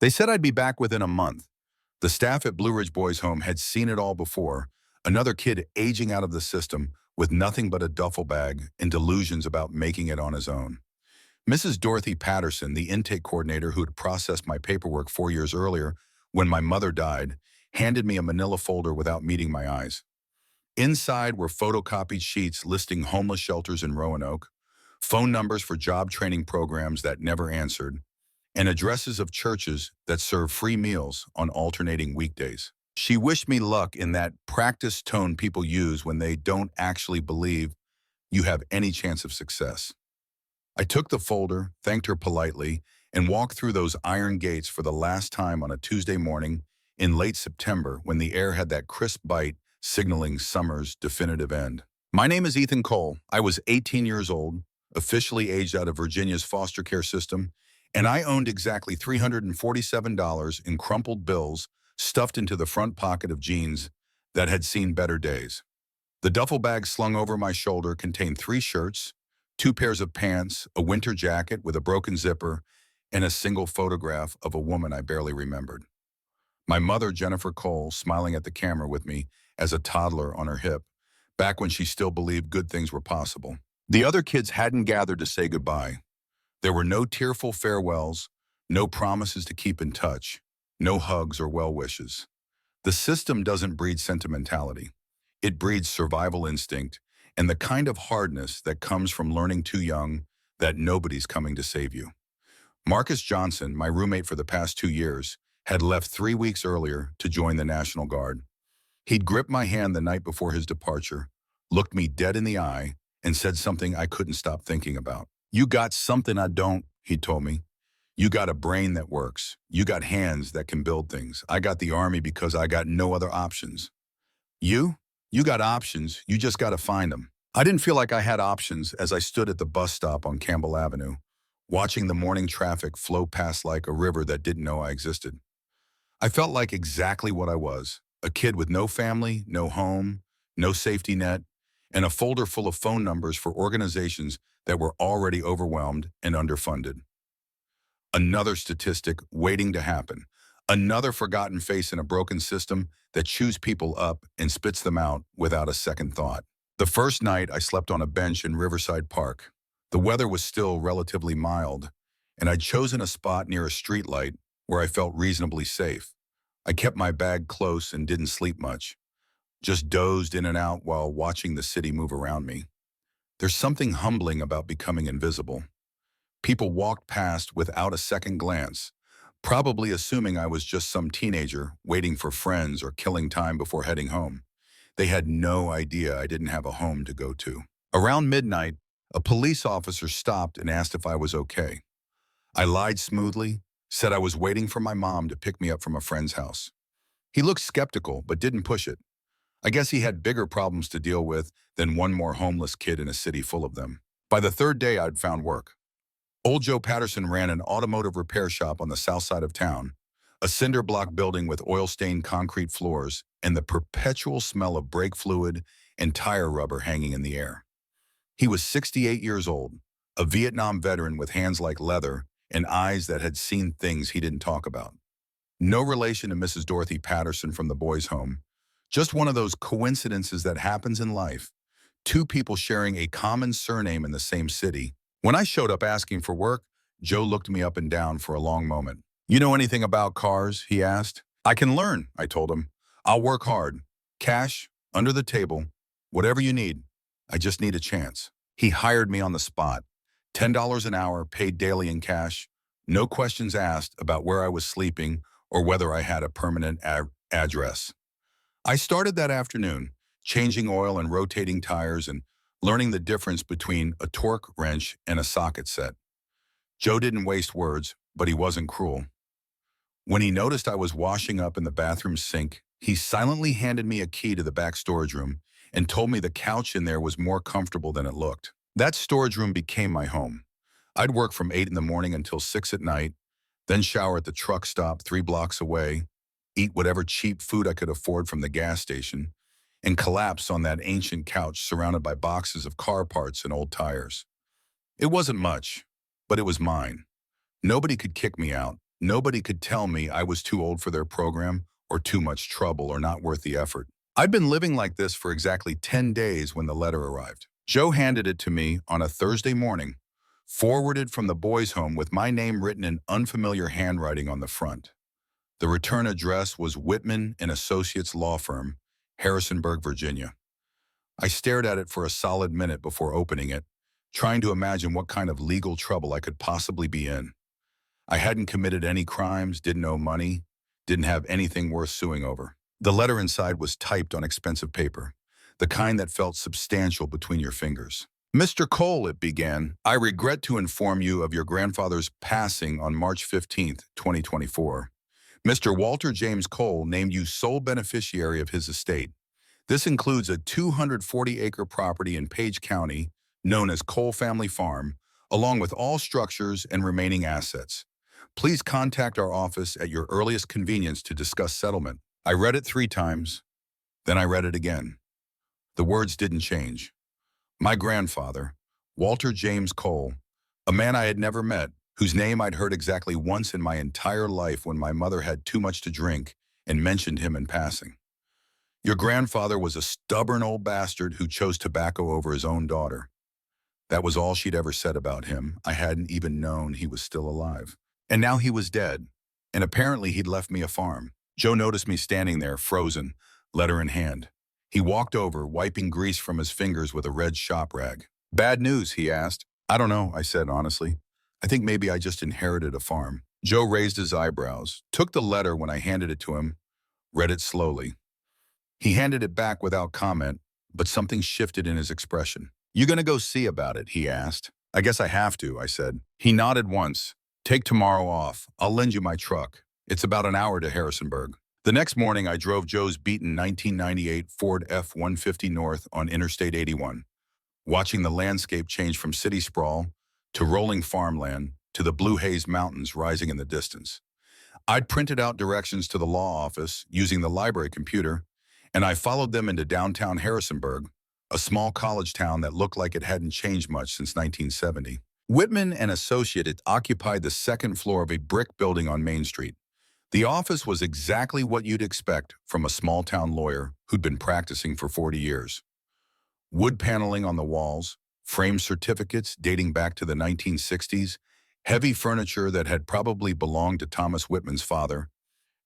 They said I'd be back within a month. The staff at Blue Ridge Boys Home had seen it all before. Another kid aging out of the system with nothing but a duffel bag and delusions about making it on his own. Mrs. Dorothy Patterson, the intake coordinator who had processed my paperwork 4 years earlier when my mother died, handed me a manila folder without meeting my eyes. Inside were photocopied sheets listing homeless shelters in Roanoke, phone numbers for job training programs that never answered, and addresses of churches that serve free meals on alternating weekdays. She wished me luck in that practiced tone people use when they don't actually believe you have any chance of success. I took the folder, thanked her politely, and walked through those iron gates for the last time on a Tuesday morning in late September when the air had that crisp bite signaling summer's definitive end. My name is Ethan Cole. I was 18 years old, officially aged out of Virginia's foster care system, and I owned exactly $347 in crumpled bills stuffed into the front pocket of jeans that had seen better days. The duffel bag slung over my shoulder contained 3 shirts, 2 pairs of pants, a winter jacket with a broken zipper, and a single photograph of a woman I barely remembered. My mother, Jennifer Cole, smiling at the camera with me as a toddler on her hip, back when she still believed good things were possible. The other kids hadn't gathered to say goodbye. There were no tearful farewells, no promises to keep in touch, no hugs or well wishes. The system doesn't breed sentimentality. It breeds survival instinct and the kind of hardness that comes from learning too young that nobody's coming to save you. Marcus Johnson, my roommate for the past 2 years, had left 3 weeks earlier to join the National Guard. He'd gripped my hand the night before his departure, looked me dead in the eye, and said something I couldn't stop thinking about. "You got something I don't," he told me. "You got a brain that works. You got hands that can build things. I got the Army because I got no other options. You got options, you just got to find them." I didn't feel like I had options as I stood at the bus stop on Campbell Avenue, watching the morning traffic flow past like a river that didn't know I existed. I felt like exactly what I was, a kid with no family, no home, no safety net, and a folder full of phone numbers for organizations that were already overwhelmed and underfunded. Another statistic waiting to happen. Another forgotten face in a broken system that chews people up and spits them out without a second thought. The first night, I slept on a bench in Riverside Park. The weather was still relatively mild, and I'd chosen a spot near a streetlight where I felt reasonably safe. I kept my bag close and didn't sleep much, just dozed in and out while watching the city move around me. There's something humbling about becoming invisible. People walked past without a second glance, probably assuming I was just some teenager waiting for friends or killing time before heading home. They had no idea I didn't have a home to go to. Around midnight, a police officer stopped and asked if I was okay. I lied smoothly, said I was waiting for my mom to pick me up from a friend's house. He looked skeptical, but didn't push it. I guess he had bigger problems to deal with than one more homeless kid in a city full of them. By the third day, I'd found work. Old Joe Patterson ran an automotive repair shop on the south side of town, a cinder block building with oil-stained concrete floors and the perpetual smell of brake fluid and tire rubber hanging in the air. He was 68 years old, a Vietnam veteran with hands like leather and eyes that had seen things he didn't talk about. No relation to Mrs. Dorothy Patterson from the boys' home, just one of those coincidences that happens in life, 2 people sharing a common surname in the same city. When I showed up asking for work, Joe looked me up and down for a long moment. "You know anything about cars?" he asked. "I can learn," I told him. "I'll work hard. Cash, under the table, whatever you need. I just need a chance." He hired me on the spot. $10 an hour, paid daily in cash. No questions asked about where I was sleeping or whether I had a permanent address. I started that afternoon, changing oil and rotating tires and learning the difference between a torque wrench and a socket set. Joe didn't waste words, but he wasn't cruel. When he noticed I was washing up in the bathroom sink, he silently handed me a key to the back storage room and told me the couch in there was more comfortable than it looked. That storage room became my home. I'd work from 8 in the morning until 6 at night, then shower at the truck stop 3 blocks away, eat whatever cheap food I could afford from the gas station, and collapse on that ancient couch surrounded by boxes of car parts and old tires. It wasn't much, but it was mine. Nobody could kick me out. Nobody could tell me I was too old for their program or too much trouble or not worth the effort. I'd been living like this for exactly 10 days when the letter arrived. Joe handed it to me on a Thursday morning, forwarded from the boys' home with my name written in unfamiliar handwriting on the front. The return address was Whitman and Associates Law Firm, Harrisonburg, Virginia. I stared at it for a solid minute before opening it, trying to imagine what kind of legal trouble I could possibly be in. I hadn't committed any crimes, didn't owe money, didn't have anything worth suing over. The letter inside was typed on expensive paper, the kind that felt substantial between your fingers. Mr. Cole, it began, I regret to inform you of your grandfather's passing on March 15th, 2024. Mr. Walter James Cole named you sole beneficiary of his estate. This includes a 240-acre property in Page County, known as Cole Family Farm, along with all structures and remaining assets. Please contact our office at your earliest convenience to discuss settlement. I read it 3 times, then I read it again. The words didn't change. My grandfather, Walter James Cole, a man I had never met, whose name I'd heard exactly once in my entire life when my mother had too much to drink and mentioned him in passing. Your grandfather was a stubborn old bastard who chose tobacco over his own daughter. That was all she'd ever said about him. I hadn't even known he was still alive. And now he was dead, and apparently he'd left me a farm. Joe noticed me standing there, frozen, letter in hand. He walked over, wiping grease from his fingers with a red shop rag. Bad news, he asked. I don't know, I said honestly. I think maybe I just inherited a farm. Joe raised his eyebrows, took the letter when I handed it to him, read it slowly. He handed it back without comment, but something shifted in his expression. You gonna go see about it, he asked. I guess I have to, I said. He nodded once. Take tomorrow off. I'll lend you my truck. It's about an hour to Harrisonburg. The next morning, I drove Joe's beaten 1998 Ford F-150 North on Interstate 81, watching the landscape change from city sprawl to rolling farmland to the Blue Haze Mountains rising in the distance. I'd printed out directions to the law office using the library computer, and I followed them into downtown Harrisonburg, a small college town that looked like it hadn't changed much since 1970. Whitman and Associates occupied the second floor of a brick building on Main Street. The office was exactly what you'd expect from a small-town lawyer who'd been practicing for 40 years. Wood paneling on the walls, framed certificates dating back to the 1960s, heavy furniture that had probably belonged to Thomas Whitman's father,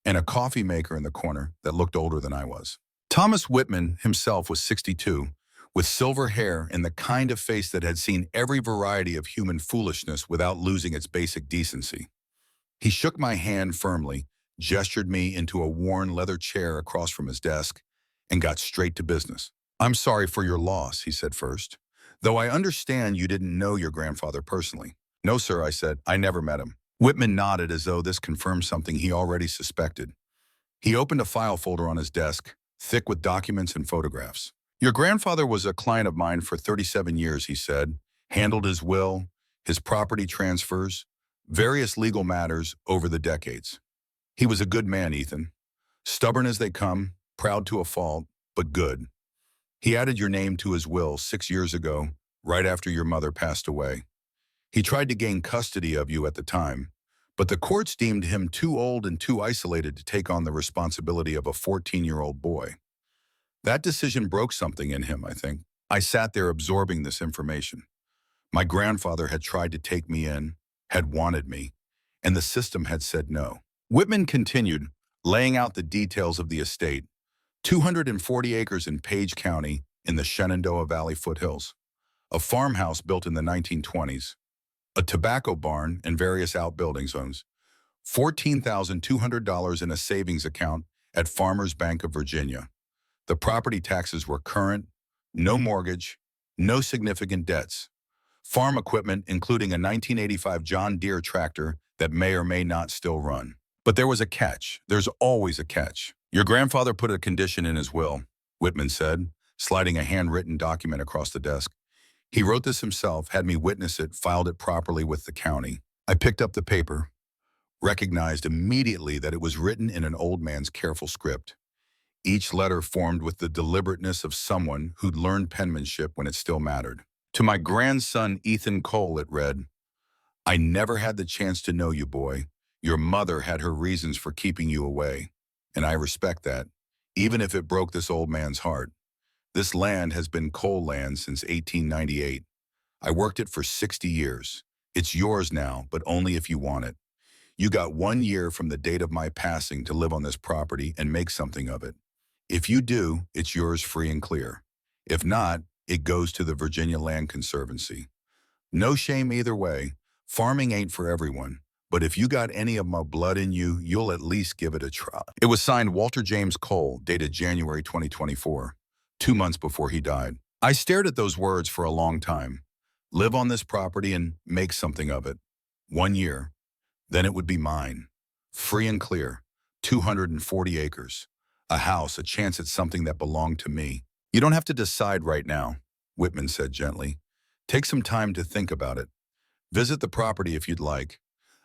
and a coffee maker in the corner that looked older than I was. Thomas Whitman himself was 62, with silver hair and the kind of face that had seen every variety of human foolishness without losing its basic decency. He shook my hand firmly, gestured me into a worn leather chair across from his desk, and got straight to business. I'm sorry for your loss, he said first, though I understand you didn't know your grandfather personally. No, sir, I said. I never met him. Whitman nodded as though this confirmed something he already suspected. He opened a file folder on his desk, thick with documents and photographs. Your grandfather was a client of mine for 37 years, he said, handled his will, his property transfers, various legal matters over the decades. He was a good man, Ethan. Stubborn as they come, proud to a fault, but good. He added your name to his will 6 years ago, right after your mother passed away. He tried to gain custody of you at the time, but the courts deemed him too old and too isolated to take on the responsibility of a 14-year-old boy. That decision broke something in him, I think. I sat there absorbing this information. My grandfather had tried to take me in, had wanted me, and the system had said no. Whitman continued, laying out the details of the estate. 240 acres in Page County in the Shenandoah Valley foothills. A farmhouse built in the 1920s. A tobacco barn and various outbuilding zones. $14,200 in a savings account at Farmers Bank of Virginia. The property taxes were current, no mortgage, no significant debts. Farm equipment, including a 1985 John Deere tractor that may or may not still run. But there was a catch. There's always a catch. Your grandfather put a condition in his will, Whitman said, sliding a handwritten document across the desk. He wrote this himself, had me witness it, filed it properly with the county. I picked up the paper, recognized immediately that it was written in an old man's careful script. Each letter formed with the deliberateness of someone who'd learned penmanship when it still mattered. To my grandson, Ethan Cole, it read, I never had the chance to know you, boy. Your mother had her reasons for keeping you away, and I respect that, even if it broke this old man's heart. This land has been coal land since 1898. I worked it for 60 years. It's yours now, but only if you want it. You got 1 year from the date of my passing to live on this property and make something of it. If you do, it's yours free and clear. If not, it goes to the Virginia Land Conservancy. No shame either way. Farming ain't for everyone. But if you got any of my blood in you, you'll at least give it a try. It was signed Walter James Cole, dated January 2024, 2 months before he died. I stared at those words for a long time. Live on this property and make something of it. 1 year. Then it would be mine. Free and clear. 240 acres. A house, a chance at something that belonged to me. You don't have to decide right now, Whitman said gently. Take some time to think about it. Visit the property if you'd like.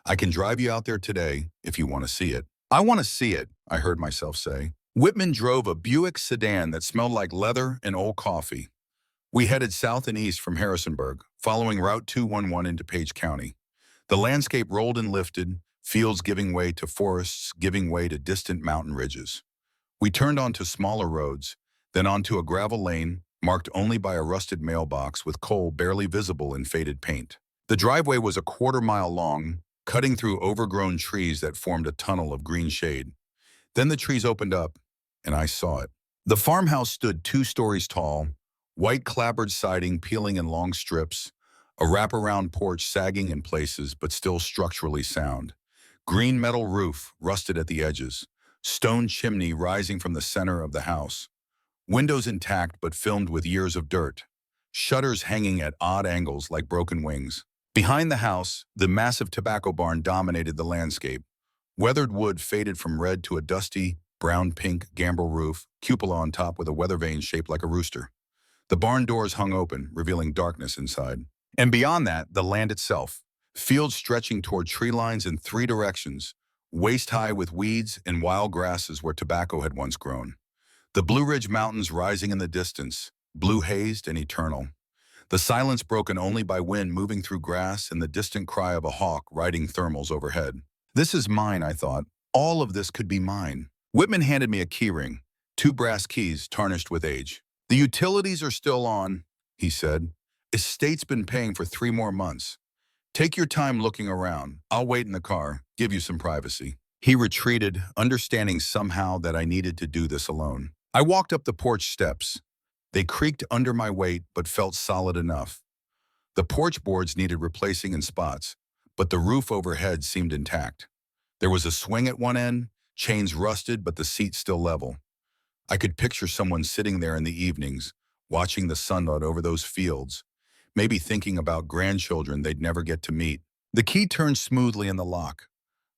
I can drive you out there today if you want to see it. I want to see it, I heard myself say. Whitman drove a Buick sedan that smelled like leather and old coffee. We headed south and east from Harrisonburg, following Route 211 into Page County. The landscape rolled and lifted, fields giving way to forests, giving way to distant mountain ridges. We turned onto smaller roads, then onto a gravel lane marked only by a rusted mailbox with coal barely visible in faded paint. The driveway was a quarter-mile long, cutting through overgrown trees that formed a tunnel of green shade. Then the trees opened up, and I saw it. The farmhouse stood 2 stories tall, white clapboard siding peeling in long strips, a wraparound porch sagging in places but still structurally sound. Green metal roof rusted at the edges, stone chimney rising from the center of the house. Windows intact but filmed with years of dirt. Shutters hanging at odd angles like broken wings. Behind the house, the massive tobacco barn dominated the landscape. Weathered wood faded from red to a dusty, brown-pink gambrel roof, cupola on top with a weather vane shaped like a rooster. The barn doors hung open, revealing darkness inside. And beyond that, the land itself. Fields stretching toward tree lines in 3 directions, waist-high with weeds and wild grasses where tobacco had once grown. The Blue Ridge Mountains rising in the distance, blue-hazed and eternal. The silence broken only by wind moving through grass and the distant cry of a hawk riding thermals overhead. This is mine, I thought. All of this could be mine. Whitman handed me a keyring, 2 brass keys tarnished with age. The utilities are still on, he said. Estate's been paying for 3 more months. Take your time looking around. I'll wait in the car, give you some privacy. He retreated, understanding somehow that I needed to do this alone. I walked up the porch steps. They creaked under my weight but felt solid enough. The porch boards needed replacing in spots, but the roof overhead seemed intact. There was a swing at one end, chains rusted but the seat still level. I could picture someone sitting there in the evenings, watching the sunlight over those fields, maybe thinking about grandchildren they'd never get to meet. The key turned smoothly in the lock.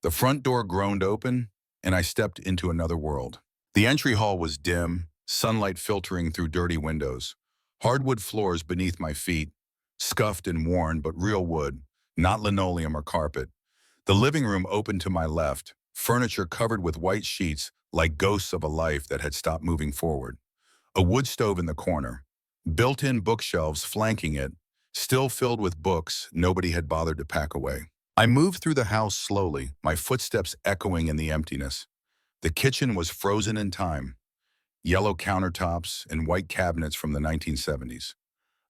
The front door groaned open, and I stepped into another world. The entry hall was dim, sunlight filtering through dirty windows. Hardwood floors beneath my feet, scuffed and worn but real wood, not linoleum or carpet. The living room opened to my left, furniture covered with white sheets like ghosts of a life that had stopped moving forward. A wood stove in the corner, built-in bookshelves flanking it, still filled with books nobody had bothered to pack away. I moved through the house slowly, my footsteps echoing in the emptiness. The kitchen was frozen in time. Yellow countertops and white cabinets from the 1970s.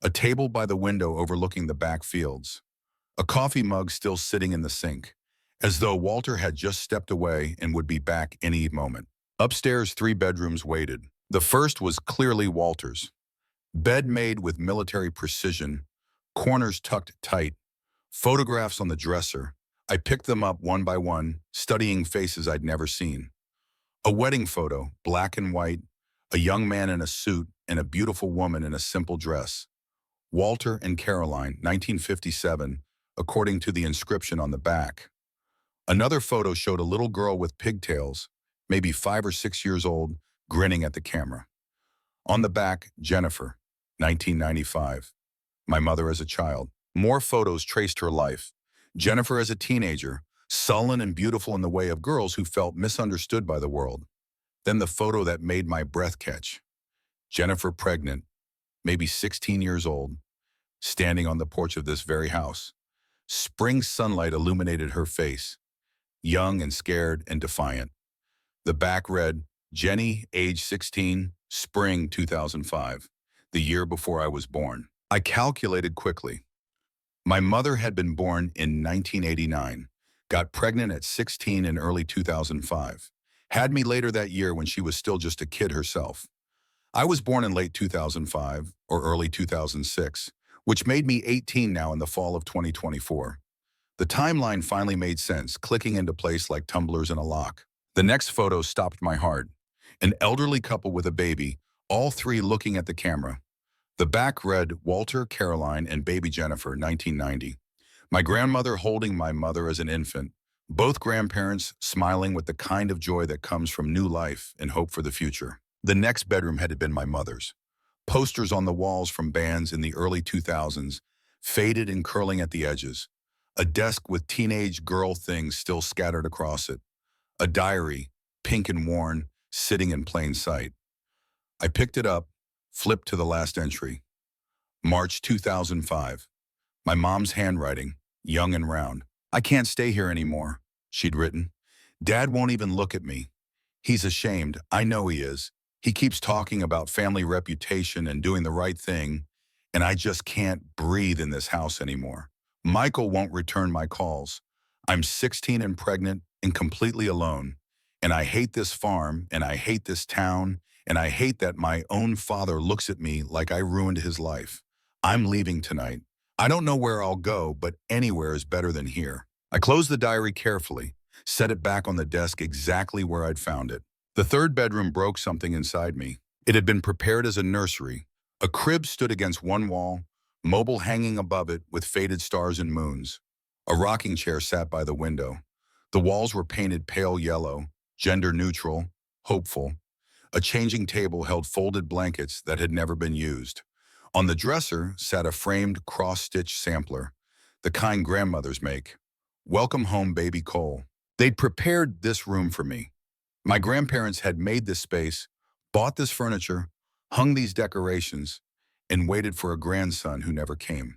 A table by the window overlooking the back fields. A coffee mug still sitting in the sink, as though Walter had just stepped away and would be back any moment. Upstairs, 3 bedrooms waited. The first was clearly Walter's. Bed made with military precision, corners tucked tight, photographs on the dresser. I picked them up one by one, studying faces I'd never seen. A wedding photo, black and white, a young man in a suit and a beautiful woman in a simple dress. Walter and Caroline, 1957, according to the inscription on the back. Another photo showed a little girl with pigtails, maybe 5 or 6 years old, grinning at the camera. On the back, Jennifer, 1995. My mother as a child. More photos traced her life. Jennifer as a teenager, sullen and beautiful in the way of girls who felt misunderstood by the world. Then the photo that made my breath catch. Jennifer pregnant, maybe 16 years old, standing on the porch of this very house. Spring sunlight illuminated her face. young and scared and defiant. The back read, Jenny, age 16, spring 2005, the year before I was born. I calculated quickly. My mother had been born in 1989, got pregnant at 16 in early 2005, had me later that year when she was still just a kid herself. I was born in late 2005 or early 2006, which made me 18 now in the fall of 2024. The timeline finally made sense, clicking into place like tumblers in a lock. The next photo stopped my heart. An elderly couple with a baby, all three looking at the camera. The back read, Walter, Caroline, and baby Jennifer, 1990. My grandmother holding my mother as an infant, both grandparents smiling with the kind of joy that comes from new life and hope for the future. The next bedroom had been my mother's. Posters on the walls from bands in the early 2000s, faded and curling at the edges. A desk with teenage girl things still scattered across it. A diary, pink and worn, sitting in plain sight. I picked it up, flipped to the last entry. March 2005. My mom's handwriting, young and round. I can't stay here anymore, she'd written. Dad won't even look at me. He's ashamed, I know he is. He keeps talking about family reputation and doing the right thing, and I just can't breathe in this house anymore. Michael won't return my calls. I'm 16 and pregnant and completely alone, and I hate this farm, and I hate this town, and I hate that my own father looks at me like I ruined his life. I'm leaving tonight. I don't know where I'll go, but anywhere is better than here. I closed the diary carefully, set it back on the desk exactly where I'd found it. The third bedroom broke something inside me. It had been prepared as a nursery. A crib stood against one wall, mobile hanging above it with faded stars and moons. A rocking chair sat by the window. The walls were painted pale yellow, gender neutral, hopeful. A changing table held folded blankets that had never been used. On the dresser sat a framed cross-stitch sampler, the kind grandmothers make. Welcome home, baby Cole. They'd prepared this room for me. My grandparents had made this space, bought this furniture, hung these decorations, and waited for a grandson who never came.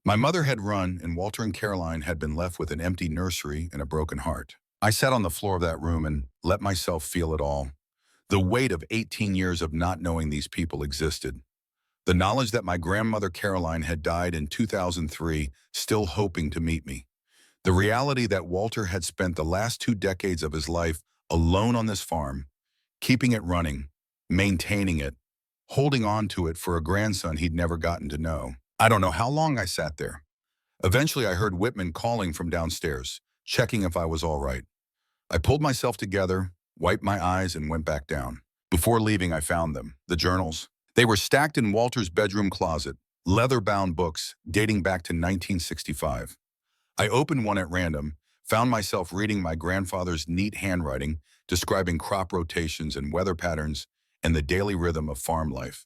My mother had run, and Walter and Caroline had been left with an empty nursery and a broken heart. I sat on the floor of that room and let myself feel it all. The weight of 18 years of not knowing these people existed. The knowledge that my grandmother Caroline had died in 2003, still hoping to meet me. The reality that Walter had spent the last 2 decades of his life alone on this farm, keeping it running, maintaining it, holding on to it for a grandson he'd never gotten to know. I don't know how long I sat there. Eventually I heard Whitman calling from downstairs, checking if I was all right. I pulled myself together, wiped my eyes, and went back down. Before leaving, I found them, the journals. They were stacked in Walter's bedroom closet, leather-bound books dating back to 1965. I opened one at random, found myself reading my grandfather's neat handwriting, describing crop rotations and weather patterns and the daily rhythm of farm life.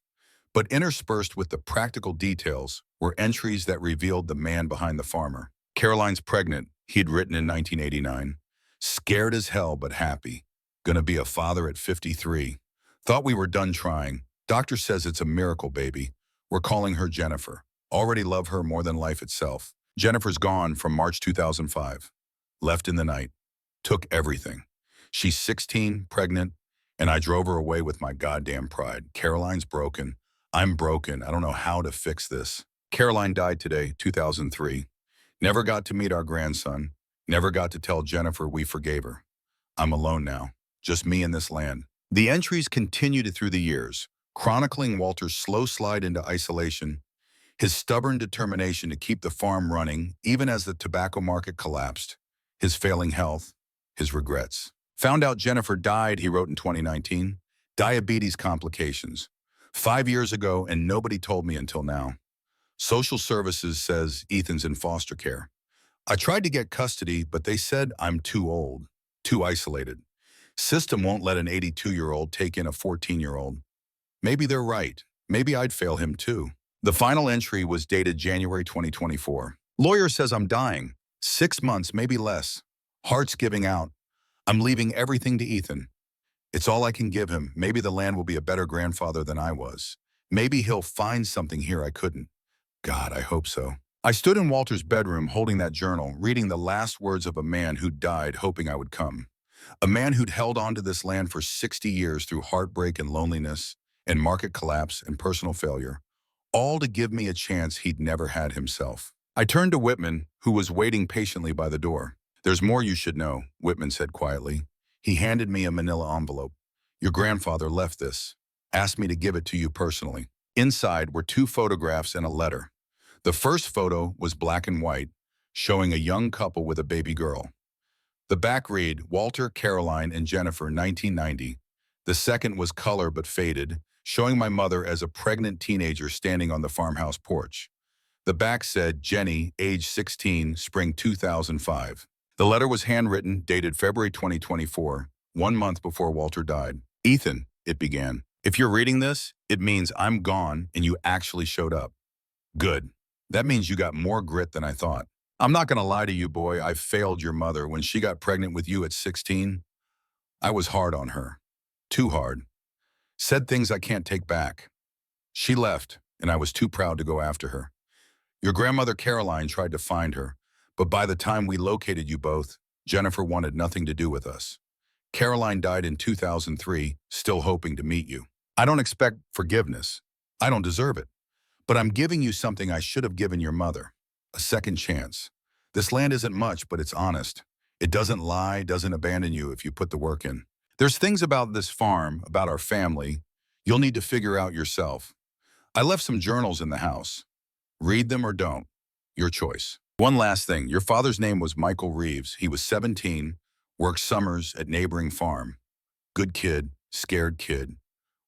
But interspersed with the practical details were entries that revealed the man behind the farmer. Caroline's pregnant, he'd written in 1989. Scared as hell, but happy. Gonna be a father at 53. Thought we were done trying. Doctor says it's a miracle baby. We're calling her Jennifer. Already love her more than life itself. Jennifer's gone from March 2005. Left in the night. Took everything. She's 16, pregnant, and I drove her away with my goddamn pride. Caroline's broken. I'm broken. I don't know how to fix this. Caroline died today, 2003. Never got to meet our grandson. Never got to tell Jennifer we forgave her. I'm alone now. Just me and this land. The entries continued through the years, chronicling Walter's slow slide into isolation, his stubborn determination to keep the farm running even as the tobacco market collapsed, his failing health, his regrets. Found out Jennifer died, he wrote in 2019. Diabetes complications. 5 years ago, and nobody told me until now. Social services says Ethan's in foster care. I tried to get custody, but they said I'm too old, too isolated. System won't let an 82-year-old take in a 14-year-old. Maybe they're right. Maybe I'd fail him too. The final entry was dated January 2024. Lawyer says I'm dying. 6 months, maybe less. Heart's giving out. I'm leaving everything to Ethan. It's all I can give him. Maybe the land will be a better grandfather than I was. Maybe he'll find something here I couldn't. God, I hope so. I stood in Walter's bedroom holding that journal, reading the last words of a man who'd died hoping I would come. A man who'd held on to this land for 60 years through heartbreak and loneliness, and market collapse and personal failure, all to give me a chance he'd never had himself. I turned to Whitman, who was waiting patiently by the door. "There's more you should know," Whitman said quietly. He handed me a manila envelope. "Your grandfather left this. Asked me to give it to you personally." Inside were two photographs and a letter. The first photo was black and white, showing a young couple with a baby girl. The back read, "Walter, Caroline, and Jennifer, 1990. The second was color but faded, showing my mother as a pregnant teenager standing on the farmhouse porch. The back said, "Jenny, age 16, spring 2005. The letter was handwritten, dated February 2024, 1 month before Walter died. "Ethan," it began, "if you're reading this, it means I'm gone and you actually showed up. Good. That means you got more grit than I thought. I'm not going to lie to you, boy. I failed your mother when she got pregnant with you at 16. I was hard on her. Too hard. Said things I can't take back. She left, and I was too proud to go after her. Your grandmother Caroline tried to find her, but by the time we located you both, Jennifer wanted nothing to do with us. Caroline died in 2003, still hoping to meet you. I don't expect forgiveness. I don't deserve it. But I'm giving you something I should have given your mother. A second chance. This land isn't much, but it's honest. It doesn't lie, doesn't abandon you if you put the work in. There's things about this farm, about our family, you'll need to figure out yourself. I left some journals in the house. Read them or don't. Your choice. One last thing. Your father's name was Michael Reeves. He was 17, worked summers at neighboring farm. Good kid, scared kid.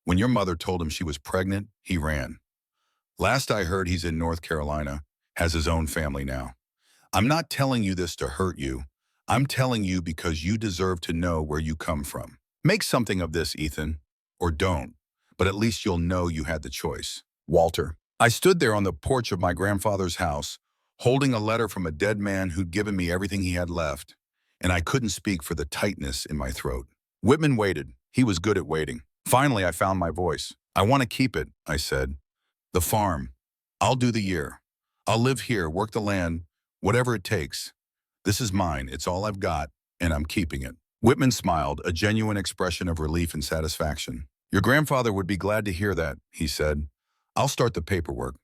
When your mother told him she was pregnant, he ran. Last I heard, he's in North Carolina, has his own family now. I'm not telling you this to hurt you. I'm telling you because you deserve to know where you come from. Make something of this, Ethan. Or don't. But at least you'll know you had the choice. Walter. I stood there on the porch of my grandfather's house, holding a letter from a dead man who'd given me everything he had left, and I couldn't speak for the tightness in my throat. Whitman waited. He was good at waiting. Finally, I found my voice. "I want to keep it," I said. "The farm. I'll do the year. I'll live here, work the land, whatever it takes. This is mine. It's all I've got, and I'm keeping it." Whitman smiled, a genuine expression of relief and satisfaction. "Your grandfather would be glad to hear that," he said. "I'll start the paperwork.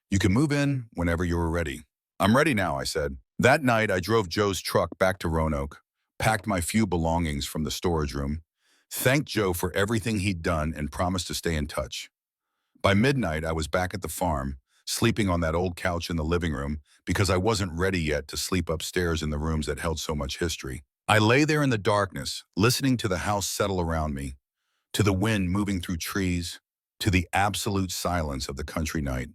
You can move in whenever you're ready." "I'm ready now," I said. That night, I drove Joe's truck back to Roanoke, packed my few belongings from the storage room, thanked Joe for everything he'd done, and promised to stay in touch. By midnight, I was back at the farm, sleeping on that old couch in the living room because I wasn't ready yet to sleep upstairs in the rooms that held so much history. I lay there in the darkness, listening to the house settle around me, to the wind moving through trees, to the absolute silence of the country night.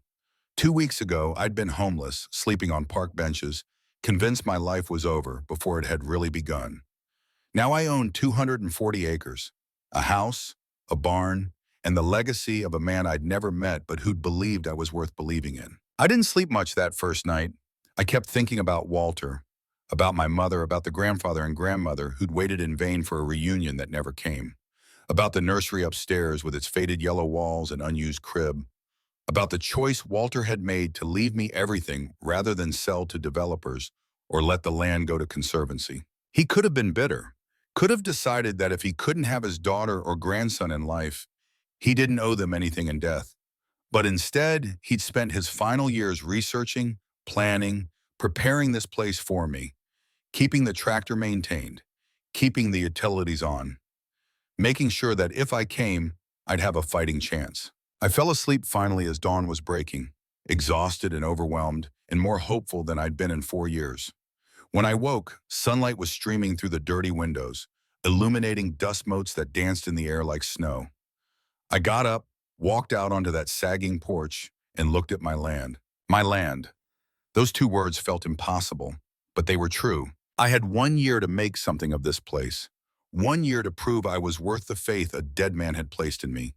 2 weeks ago, I'd been homeless, sleeping on park benches, convinced my life was over before it had really begun. Now I owned 240 acres, a house, a barn, and the legacy of a man I'd never met but who'd believed I was worth believing in. I didn't sleep much that first night. I kept thinking about Walter, about my mother, about the grandfather and grandmother who'd waited in vain for a reunion that never came, about the nursery upstairs with its faded yellow walls and unused crib, about the choice Walter had made to leave me everything rather than sell to developers or let the land go to conservancy. He could have been bitter, could have decided that if he couldn't have his daughter or grandson in life, he didn't owe them anything in death. But instead, he'd spent his final years researching, planning, preparing this place for me, keeping the tractor maintained, keeping the utilities on, making sure that if I came, I'd have a fighting chance. I fell asleep finally as dawn was breaking, exhausted and overwhelmed, and more hopeful than I'd been in 4 years. When I woke, sunlight was streaming through the dirty windows, illuminating dust motes that danced in the air like snow. I got up, walked out onto that sagging porch, and looked at my land. My land. Those two words felt impossible, but they were true. I had 1 year to make something of this place. 1 year to prove I was worth the faith a dead man had placed in me.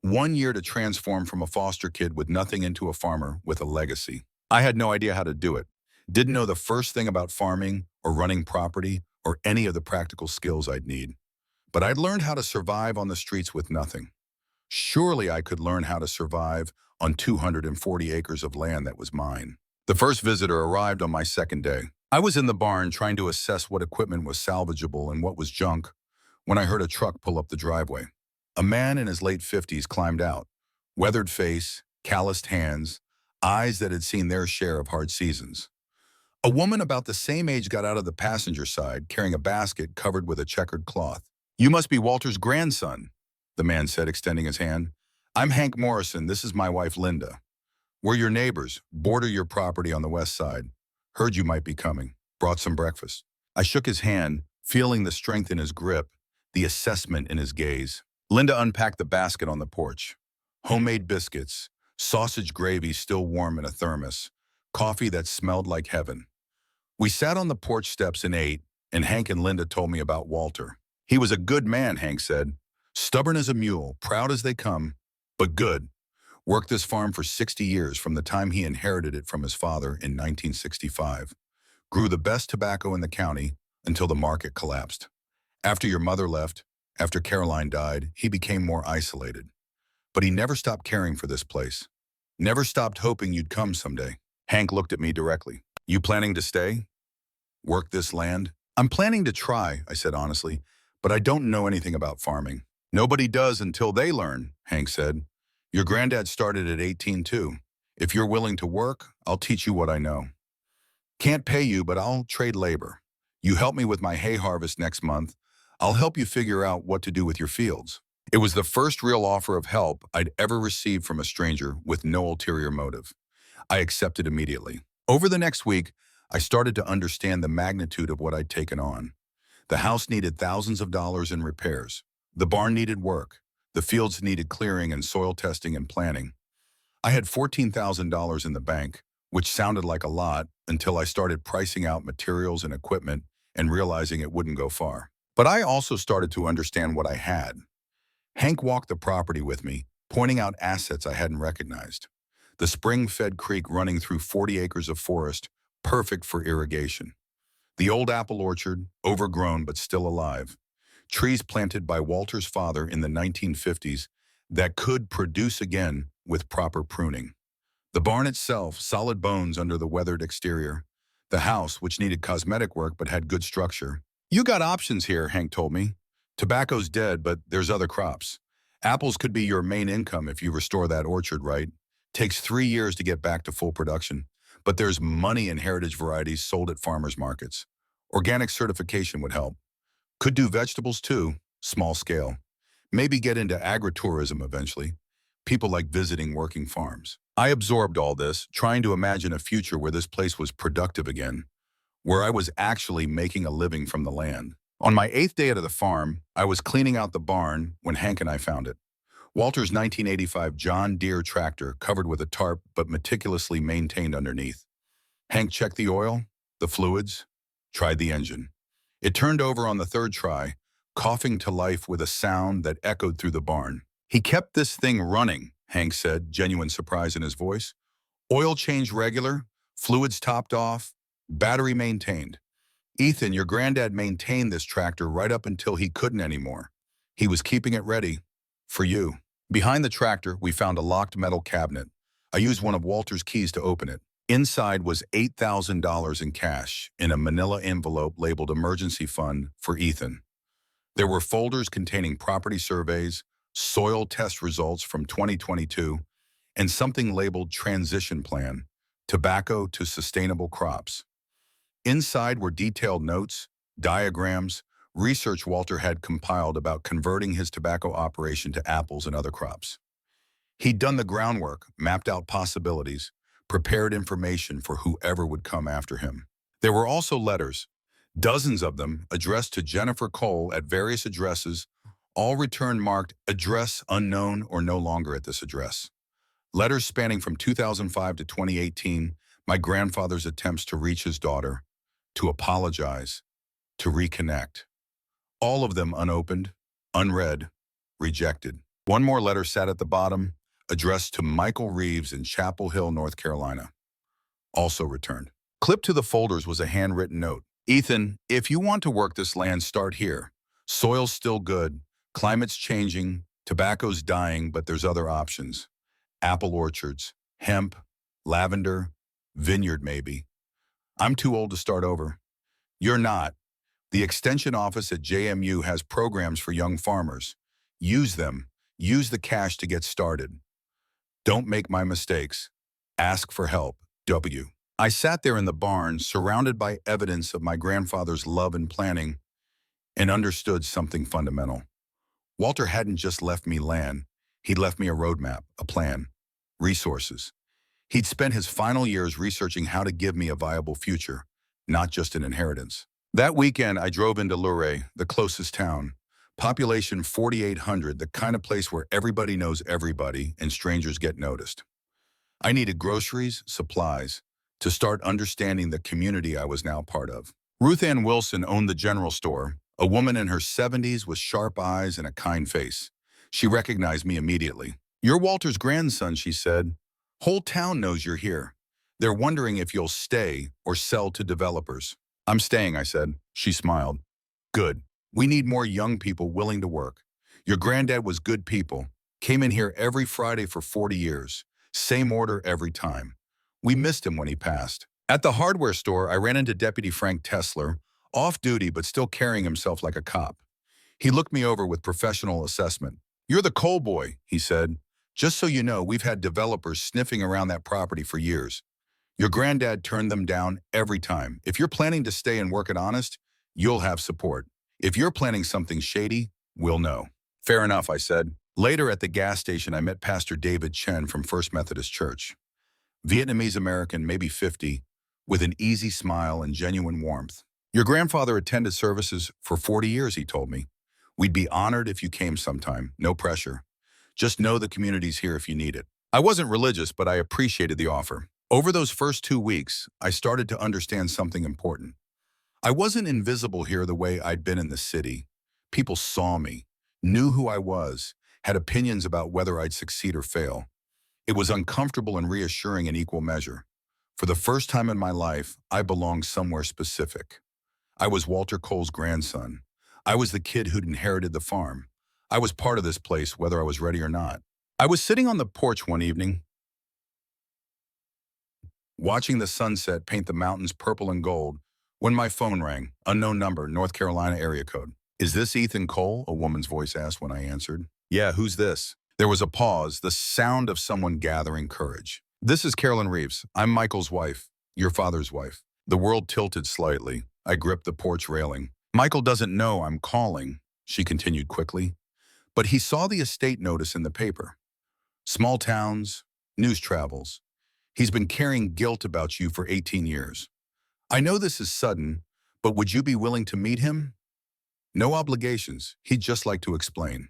1 year to transform from a foster kid with nothing into a farmer with a legacy. I had no idea how to do it. Didn't know the first thing about farming or running property or any of the practical skills I'd need. But I'd learned how to survive on the streets with nothing. Surely I could learn how to survive on 240 acres of land that was mine. The first visitor arrived on my second day. I was in the barn trying to assess what equipment was salvageable and what was junk when I heard a truck pull up the driveway. A man in his late 50s climbed out, weathered face, calloused hands, eyes that had seen their share of hard seasons. A woman about the same age got out of the passenger side, carrying a basket covered with a checkered cloth. "You must be Walter's grandson," the man said, extending his hand. "I'm Hank Morrison. This is my wife, Linda. We're your neighbors, border your property on the west side. Heard you might be coming. Brought some breakfast." I shook his hand, feeling the strength in his grip, the assessment in his gaze. Linda unpacked the basket on the porch. Homemade biscuits, sausage gravy still warm in a thermos, coffee that smelled like heaven. We sat on the porch steps and ate, and Hank and Linda told me about Walter. "He was a good man," Hank said. "Stubborn as a mule, proud as they come, but good. Worked this farm for 60 years from the time he inherited it from his father in 1965. Grew the best tobacco in the county until the market collapsed. After your mother left, after Caroline died, he became more isolated. But he never stopped caring for this place. Never stopped hoping you'd come someday." Hank looked at me directly. "You planning to stay? Work this land?" "I'm planning to try," I said honestly, "but I don't know anything about farming." "Nobody does until they learn," Hank said. "Your granddad started at 18 too. If you're willing to work, I'll teach you what I know. Can't pay you, but I'll trade labor. You help me with my hay harvest next month. I'll help you figure out what to do with your fields." It was the first real offer of help I'd ever received from a stranger with no ulterior motive. I accepted immediately. Over the next week, I started to understand the magnitude of what I'd taken on. The house needed thousands of dollars in repairs. The barn needed work. The fields needed clearing and soil testing and planning. I had $14,000 in the bank, which sounded like a lot until I started pricing out materials and equipment and realizing it wouldn't go far. But I also started to understand what I had. Hank walked the property with me, pointing out assets I hadn't recognized. The spring-fed creek running through 40 acres of forest, perfect for irrigation. The old apple orchard, overgrown but still alive. Trees planted by Walter's father in the 1950s that could produce again with proper pruning. The barn itself, solid bones under the weathered exterior. The house, which needed cosmetic work but had good structure. "You got options here," Hank told me. "Tobacco's dead, but there's other crops. Apples could be your main income if you restore that orchard right. Takes 3 years to get back to full production, but there's money in heritage varieties sold at farmers markets. Organic certification would help. Could do vegetables too, small scale. Maybe get into agritourism eventually. People like visiting working farms." I absorbed all this, trying to imagine a future where this place was productive again, where I was actually making a living from the land. On my 8th day at the farm, I was cleaning out the barn when Hank and I found it. Walter's 1985 John Deere tractor covered with a tarp but meticulously maintained underneath. Hank checked the oil, the fluids, tried the engine. It turned over on the third try, coughing to life with a sound that echoed through the barn. "He kept this thing running," Hank said, genuine surprise in his voice. "Oil change regular, fluids topped off, battery maintained. Ethan, your granddad maintained this tractor right up until he couldn't anymore. He was keeping it ready. For you." Behind the tractor, we found a locked metal cabinet. I used one of Walter's keys to open it. Inside was $8,000 in cash in a manila envelope labeled Emergency Fund for Ethan. There were folders containing property surveys, soil test results from 2022, and something labeled Transition Plan, Tobacco to Sustainable Crops. Inside were detailed notes, diagrams, research Walter had compiled about converting his tobacco operation to apples and other crops. He'd done the groundwork, mapped out possibilities, prepared information for whoever would come after him. There were also letters, dozens of them addressed to Jennifer Cole at various addresses, all returned marked address unknown or no longer at this address. Letters spanning from 2005 to 2018, my grandfather's attempts to reach his daughter, to apologize, to reconnect. All of them unopened, unread, rejected. One more letter sat at the bottom, addressed to Michael Reeves in Chapel Hill, North Carolina. Also returned. Clipped to the folders was a handwritten note. "Ethan, if you want to work this land, start here. Soil's still good, climate's changing, tobacco's dying, but there's other options. Apple orchards, hemp, lavender, Vineyard, maybe. I'm too old to start over. You're not. The extension office at JMU has programs for young farmers. Use them. Use the cash to get started. Don't make my mistakes. Ask for help. W. I sat there in the barn, surrounded by evidence of my grandfather's love and planning, and understood something fundamental. Walter hadn't just left me land. He'd left me a roadmap, a plan, resources. He'd spent his final years researching how to give me a viable future, not just an inheritance. That weekend, I drove into Luray, the closest town. Population 4,800, the kind of place where everybody knows everybody and strangers get noticed. I needed groceries, supplies, to start understanding the community I was now part of. Ruth Ann Wilson owned the general store, a woman in her 70s with sharp eyes and a kind face. She recognized me immediately. "You're Walter's grandson," she said. "Whole town knows you're here. They're wondering if you'll stay or sell to developers." "I'm staying," I said. She smiled. "Good. We need more young people willing to work. Your granddad was good people. Came in here every Friday for 40 years. Same order every time. We missed him when he passed." At the hardware store, I ran into Deputy Frank Tessler, off duty but still carrying himself like a cop. He looked me over with professional assessment. "You're the coal boy," he said. "Just so you know, we've had developers sniffing around that property for years. Your granddad turned them down every time. If you're planning to stay and work it honest, you'll have support. If you're planning something shady, we'll know." "Fair enough," I said. Later at the gas station, I met Pastor David Chen from First Methodist Church. Vietnamese American, maybe 50, with an easy smile and genuine warmth. "Your grandfather attended services for 40 years, he told me. We'd be honored if you came sometime. No pressure. Just know the community's here if you need it." I wasn't religious, but I appreciated the offer. Over those first 2 weeks, I started to understand something important. I wasn't invisible here the way I'd been in the city. People saw me, knew who I was, had opinions about whether I'd succeed or fail. It was uncomfortable and reassuring in equal measure. For the first time in my life, I belonged somewhere specific. I was Walter Cole's grandson. I was the kid who'd inherited the farm. I was part of this place, whether I was ready or not. I was sitting on the porch one evening, watching the sunset paint the mountains purple and gold, when my phone rang. Unknown number, North Carolina area code. "Is this Ethan Cole?" a woman's voice asked when I answered. "Yeah, who's this?" There was a pause, the sound of someone gathering courage. "This is Carolyn Reeves. I'm Michael's wife, your father's wife." The world tilted slightly. I gripped the porch railing. "Michael doesn't know I'm calling," she continued quickly. "But he saw the estate notice in the paper. Small towns, news travels. He's been carrying guilt about you for 18 years. I know this is sudden, but would you be willing to meet him? No obligations. He'd just like to explain.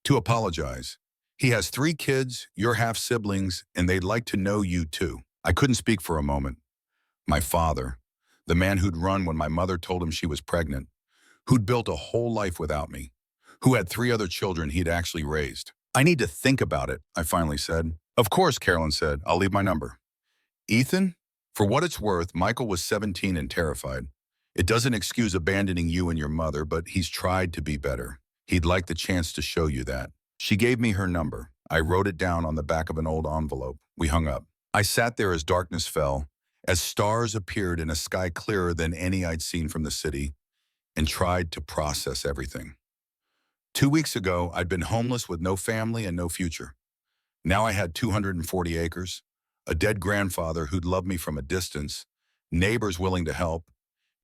To apologize. He has 3 kids, you're half-siblings, and they'd like to know you too." I couldn't speak for a moment. My father, the man who'd run when my mother told him she was pregnant, who'd built a whole life without me, who had 3 other children he'd actually raised. "I need to think about it," I finally said. "Of course," Carolyn said. "I'll leave my number." "Ethan?" For what it's worth, Michael was 17 and terrified. "It doesn't excuse abandoning you and your mother, but he's tried to be better. He'd like the chance to show you that." She gave me her number. I wrote it down on the back of an old envelope. We hung up. I sat there as darkness fell, as stars appeared in a sky clearer than any I'd seen from the city, and tried to process everything. 2 weeks ago, I'd been homeless with no family and no future. Now I had 240 acres, a dead grandfather who'd love me from a distance, neighbors willing to help,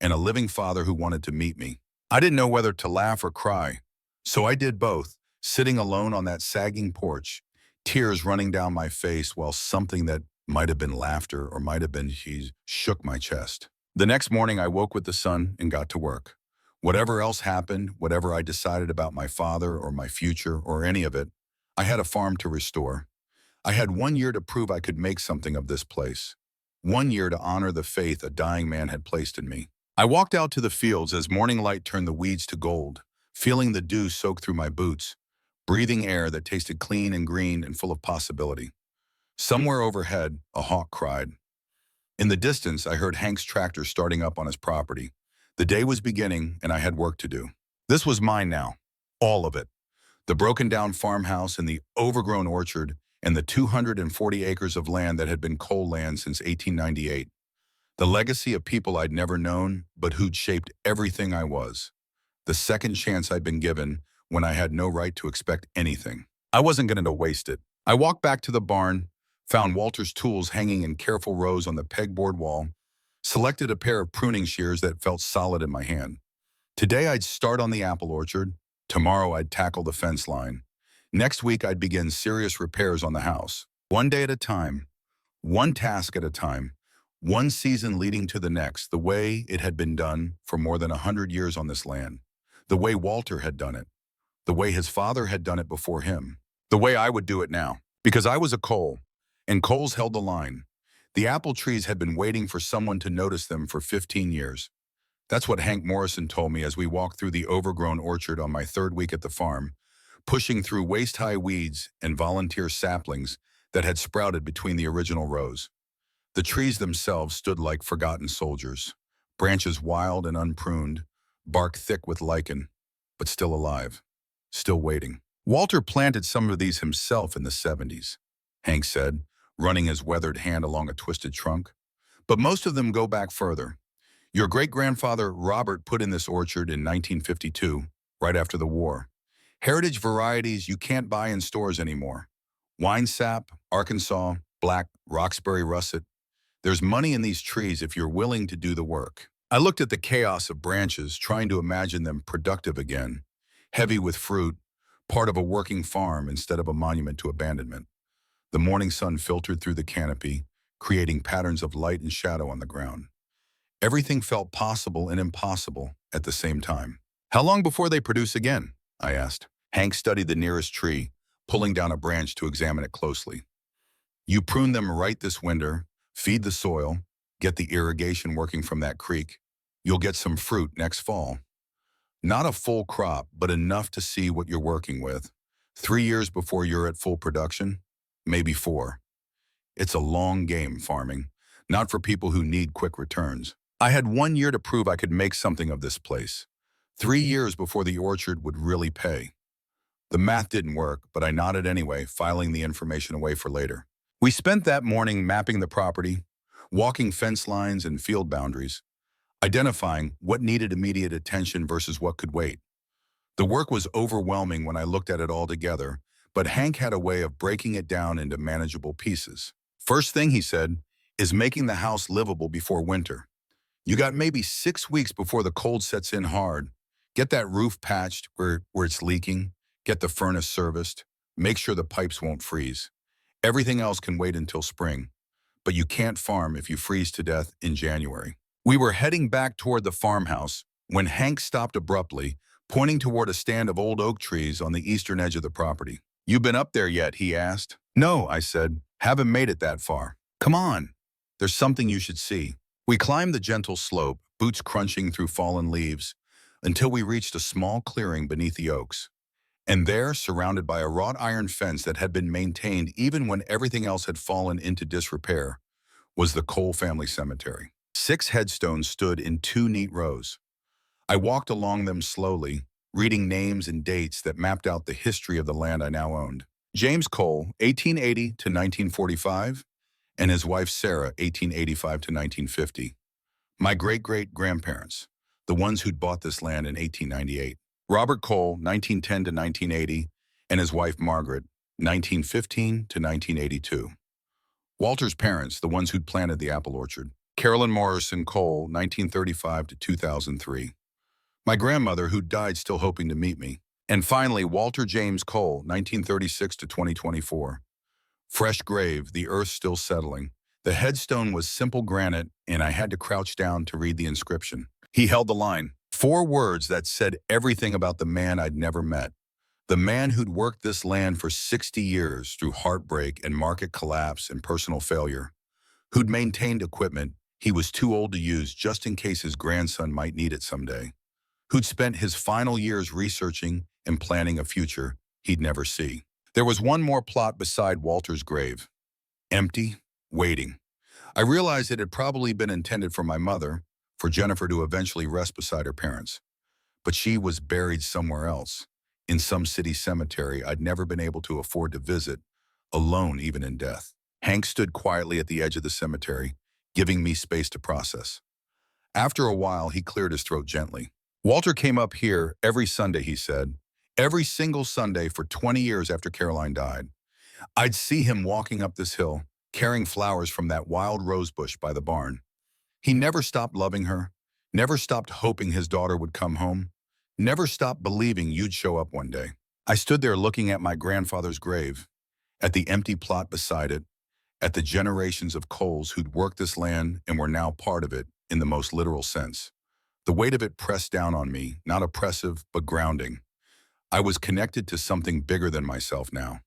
and a living father who wanted to meet me. I didn't know whether to laugh or cry, so I did both, sitting alone on that sagging porch, tears running down my face while something that might have been laughter or might have been cheese shook my chest. The next morning I woke with the sun and got to work. Whatever else happened, whatever I decided about my father or my future or any of it, I had a farm to restore. I had 1 year to prove I could make something of this place. 1 year to honor the faith a dying man had placed in me. I walked out to the fields as morning light turned the weeds to gold, feeling the dew soak through my boots, breathing air that tasted clean and green and full of possibility. Somewhere overhead, a hawk cried. In the distance, I heard Hank's tractor starting up on his property. The day was beginning, and I had work to do. This was mine now, all of it. The broken-down farmhouse and the overgrown orchard and the 240 acres of land that had been coal land since 1898. The legacy of people I'd never known, but who'd shaped everything I was. The second chance I'd been given when I had no right to expect anything. I wasn't going to waste it. I walked back to the barn, found Walter's tools hanging in careful rows on the pegboard wall, selected a pair of pruning shears that felt solid in my hand. Today I'd start on the apple orchard. Tomorrow I'd tackle the fence line. Next week I'd begin serious repairs on the house. One day at a time, one task at a time, one season leading to the next, the way it had been done for more than 100 years on this land. The way Walter had done it. The way his father had done it before him. The way I would do it now. Because I was a Cole, and Coles held the line. The apple trees had been waiting for someone to notice them for 15 years. That's what Hank Morrison told me as we walked through the overgrown orchard on my third week at the farm, pushing through waist-high weeds and volunteer saplings that had sprouted between the original rows. The trees themselves stood like forgotten soldiers, branches wild and unpruned, bark thick with lichen, but still alive, still waiting. Walter planted some of these himself in the 70s, Hank said, running his weathered hand along a twisted trunk. But most of them go back further. Your great-grandfather Robert put in this orchard in 1952, right after the war. Heritage varieties you can't buy in stores anymore. Winesap, Arkansas, Black, Roxbury Russet. There's money in these trees if you're willing to do the work. I looked at the chaos of branches, trying to imagine them productive again, heavy with fruit, part of a working farm instead of a monument to abandonment. The morning sun filtered through the canopy, creating patterns of light and shadow on the ground. Everything felt possible and impossible at the same time. How long before they produce again? I asked. Hank studied the nearest tree, pulling down a branch to examine it closely. You prune them right this winter, feed the soil, get the irrigation working from that creek. You'll get some fruit next fall. Not a full crop, but enough to see what you're working with. 3 years before you're at full production, maybe 4. It's a long game, farming, not for people who need quick returns. I had 1 year to prove I could make something of this place. 3 years before the orchard would really pay. The math didn't work, but I nodded anyway, filing the information away for later. We spent that morning mapping the property, walking fence lines and field boundaries, identifying what needed immediate attention versus what could wait. The work was overwhelming when I looked at it all together, but Hank had a way of breaking it down into manageable pieces. First thing, he said, is making the house livable before winter. You got maybe 6 weeks before the cold sets in hard. Get that roof patched where it's leaking, get the furnace serviced, make sure the pipes won't freeze. Everything else can wait until spring, but you can't farm if you freeze to death in January. We were heading back toward the farmhouse when Hank stopped abruptly, pointing toward a stand of old oak trees on the eastern edge of the property. You been up there yet? He asked. No, I said. Haven't made it that far. Come on. There's something you should see. We climbed the gentle slope, boots crunching through fallen leaves, until we reached a small clearing beneath the oaks. And there, surrounded by a wrought iron fence that had been maintained even when everything else had fallen into disrepair, was the Cole family cemetery. 6 headstones stood in 2 neat rows. I walked along them slowly, reading names and dates that mapped out the history of the land I now owned. James Cole, 1880 to 1945, and his wife Sarah, 1885 to 1950. My great-great-grandparents, the ones who'd bought this land in 1898. Robert Cole, 1910 to 1980, and his wife Margaret, 1915 to 1982. Walter's parents, the ones who'd planted the apple orchard. Carolyn Morrison Cole, 1935 to 2003. My grandmother, who died still hoping to meet me. And finally, Walter James Cole, 1936 to 2024. Fresh grave, the earth still settling. The headstone was simple granite, and I had to crouch down to read the inscription. He held the line. 4 words that said everything about the man I'd never met. The man who'd worked this land for 60 years through heartbreak and market collapse and personal failure. Who'd maintained equipment he was too old to use just in case his grandson might need it someday. Who'd spent his final years researching and planning a future he'd never see. There was one more plot beside Walter's grave. Empty, waiting. I realized it had probably been intended for my mother, for Jennifer to eventually rest beside her parents. But she was buried somewhere else, in some city cemetery I'd never been able to afford to visit, alone even in death. Hank stood quietly at the edge of the cemetery, giving me space to process. After a while, he cleared his throat gently. Walter came up here every Sunday, he said. Every single Sunday for 20 years after Caroline died. I'd see him walking up this hill, carrying flowers from that wild rose bush by the barn. He never stopped loving her, never stopped hoping his daughter would come home, never stopped believing you'd show up one day. I stood there looking at my grandfather's grave, at the empty plot beside it, at the generations of Coles who'd worked this land and were now part of it in the most literal sense. The weight of it pressed down on me, not oppressive, but grounding. I was connected to something bigger than myself now.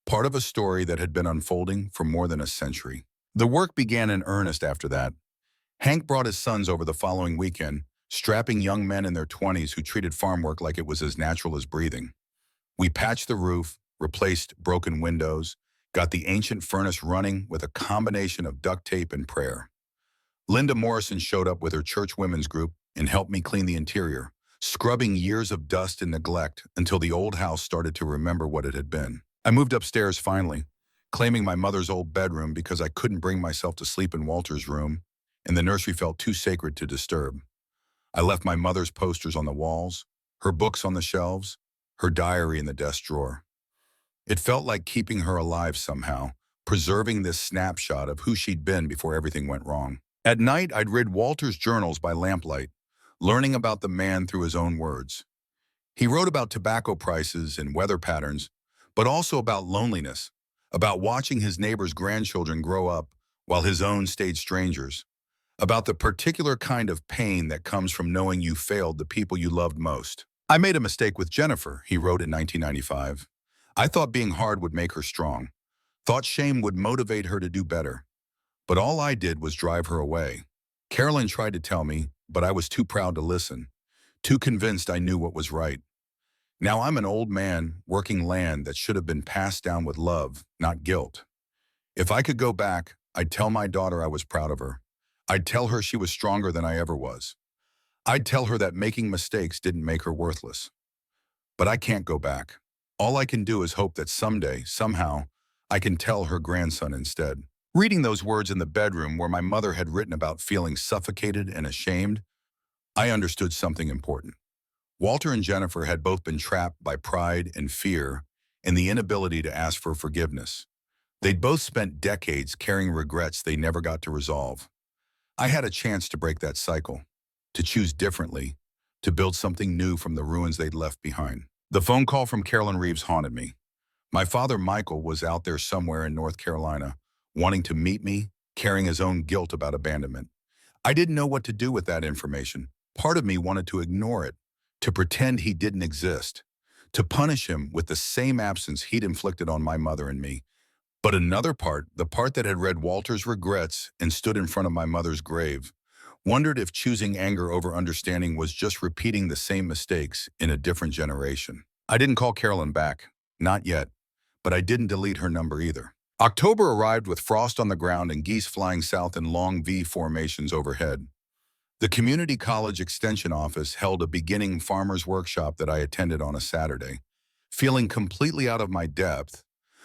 Part of a story that had been unfolding for more than a century. The work began in earnest after that. Hank brought his sons over the following weekend, strapping young men in their 20s who treated farm work like it was as natural as breathing. We patched the roof, replaced broken windows, got the ancient furnace running with a combination of duct tape and prayer. Linda Morrison showed up with her church women's group and helped me clean the interior, scrubbing years of dust and neglect until the old house started to remember what it had been. I moved upstairs finally, claiming my mother's old bedroom because I couldn't bring myself to sleep in Walter's room, and the nursery felt too sacred to disturb. I left my mother's posters on the walls, her books on the shelves, her diary in the desk drawer. It felt like keeping her alive somehow, preserving this snapshot of who she'd been before everything went wrong. At night, I'd read Walter's journals by lamplight, learning about the man through his own words. He wrote about tobacco prices and weather patterns, but also about loneliness, about watching his neighbors' grandchildren grow up while his own stayed strangers, about the particular kind of pain that comes from knowing you failed the people you loved most. I made a mistake with Jennifer, he wrote in 1995. I thought being hard would make her strong, thought shame would motivate her to do better. But all I did was drive her away. Carolyn tried to tell me, but I was too proud to listen, too convinced I knew what was right. Now I'm an old man working land that should have been passed down with love, not guilt. If I could go back, I'd tell my daughter I was proud of her. I'd tell her she was stronger than I ever was. I'd tell her that making mistakes didn't make her worthless. But I can't go back. All I can do is hope that someday, somehow, I can tell her grandson instead. Reading those words in the bedroom where my mother had written about feeling suffocated and ashamed, I understood something important. Walter and Jennifer had both been trapped by pride and fear and the inability to ask for forgiveness. They'd both spent decades carrying regrets they never got to resolve. I had a chance to break that cycle, to choose differently, to build something new from the ruins they'd left behind. The phone call from Carolyn Reeves haunted me. My father, Michael, was out there somewhere in North Carolina, wanting to meet me, carrying his own guilt about abandonment. I didn't know what to do with that information. Part of me wanted to ignore it, to pretend he didn't exist, to punish him with the same absence he'd inflicted on my mother and me. But another part, the part that had read Walter's regrets and stood in front of my mother's grave, wondered if choosing anger over understanding was just repeating the same mistakes in a different generation. I didn't call Carolyn back, not yet, but I didn't delete her number either. October arrived with frost on the ground and geese flying south in long V formations overhead. The community college extension office held a beginning farmers workshop that I attended on a Saturday. Feeling completely out of my depth,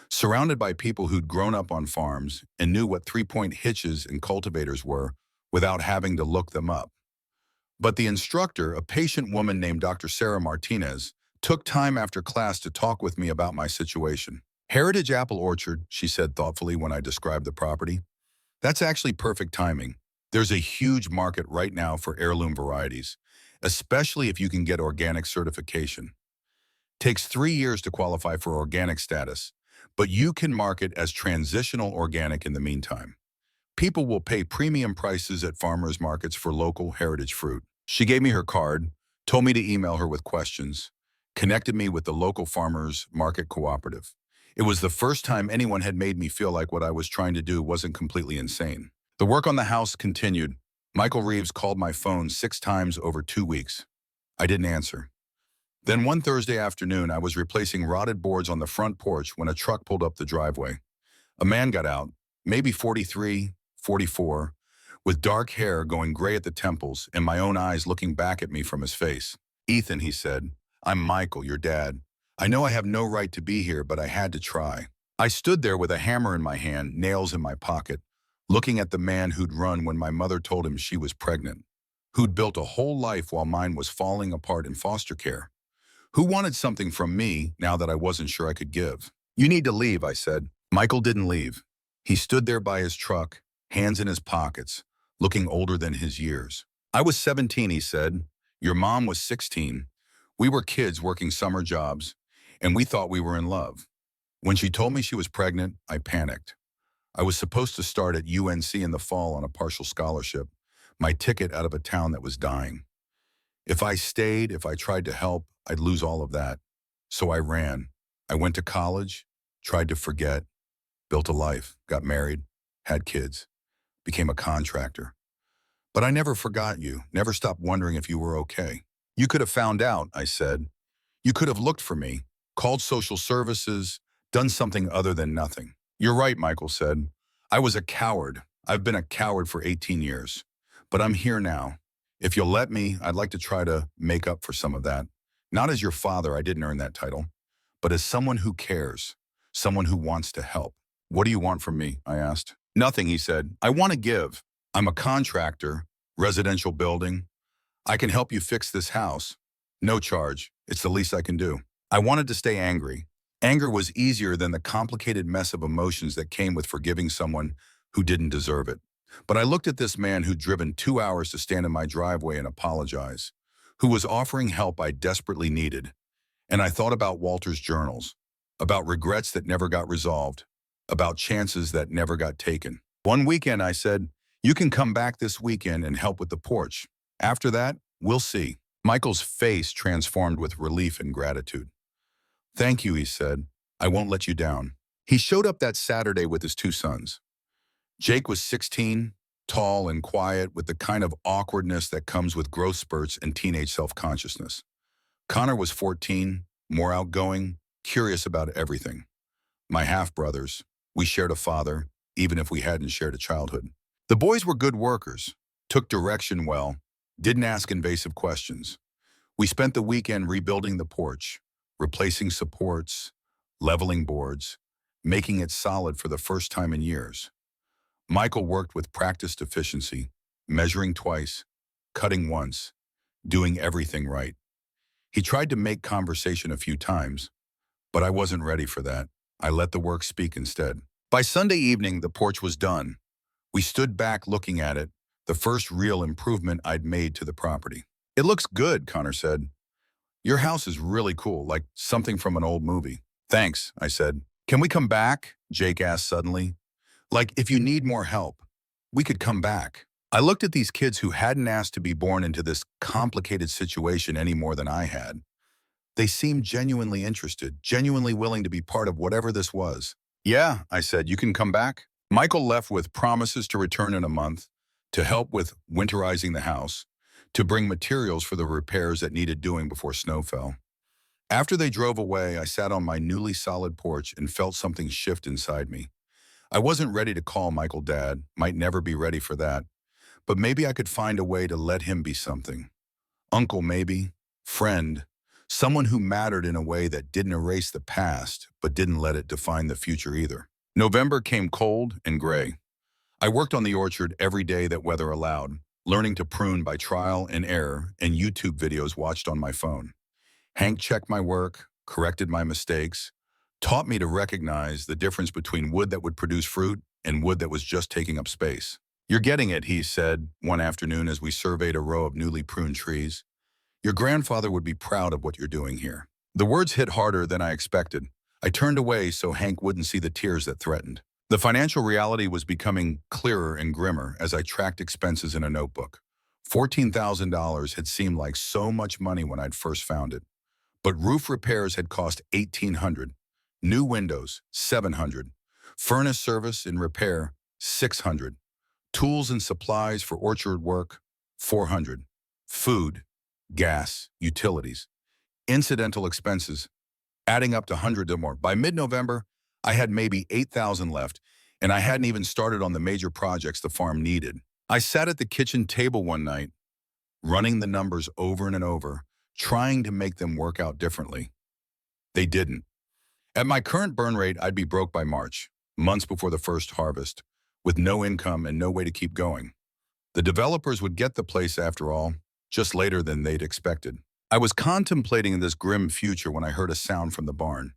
surrounded by people who'd grown up on farms and knew what three-point hitches and cultivators were without having to look them up. But the instructor, a patient woman named Dr. Sarah Martinez, took time after class to talk with me about my situation. Heritage Apple Orchard, she said thoughtfully when I described the property. That's actually perfect timing. There's a huge market right now for heirloom varieties, especially if you can get organic certification. Takes 3 years to qualify for organic status, but you can market as transitional organic in the meantime. People will pay premium prices at farmers markets for local heritage fruit. She gave me her card, told me to email her with questions, connected me with the local farmers market cooperative. It was the first time anyone had made me feel like what I was trying to do wasn't completely insane. The work on the house continued. Michael Reeves called my phone 6 times over 2 weeks. I didn't answer. Then one Thursday afternoon, I was replacing rotted boards on the front porch when a truck pulled up the driveway. A man got out, maybe 43, 44, with dark hair going gray at the temples and my own eyes looking back at me from his face. "Ethan," he said, "I'm Michael, your dad. I know I have no right to be here, but I had to try." I stood there with a hammer in my hand, nails in my pocket, looking at the man who'd run when my mother told him she was pregnant, who'd built a whole life while mine was falling apart in foster care, who wanted something from me now that I wasn't sure I could give. "You need to leave," I said. Michael didn't leave. He stood there by his truck, hands in his pockets, looking older than his years. "I was 17, he said. Your mom was 16. We were kids working summer jobs, and we thought we were in love. When she told me she was pregnant, I panicked. I was supposed to start at UNC in the fall on a partial scholarship, my ticket out of a town that was dying. If I stayed, if I tried to help, I'd lose all of that. So I ran. I went to college, tried to forget, built a life, got married, had kids, became a contractor. But I never forgot you, never stopped wondering if you were okay. You could have found out," I said. "You could have looked for me, called social services, done something other than nothing." "You're right," Michael said. "I was a coward. I've been a coward for 18 years. But I'm here now. If you'll let me, I'd like to try to make up for some of that. Not as your father, I didn't earn that title, but as someone who cares, someone who wants to help." "What do you want from me?" I asked. "Nothing," he said. "I want to give. I'm a contractor, residential building. I can help you fix this house. No charge. It's the least I can do." I wanted to stay angry. Anger was easier than the complicated mess of emotions that came with forgiving someone who didn't deserve it. But I looked at this man who'd driven 2 hours to stand in my driveway and apologize, who was offering help I desperately needed. And I thought about Walter's journals, about regrets that never got resolved, about chances that never got taken. One weekend, I said, "You can come back this weekend and help with the porch. After that, we'll see." Michael's face transformed with relief and gratitude. "Thank you," he said. "I won't let you down." He showed up that Saturday with his 2 sons. Jake was 16, tall and quiet, with the kind of awkwardness that comes with growth spurts and teenage self-consciousness. Connor was 14, more outgoing, curious about everything. My half-brothers, we shared a father, even if we hadn't shared a childhood. The boys were good workers, took direction well, didn't ask invasive questions. We spent the weekend rebuilding the porch, replacing supports, leveling boards, making it solid for the first time in years. Michael worked with practiced efficiency, measuring twice, cutting once, doing everything right. He tried to make conversation a few times, but I wasn't ready for that. I let the work speak instead. By Sunday evening, the porch was done. We stood back looking at it, the first real improvement I'd made to the property. "It looks good," Connor said. "Your house is really cool, like something from an old movie." "Thanks," I said. "Can we come back?" Jake asked suddenly. "Like, if you need more help, we could come back." I looked at these kids who hadn't asked to be born into this complicated situation any more than I had. They seemed genuinely interested, genuinely willing to be part of whatever this was. "Yeah," I said, "you can come back." Michael left with promises to return in a month, to help with winterizing the house, to bring materials for the repairs that needed doing before snow fell. After they drove away, I sat on my newly solid porch and felt something shift inside me. I wasn't ready to call Michael Dad, might never be ready for that, but maybe I could find a way to let him be something. Uncle maybe, friend, someone who mattered in a way that didn't erase the past, but didn't let it define the future either. November came cold and gray. I worked on the orchard every day that weather allowed, learning to prune by trial and error and YouTube videos watched on my phone. Hank checked my work, corrected my mistakes, taught me to recognize the difference between wood that would produce fruit and wood that was just taking up space. "You're getting it," he said one afternoon as we surveyed a row of newly pruned trees. "Your grandfather would be proud of what you're doing here." The words hit harder than I expected. I turned away so Hank wouldn't see the tears that threatened. The financial reality was becoming clearer and grimmer as I tracked expenses in a notebook. $14,000 had seemed like so much money when I'd first found it. But roof repairs had cost $1,800, new windows $700, furnace service and repair $600, tools and supplies for orchard work $400, food, gas, utilities, incidental expenses, adding up to hundreds or more. By mid-November, I had maybe $8,000 left, and I hadn't even started on the major projects the farm needed. I sat at the kitchen table one night, running the numbers over and over, trying to make them work out differently. They didn't. At my current burn rate, I'd be broke by March, months before the first harvest, with no income and no way to keep going. The developers would get the place after all, just later than they'd expected. I was contemplating this grim future when I heard a sound from the barn.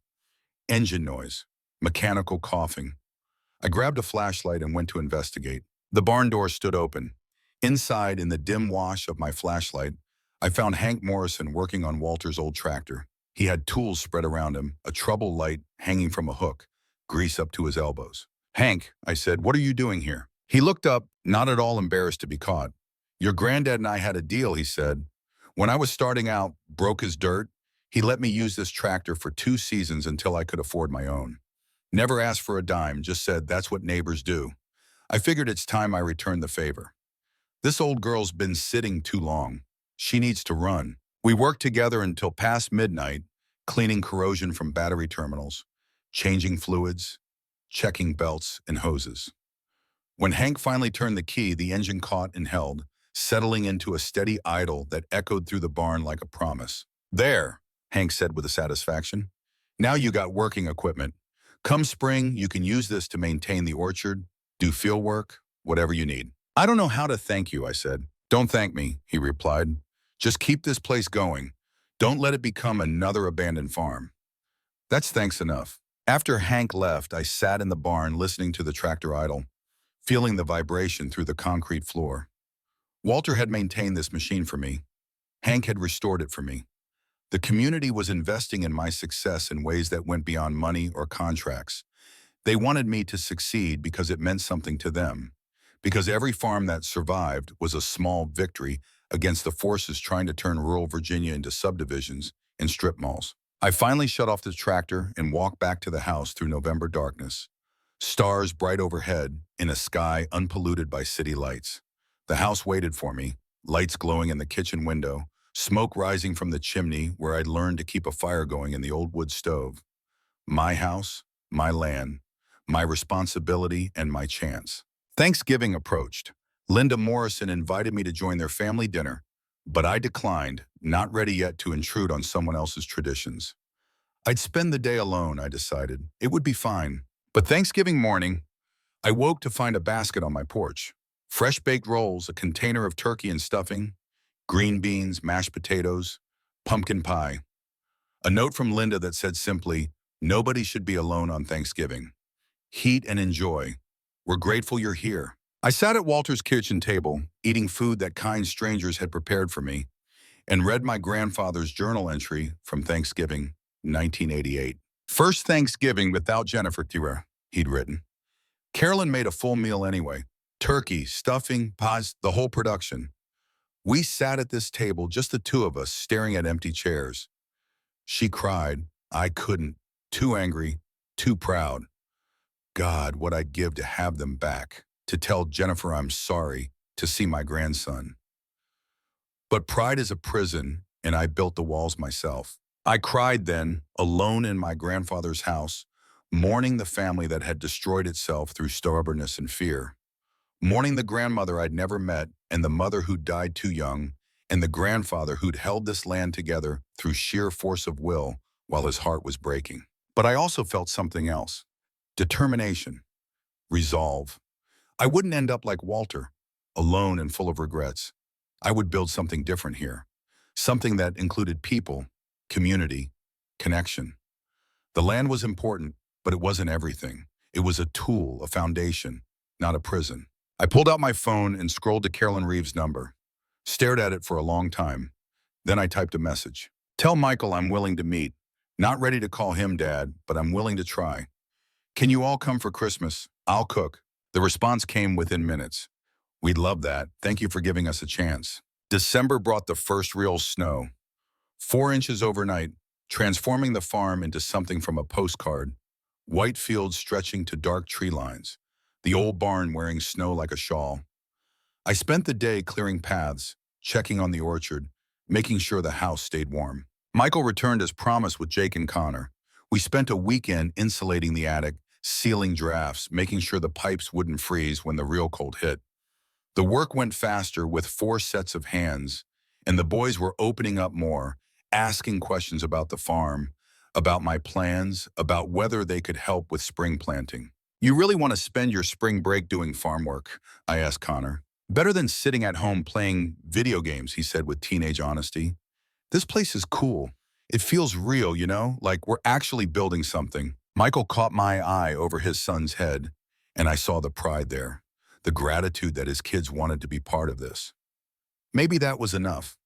Engine noise, mechanical coughing. I grabbed a flashlight and went to investigate. The barn door stood open. Inside, in the dim wash of my flashlight, I found Hank Morrison working on Walter's old tractor. He had tools spread around him, a trouble light hanging from a hook, grease up to his elbows. "Hank," I said, "what are you doing here?" He looked up, not at all embarrassed to be caught. "Your granddad and I had a deal," he said. "When I was starting out, broke as dirt, he let me use this tractor for 2 seasons until I could afford my own. Never asked for a dime, just said that's what neighbors do. I figured it's time I returned the favor. This old girl's been sitting too long. She needs to run." We worked together until past midnight, cleaning corrosion from battery terminals, changing fluids, checking belts and hoses. When Hank finally turned the key, the engine caught and held, settling into a steady idle that echoed through the barn like a promise. "There," Hank said with satisfaction. "Now you got working equipment. Come spring, you can use this to maintain the orchard, do field work, whatever you need." "I don't know how to thank you," I said. "Don't thank me," he replied. "Just keep this place going. Don't let it become another abandoned farm." That's thanks enough. After Hank left, I sat in the barn listening to the tractor idle, feeling the vibration through the concrete floor. Walter had maintained this machine for me. Hank had restored it for me. The community was investing in my success in ways that went beyond money or contracts. They wanted me to succeed because it meant something to them, because every farm that survived was a small victory against the forces trying to turn rural Virginia into subdivisions and strip malls. I finally shut off the tractor and walked back to the house through November darkness. Stars bright overhead in a sky unpolluted by city lights. The house waited for me, lights glowing in the kitchen window, smoke rising from the chimney where I'd learned to keep a fire going in the old wood stove. My house, my land, my responsibility, and my chance. Thanksgiving approached. Linda Morrison invited me to join their family dinner, but I declined, not ready yet to intrude on someone else's traditions. I'd spend the day alone, I decided. It would be fine. But Thanksgiving morning, I woke to find a basket on my porch. Fresh baked rolls, a container of turkey and stuffing, green beans, mashed potatoes, pumpkin pie. A note from Linda that said simply, "Nobody should be alone on Thanksgiving. Heat and enjoy. We're grateful you're here." I sat at Walter's kitchen table, eating food that kind strangers had prepared for me, and read my grandfather's journal entry from Thanksgiving, 1988. "First Thanksgiving without Jennifer Tira," he'd written. "Carolyn made a full meal anyway. Turkey, stuffing, pies, the whole production. We sat at this table, just the two of us, staring at empty chairs. She cried. I couldn't. Too angry, too proud. God, what I'd give to have them back, to tell Jennifer I'm sorry, to see my grandson. But pride is a prison, and I built the walls myself. I cried then, alone in my grandfather's house, mourning the family that had destroyed itself through stubbornness and fear. Mourning the grandmother I'd never met, and the mother who'd died too young, and the grandfather who'd held this land together through sheer force of will while his heart was breaking. But I also felt something else. Determination. Resolve. I wouldn't end up like Walter, alone and full of regrets. I would build something different here. Something that included people, community, connection. The land was important, but it wasn't everything. It was a tool, a foundation, not a prison. I pulled out my phone and scrolled to Carolyn Reeves' number. Stared at it for a long time. Then I typed a message. "Tell Michael I'm willing to meet. Not ready to call him Dad, but I'm willing to try. Can you all come for Christmas? I'll cook." The response came within minutes. "We'd love that. Thank you for giving us a chance." December brought the first real snow. 4 inches overnight, transforming the farm into something from a postcard. White fields stretching to dark tree lines. The old barn wearing snow like a shawl. I spent the day clearing paths, checking on the orchard, making sure the house stayed warm. Michael returned as promised with Jake and Connor. We spent a weekend insulating the attic, sealing drafts, making sure the pipes wouldn't freeze when the real cold hit. The work went faster with 4 sets of hands, and the boys were opening up more, asking questions about the farm, about my plans, about whether they could help with spring planting. You really want to spend your spring break doing farm work? I asked Connor. Better than sitting at home playing video games, he said with teenage honesty. This place is cool. It feels real, like we're actually building something. Michael caught my eye over his son's head, and I saw the pride there, the gratitude that his kids wanted to be part of this. Maybe that was enough.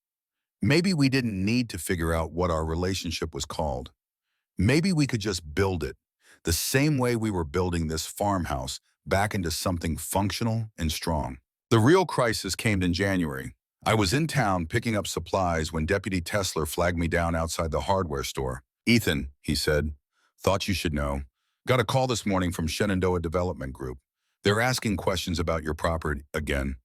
Maybe we didn't need to figure out what our relationship was called. Maybe we could just build it, the same way we were building this farmhouse back into something functional and strong. The real crisis came in January. I was in town picking up supplies when Deputy Tesler flagged me down outside the hardware store. "Ethan," he said, "thought you should know. Got a call this morning from Shenandoah Development Group. They're asking questions about your property again.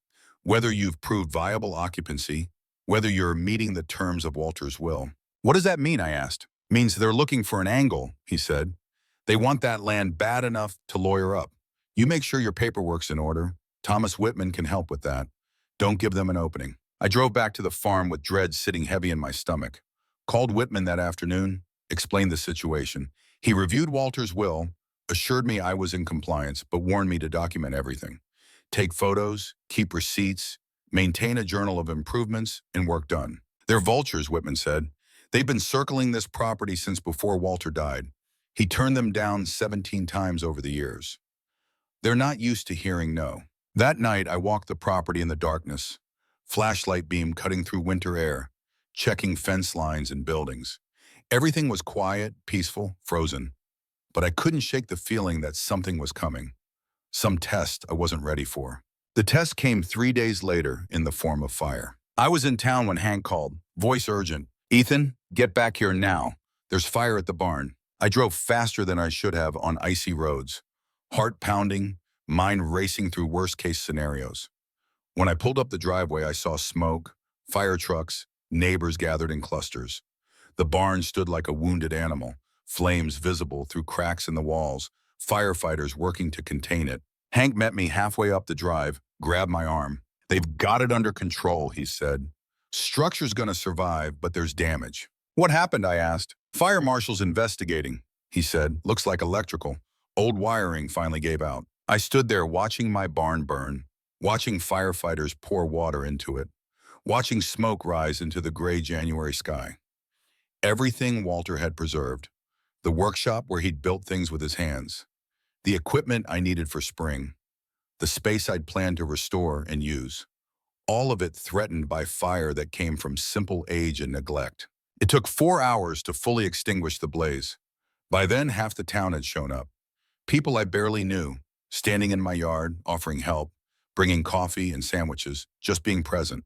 Whether you've proved viable occupancy, whether you're meeting the terms of Walter's will." "What does that mean?" I asked. "Means they're looking for an angle," he said. "They want that land bad enough to lawyer up. You make sure your paperwork's in order. Thomas Whitman can help with that. Don't give them an opening." I drove back to the farm with dread sitting heavy in my stomach. Called Whitman that afternoon, explained the situation. He reviewed Walter's will, assured me I was in compliance, but warned me to document everything. Take photos, keep receipts, maintain a journal of improvements and work done. "They're vultures," Whitman said. "They've been circling this property since before Walter died. He turned them down 17 times over the years. They're not used to hearing no." That night, I walked the property in the darkness, flashlight beam cutting through winter air, checking fence lines and buildings. Everything was quiet, peaceful, frozen. But I couldn't shake the feeling that something was coming. Some test I wasn't ready for. The test came 3 days later in the form of fire. I was in town when Hank called, voice urgent. "Ethan, get back here now. There's fire at the barn." I drove faster than I should have on icy roads, heart pounding, mind racing through worst-case scenarios. When I pulled up the driveway, I saw smoke, fire trucks, neighbors gathered in clusters. The barn stood like a wounded animal, flames visible through cracks in the walls, firefighters working to contain it. Hank met me halfway up the drive, grabbed my arm. "They've got it under control," he said. "Structure's gonna survive, but there's damage." "What happened?" I asked. "Fire marshal's investigating," he said. "Looks like electrical. Old wiring finally gave out." I stood there watching my barn burn, watching firefighters pour water into it, watching smoke rise into the gray January sky. Everything Walter had preserved, the workshop where he'd built things with his hands, the equipment I needed for spring, the space I'd planned to restore and use, all of it threatened by fire that came from simple age and neglect. It took 4 hours to fully extinguish the blaze. By then, half the town had shown up. People I barely knew, standing in my yard, offering help, bringing coffee and sandwiches, just being present.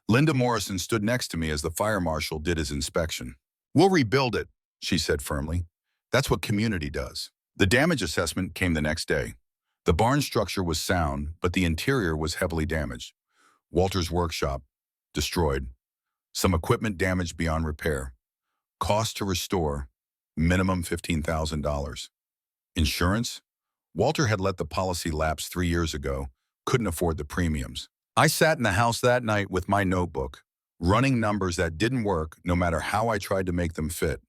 Linda Morrison stood next to me as the fire marshal did his inspection. "We'll rebuild it," she said firmly. "That's what community does." The damage assessment came the next day. The barn structure was sound, but the interior was heavily damaged. Walter's workshop, destroyed. Some equipment damaged beyond repair. Cost to restore, minimum $15,000. Insurance? Walter had let the policy lapse 3 years ago, couldn't afford the premiums. I sat in the house that night with my notebook, running numbers that didn't work no matter how I tried to make them fit.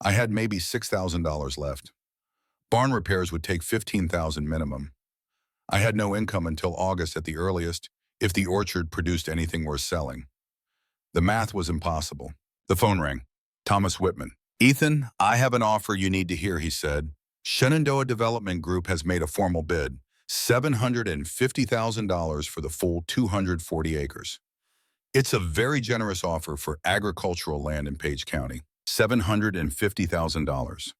I had maybe $6,000 left. Barn repairs would take $15,000 minimum. I had no income until August at the earliest, if the orchard produced anything worth selling. The math was impossible. The phone rang. Thomas Whitman. "Ethan, I have an offer you need to hear," he said. "Shenandoah Development Group has made a formal bid, $750,000 for the full 240 acres. It's a very generous offer for agricultural land in Page County, $750,000.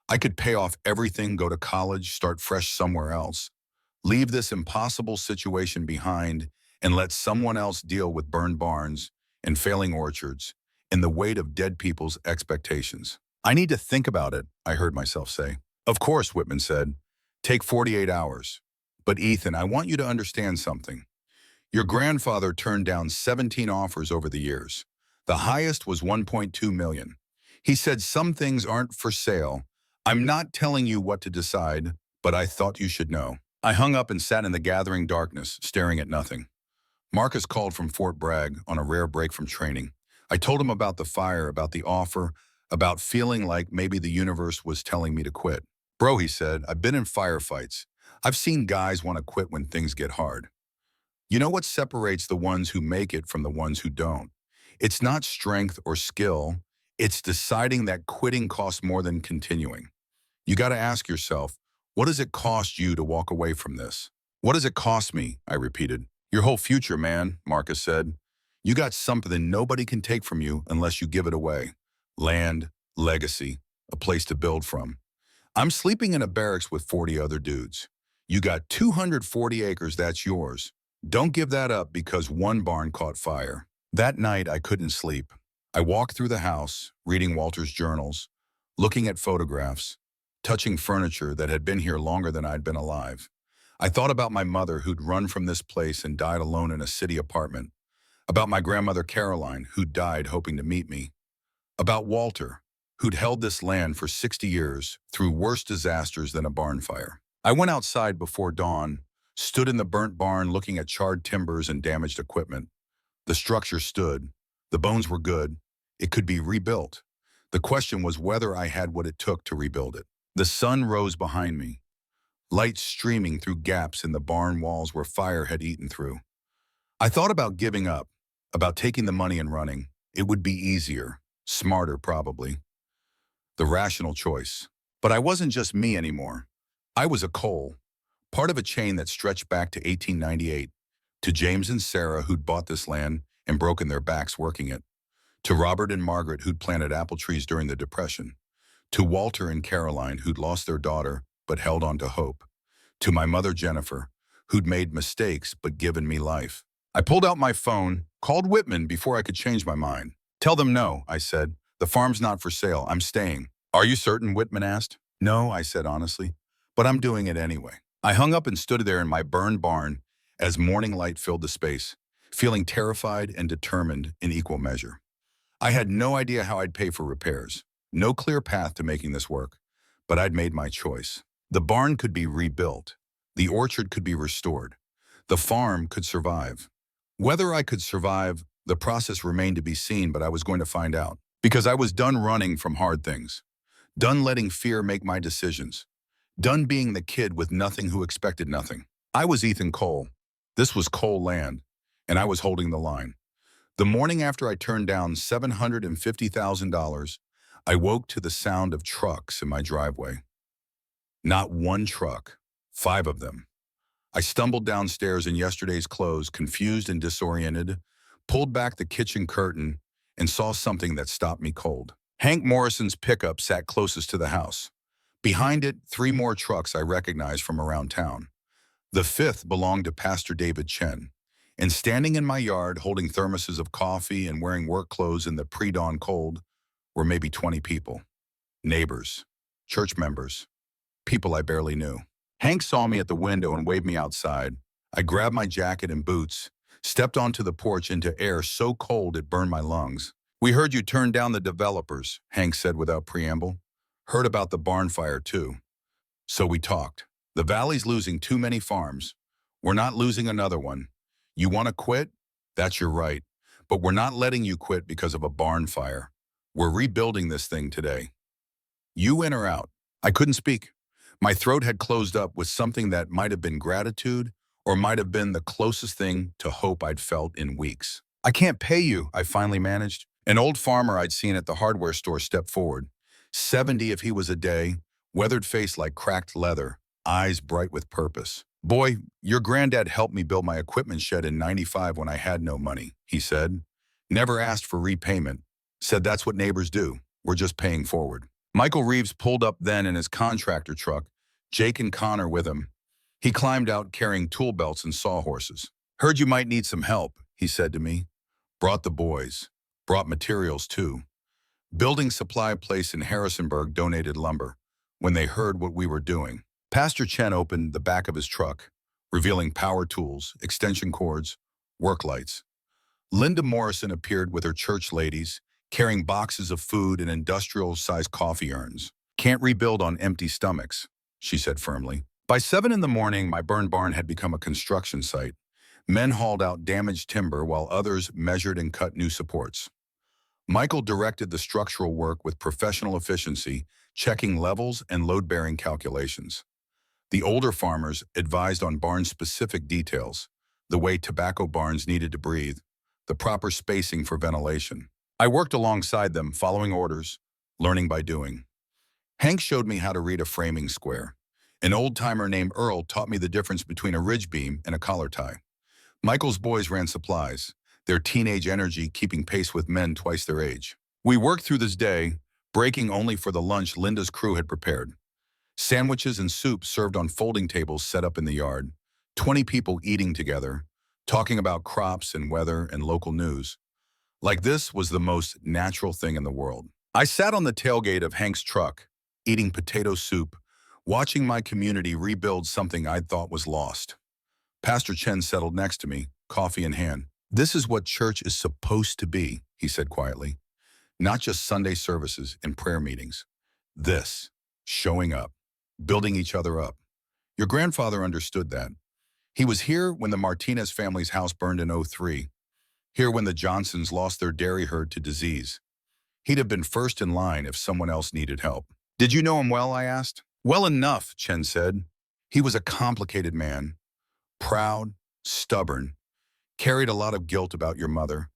I could pay off everything, go to college, start fresh somewhere else, leave this impossible situation behind, and let someone else deal with burned barns and failing orchards and the weight of dead people's expectations. I need to think about it," I heard myself say. "Of course," Whitman said. "Take 48 hours. But Ethan, I want you to understand something. Your grandfather turned down 17 offers over the years. The highest was $1.2 million. He said some things aren't for sale. I'm not telling you what to decide, but I thought you should know." I hung up and sat in the gathering darkness, staring at nothing. Marcus called from Fort Bragg on a rare break from training. I told him about the fire, about the offer, about feeling like maybe the universe was telling me to quit. Bro, he said, I've been in firefights. I've seen guys want to quit when things get hard. You know what separates the ones who make it from the ones who don't? It's not strength or skill. It's deciding that quitting costs more than continuing. You got to ask yourself, what does it cost you to walk away from this? What does it cost me? I repeated. Your whole future, man, Marcus said. You got something nobody can take from you unless you give it away. Land, legacy, a place to build from. I'm sleeping in a barracks with 40 other dudes. You got 240 acres, that's yours. Don't give that up because one barn caught fire. That night, I couldn't sleep. I walked through the house, reading Walter's journals, looking at photographs, touching furniture that had been here longer than I'd been alive. I thought about my mother who'd run from this place and died alone in a city apartment, about my grandmother Caroline who died hoping to meet me, about Walter, who'd held this land for 60 years through worse disasters than a barn fire. I went outside before dawn, stood in the burnt barn looking at charred timbers and damaged equipment. The structure stood. The bones were good. It could be rebuilt. The question was whether I had what it took to rebuild it. The sun rose behind me, light streaming through gaps in the barn walls where fire had eaten through. I thought about giving up, about taking the money and running. It would be easier, smarter probably. The rational choice. But I wasn't just me anymore. I was a Cole, part of a chain that stretched back to 1898, to James and Sarah who'd bought this land and broken their backs working it, to Robert and Margaret who'd planted apple trees during the Depression, to Walter and Caroline who'd lost their daughter but held on to hope, to my mother Jennifer who'd made mistakes but given me life. I pulled out my phone, called Whitman before I could change my mind. Tell them no, I said. The farm's not for sale. I'm staying. Are you certain? Whitman asked. No, I said honestly, but I'm doing it anyway. I hung up and stood there in my burned barn as morning light filled the space, feeling terrified and determined in equal measure. I had no idea how I'd pay for repairs, no clear path to making this work, but I'd made my choice. The barn could be rebuilt. The orchard could be restored. The farm could survive. Whether I could survive, the process remained to be seen, but I was going to find out. Because I was done running from hard things. Done letting fear make my decisions. Done being the kid with nothing who expected nothing. I was Ethan Cole. This was Cole land, and I was holding the line. The morning after I turned down $750,000, I woke to the sound of trucks in my driveway. Not one truck, 5 of them. I stumbled downstairs in yesterday's clothes, confused and disoriented, pulled back the kitchen curtain, and saw something that stopped me cold. Hank Morrison's pickup sat closest to the house. Behind it, 3 more trucks I recognized from around town. The 5th belonged to Pastor David Chen. And standing in my yard, holding thermoses of coffee and wearing work clothes in the pre-dawn cold, were maybe 20 people. Neighbors, church members, people I barely knew. Hank saw me at the window and waved me outside. I grabbed my jacket and boots, stepped onto the porch into air so cold it burned my lungs. We heard you turned down the developers, Hank said without preamble. Heard about the barn fire too. So we talked. The valley's losing too many farms. We're not losing another one. You want to quit? That's your right. But we're not letting you quit because of a barn fire. We're rebuilding this thing today. You in or out? I couldn't speak. My throat had closed up with something that might have been gratitude or might have been the closest thing to hope I'd felt in weeks. I can't pay you, I finally managed. An old farmer I'd seen at the hardware store stepped forward. 70 if he was a day, weathered face like cracked leather, eyes bright with purpose. Boy, your granddad helped me build my equipment shed in '95 when I had no money, he said. Never asked for repayment. Said that's what neighbors do. We're just paying forward. Michael Reeves pulled up then in his contractor truck, Jake and Connor with him. He climbed out carrying tool belts and sawhorses. Heard you might need some help, he said to me. Brought the boys. Brought materials too. Building supply place in Harrisonburg donated lumber when they heard what we were doing. Pastor Chen opened the back of his truck, revealing power tools, extension cords, work lights. Linda Morrison appeared with her church ladies, carrying boxes of food and industrial-sized coffee urns. Can't rebuild on empty stomachs, she said firmly. By 7 in the morning, my burned barn had become a construction site. Men hauled out damaged timber while others measured and cut new supports. Michael directed the structural work with professional efficiency, checking levels and load-bearing calculations. The older farmers advised on barn-specific details, the way tobacco barns needed to breathe, the proper spacing for ventilation. I worked alongside them, following orders, learning by doing. Hank showed me how to read a framing square. An old-timer named Earl taught me the difference between a ridge beam and a collar tie. Michael's boys ran supplies, their teenage energy keeping pace with men twice their age. We worked through this day, breaking only for the lunch Linda's crew had prepared. Sandwiches and soup served on folding tables set up in the yard. 20 people eating together, talking about crops and weather and local news. Like this was the most natural thing in the world. I sat on the tailgate of Hank's truck, eating potato soup, watching my community rebuild something I'd thought was lost. Pastor Chen settled next to me, coffee in hand. "This is what church is supposed to be," he said quietly. "Not just Sunday services and prayer meetings. This, showing up, building each other up. Your grandfather understood that. He was here when the Martinez family's house burned in '03, here when the Johnsons lost their dairy herd to disease. He'd have been first in line if someone else needed help." "Did you know him well?" I asked. "Well enough," Chen said. "He was a complicated man, proud, stubborn, carried a lot of guilt about your mother,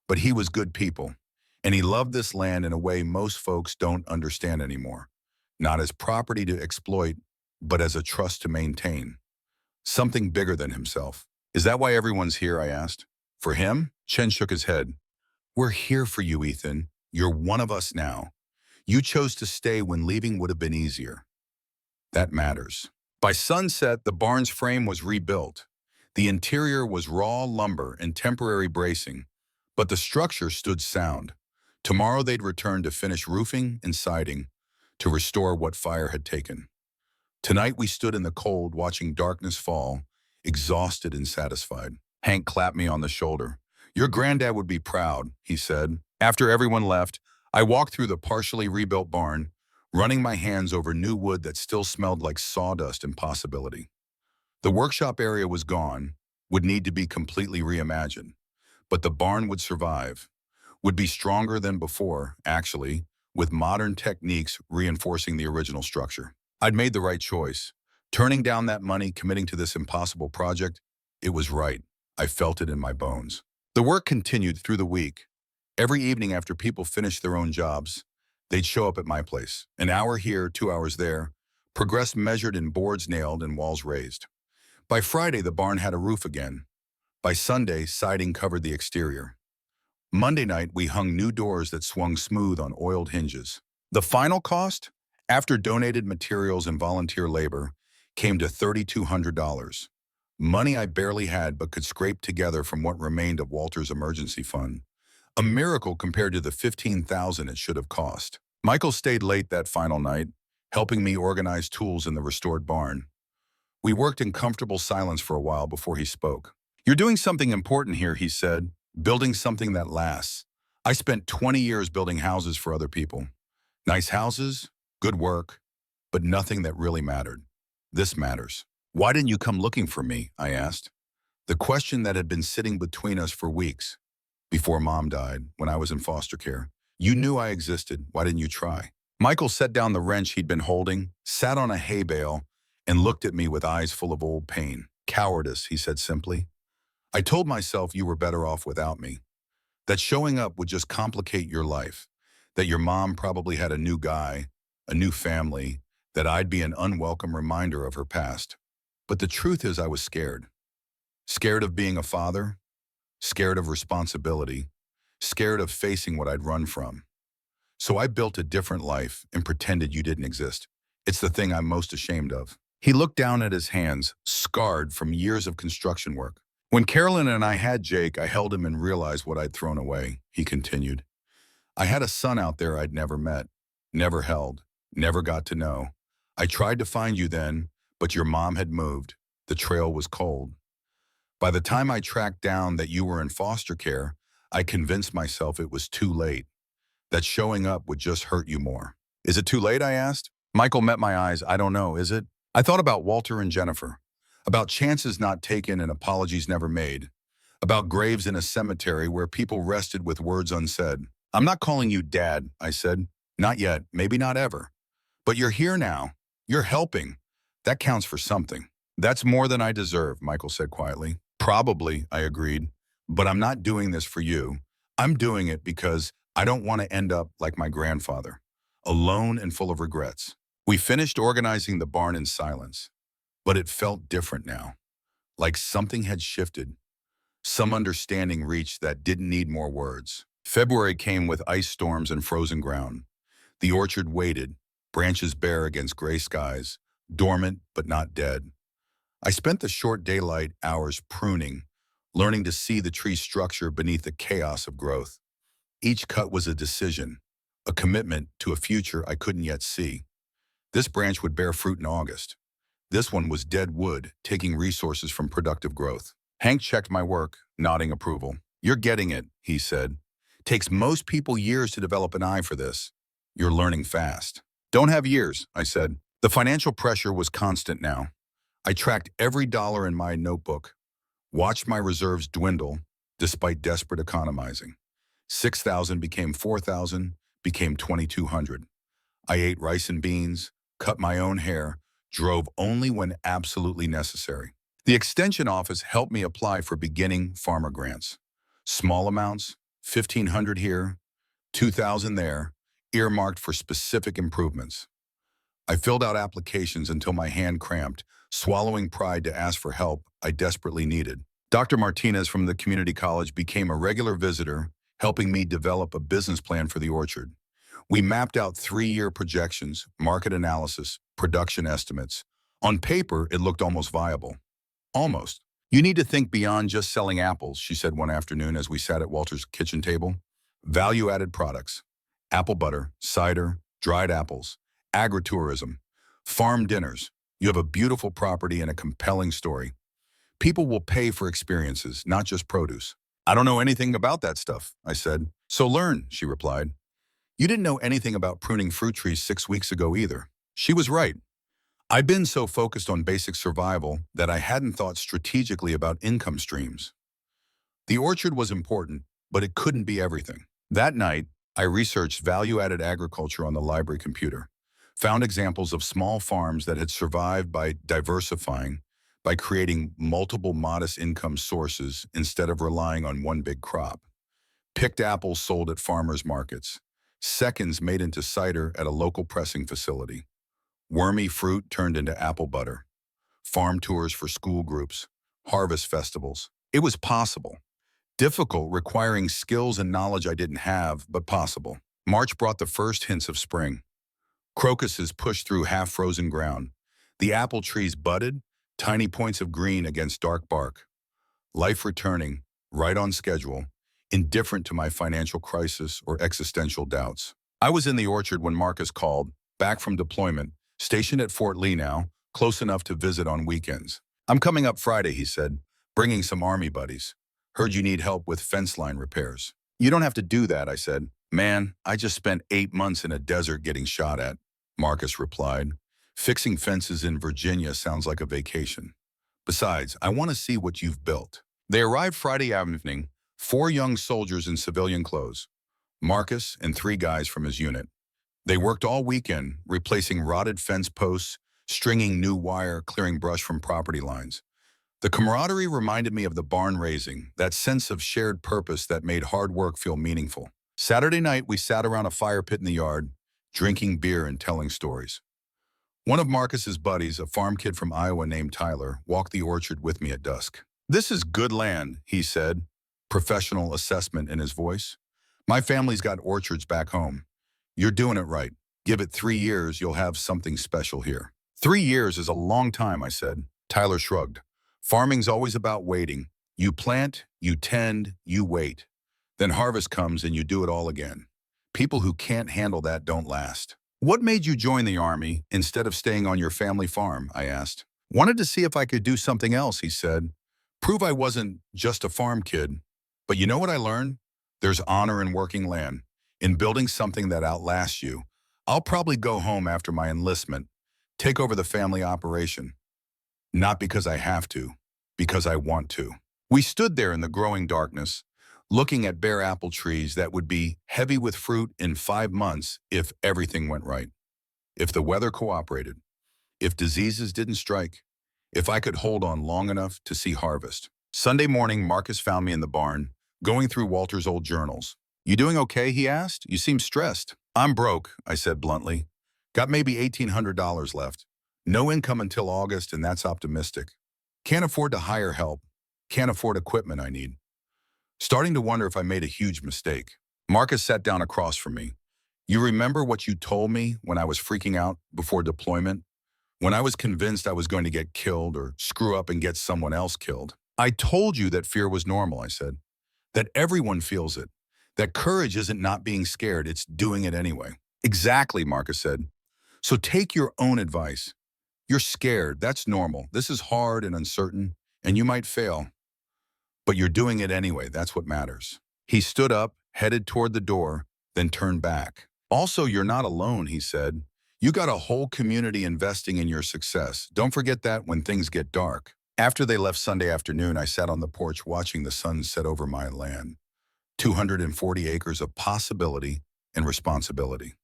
but he was good people, and he loved this land in a way most folks don't understand anymore. Not as property to exploit, but as a trust to maintain. Something bigger than himself." "Is that why everyone's here?" I asked. "For him?" Chen shook his head. "We're here for you, Ethan. You're one of us now. You chose to stay when leaving would have been easier. That matters." By sunset, the barn's frame was rebuilt. The interior was raw lumber and temporary bracing, but the structure stood sound. Tomorrow they'd return to finish roofing and siding, to restore what fire had taken. Tonight we stood in the cold watching darkness fall, exhausted and satisfied. Hank clapped me on the shoulder. "Your granddad would be proud," he said. After everyone left, I walked through the partially rebuilt barn, running my hands over new wood that still smelled like sawdust and possibility. The workshop area was gone, would need to be completely reimagined. But the barn would survive, would be stronger than before, actually, with modern techniques reinforcing the original structure. I'd made the right choice. Turning down that money, committing to this impossible project, it was right. I felt it in my bones. The work continued through the week. Every evening after people finished their own jobs, they'd show up at my place. An hour here, 2 hours there, progress measured in boards nailed and walls raised. By Friday, the barn had a roof again. By Sunday, siding covered the exterior. Monday night, we hung new doors that swung smooth on oiled hinges. The final cost, after donated materials and volunteer labor, came to $3,200. Money I barely had but could scrape together from what remained of Walter's emergency fund. A miracle compared to the $15,000 it should have cost. Michael stayed late that final night, helping me organize tools in the restored barn. We worked in comfortable silence for a while before he spoke. "You're doing something important here," he said, "building something that lasts. I spent 20 years building houses for other people. Nice houses, good work, but nothing that really mattered. This matters." "Why didn't you come looking for me?" I asked. The question that had been sitting between us for weeks. "Before Mom died, when I was in foster care. You knew I existed. Why didn't you try?" Michael set down the wrench he'd been holding, sat on a hay bale, and looked at me with eyes full of old pain. "Cowardice," he said simply. "I told myself you were better off without me. That showing up would just complicate your life. That your mom probably had a new guy, a new family, that I'd be an unwelcome reminder of her past. But the truth is I was scared. Scared of being a father, scared of responsibility, scared of facing what I'd run from. So I built a different life and pretended you didn't exist. It's the thing I'm most ashamed of." He looked down at his hands, scarred from years of construction work. "When Carolyn and I had Jake, I held him and realized what I'd thrown away," he continued. "I had a son out there I'd never met, never held, never got to know. I tried to find you then, but your mom had moved. The trail was cold. By the time I tracked down that you were in foster care, I convinced myself it was too late, that showing up would just hurt you more." "Is it too late?" I asked. Michael met my eyes. "I don't know, is it?" I thought about Walter and Jennifer, about chances not taken and apologies never made, about graves in a cemetery where people rested with words unsaid. I'm not calling you Dad, I said. Not yet, maybe not ever. But you're here now. You're helping. That counts for something. That's more than I deserve, Michael said quietly. Probably, I agreed. But I'm not doing this for you. I'm doing it because I don't want to end up like my grandfather, alone and full of regrets. We finished organizing the barn in silence, but it felt different now, like something had shifted. Some understanding reached that didn't need more words. February came with ice storms and frozen ground. The orchard waited, branches bare against gray skies, dormant but not dead. I spent the short daylight hours pruning, learning to see the tree's structure beneath the chaos of growth. Each cut was a decision, a commitment to a future I couldn't yet see. This branch would bear fruit in August. This one was dead wood, taking resources from productive growth. Hank checked my work, nodding approval. You're getting it, he said. Takes most people years to develop an eye for this. You're learning fast. Don't have years, I said. The financial pressure was constant now. I tracked every dollar in my notebook, watched my reserves dwindle despite desperate economizing. 6,000 became 4,000, became 2,200. I ate rice and beans, cut my own hair, drove only when absolutely necessary. The extension office helped me apply for beginning farmer grants. Small amounts, 1,500 here, 2,000 there, earmarked for specific improvements. I filled out applications until my hand cramped, swallowing pride to ask for help I desperately needed. Dr. Martinez from the community college became a regular visitor, helping me develop a business plan for the orchard. We mapped out 3-year projections, market analysis, production estimates. On paper, it looked almost viable. Almost. You need to think beyond just selling apples, she said one afternoon as we sat at Walter's kitchen table. Value-added products. Apple butter, cider, dried apples, agritourism, farm dinners. You have a beautiful property and a compelling story. People will pay for experiences, not just produce. I don't know anything about that stuff, I said. So learn, she replied. You didn't know anything about pruning fruit trees 6 weeks ago either. She was right. I'd been so focused on basic survival that I hadn't thought strategically about income streams. The orchard was important, but it couldn't be everything. That night, I researched value-added agriculture on the library computer, found examples of small farms that had survived by diversifying, by creating multiple modest income sources instead of relying on one big crop. Picked apples sold at farmers markets, seconds made into cider at a local pressing facility. Wormy fruit turned into apple butter, farm tours for school groups, harvest festivals. It was possible. Difficult, requiring skills and knowledge I didn't have, but possible. March brought the first hints of spring. Crocuses pushed through half-frozen ground. The apple trees budded, tiny points of green against dark bark. Life returning, right on schedule, indifferent to my financial crisis or existential doubts. I was in the orchard when Marcus called, back from deployment, stationed at Fort Lee now, close enough to visit on weekends. I'm coming up Friday, he said, bringing some Army buddies. Heard you need help with fence line repairs. You don't have to do that, I said. Man, I just spent 8 months in a desert getting shot at, Marcus replied. Fixing fences in Virginia sounds like a vacation. Besides, I want to see what you've built. They arrived Friday evening, 4 young soldiers in civilian clothes, Marcus and 3 guys from his unit. They worked all weekend, replacing rotted fence posts, stringing new wire, clearing brush from property lines. The camaraderie reminded me of the barn raising, that sense of shared purpose that made hard work feel meaningful. Saturday night, we sat around a fire pit in the yard, drinking beer and telling stories. One of Marcus's buddies, a farm kid from Iowa named Tyler, walked the orchard with me at dusk. This is good land, he said, professional assessment in his voice. My family's got orchards back home. You're doing it right. Give it 3 years, you'll have something special here. 3 years is a long time, I said. Tyler shrugged. Farming's always about waiting. You plant, you tend, you wait. Then harvest comes and you do it all again. People who can't handle that don't last. What made you join the Army instead of staying on your family farm, I asked. Wanted to see if I could do something else, he said. Prove I wasn't just a farm kid. But you know what I learned? There's honor in working land, in building something that outlasts you. I'll probably go home after my enlistment, take over the family operation. Not because I have to, because I want to. We stood there in the growing darkness, looking at bare apple trees that would be heavy with fruit in 5 months if everything went right, if the weather cooperated, if diseases didn't strike, if I could hold on long enough to see harvest. Sunday morning, Marcus found me in the barn, going through Walter's old journals. "You doing okay?" he asked. "You seem stressed." "I'm broke," I said bluntly. "Got maybe $1,800 left. No income until August, and that's optimistic. Can't afford to hire help. Can't afford equipment I need." Starting to wonder if I made a huge mistake. Marcus sat down across from me. "You remember what you told me when I was freaking out before deployment? When I was convinced I was going to get killed or screw up and get someone else killed? I told you that fear was normal," I said. "That everyone feels it. That courage isn't not being scared, it's doing it anyway." "Exactly," Marcus said. "So take your own advice. You're scared, that's normal. This is hard and uncertain, and you might fail. But you're doing it anyway, that's what matters." He stood up, headed toward the door, then turned back. "Also, you're not alone," he said. "You got a whole community investing in your success. Don't forget that when things get dark." After they left Sunday afternoon, I sat on the porch watching the sun set over my land. 240 acres of possibility and responsibility.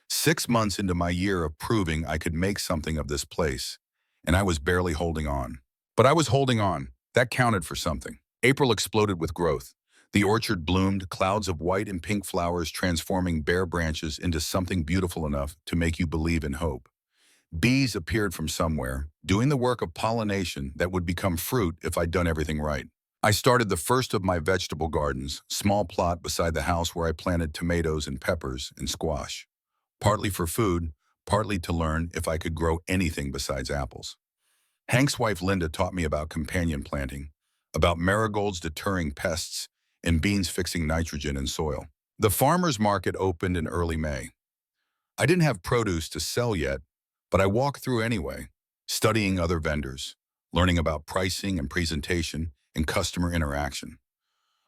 6 months into my year of proving I could make something of this place, and I was barely holding on. But I was holding on. That counted for something. April exploded with growth. The orchard bloomed, clouds of white and pink flowers transforming bare branches into something beautiful enough to make you believe in hope. Bees appeared from somewhere, doing the work of pollination that would become fruit if I'd done everything right. I started the first of my vegetable gardens, small plot beside the house where I planted tomatoes and peppers and squash. Partly for food, partly to learn if I could grow anything besides apples. Hank's wife Linda taught me about companion planting, about marigolds deterring pests, and beans fixing nitrogen in soil. The farmer's market opened in early May. I didn't have produce to sell yet, but I walked through anyway, studying other vendors, learning about pricing and presentation and customer interaction.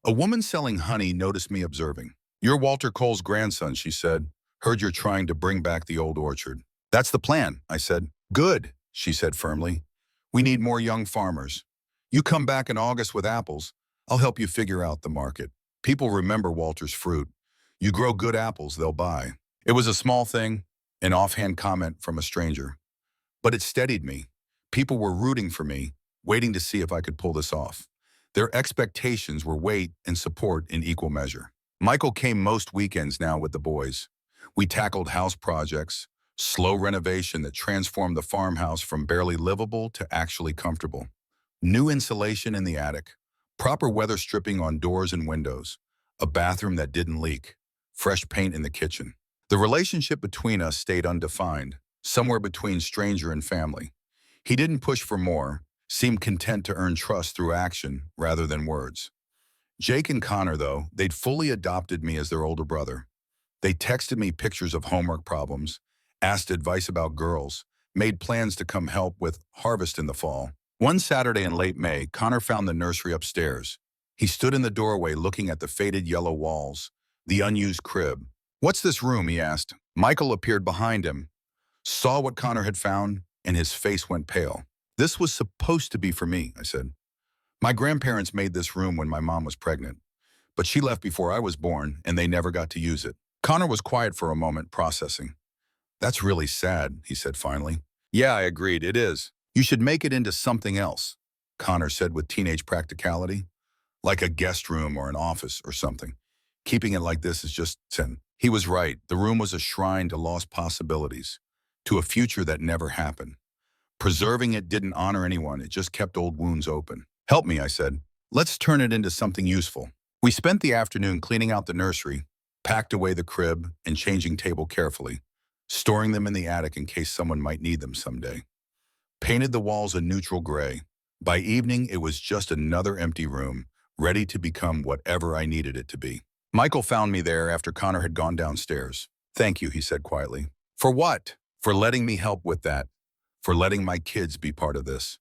A woman selling honey noticed me observing. "You're Walter Cole's grandson," she said. "Heard you're trying to bring back the old orchard." "That's the plan," I said. "Good," she said firmly. "We need more young farmers. You come back in August with apples, I'll help you figure out the market. People remember Walter's fruit. You grow good apples, they'll buy." It was a small thing, an offhand comment from a stranger. But it steadied me. People were rooting for me, waiting to see if I could pull this off. Their expectations were weight and support in equal measure. Michael came most weekends now with the boys. We tackled house projects, slow renovation that transformed the farmhouse from barely livable to actually comfortable. New insulation in the attic, proper weather stripping on doors and windows, a bathroom that didn't leak, fresh paint in the kitchen. The relationship between us stayed undefined, somewhere between stranger and family. He didn't push for more, seemed content to earn trust through action rather than words. Jake and Connor, though, they'd fully adopted me as their older brother. They texted me pictures of homework problems, asked advice about girls, made plans to come help with harvest in the fall. One Saturday in late May, Connor found the nursery upstairs. He stood in the doorway looking at the faded yellow walls, the unused crib. "What's this room?" he asked. Michael appeared behind him, saw what Connor had found, and his face went pale. "This was supposed to be for me," I said. "My grandparents made this room when my mom was pregnant, but she left before I was born, and they never got to use it." Connor was quiet for a moment, processing. "That's really sad," he said finally. "Yeah," I agreed, "it is. You should make it into something else," Connor said with teenage practicality. "Like a guest room or an office or something. Keeping it like this is just sin." He was right. The room was a shrine to lost possibilities, to a future that never happened. Preserving it didn't honor anyone, it just kept old wounds open. "Help me," I said. "Let's turn it into something useful." We spent the afternoon cleaning out the nursery, packed away the crib, and changing table carefully, storing them in the attic in case someone might need them someday. Painted the walls a neutral gray. By evening, it was just another empty room, ready to become whatever I needed it to be. Michael found me there after Connor had gone downstairs. "Thank you," he said quietly. "For what?" "For letting me help with that. For letting my kids be part of this.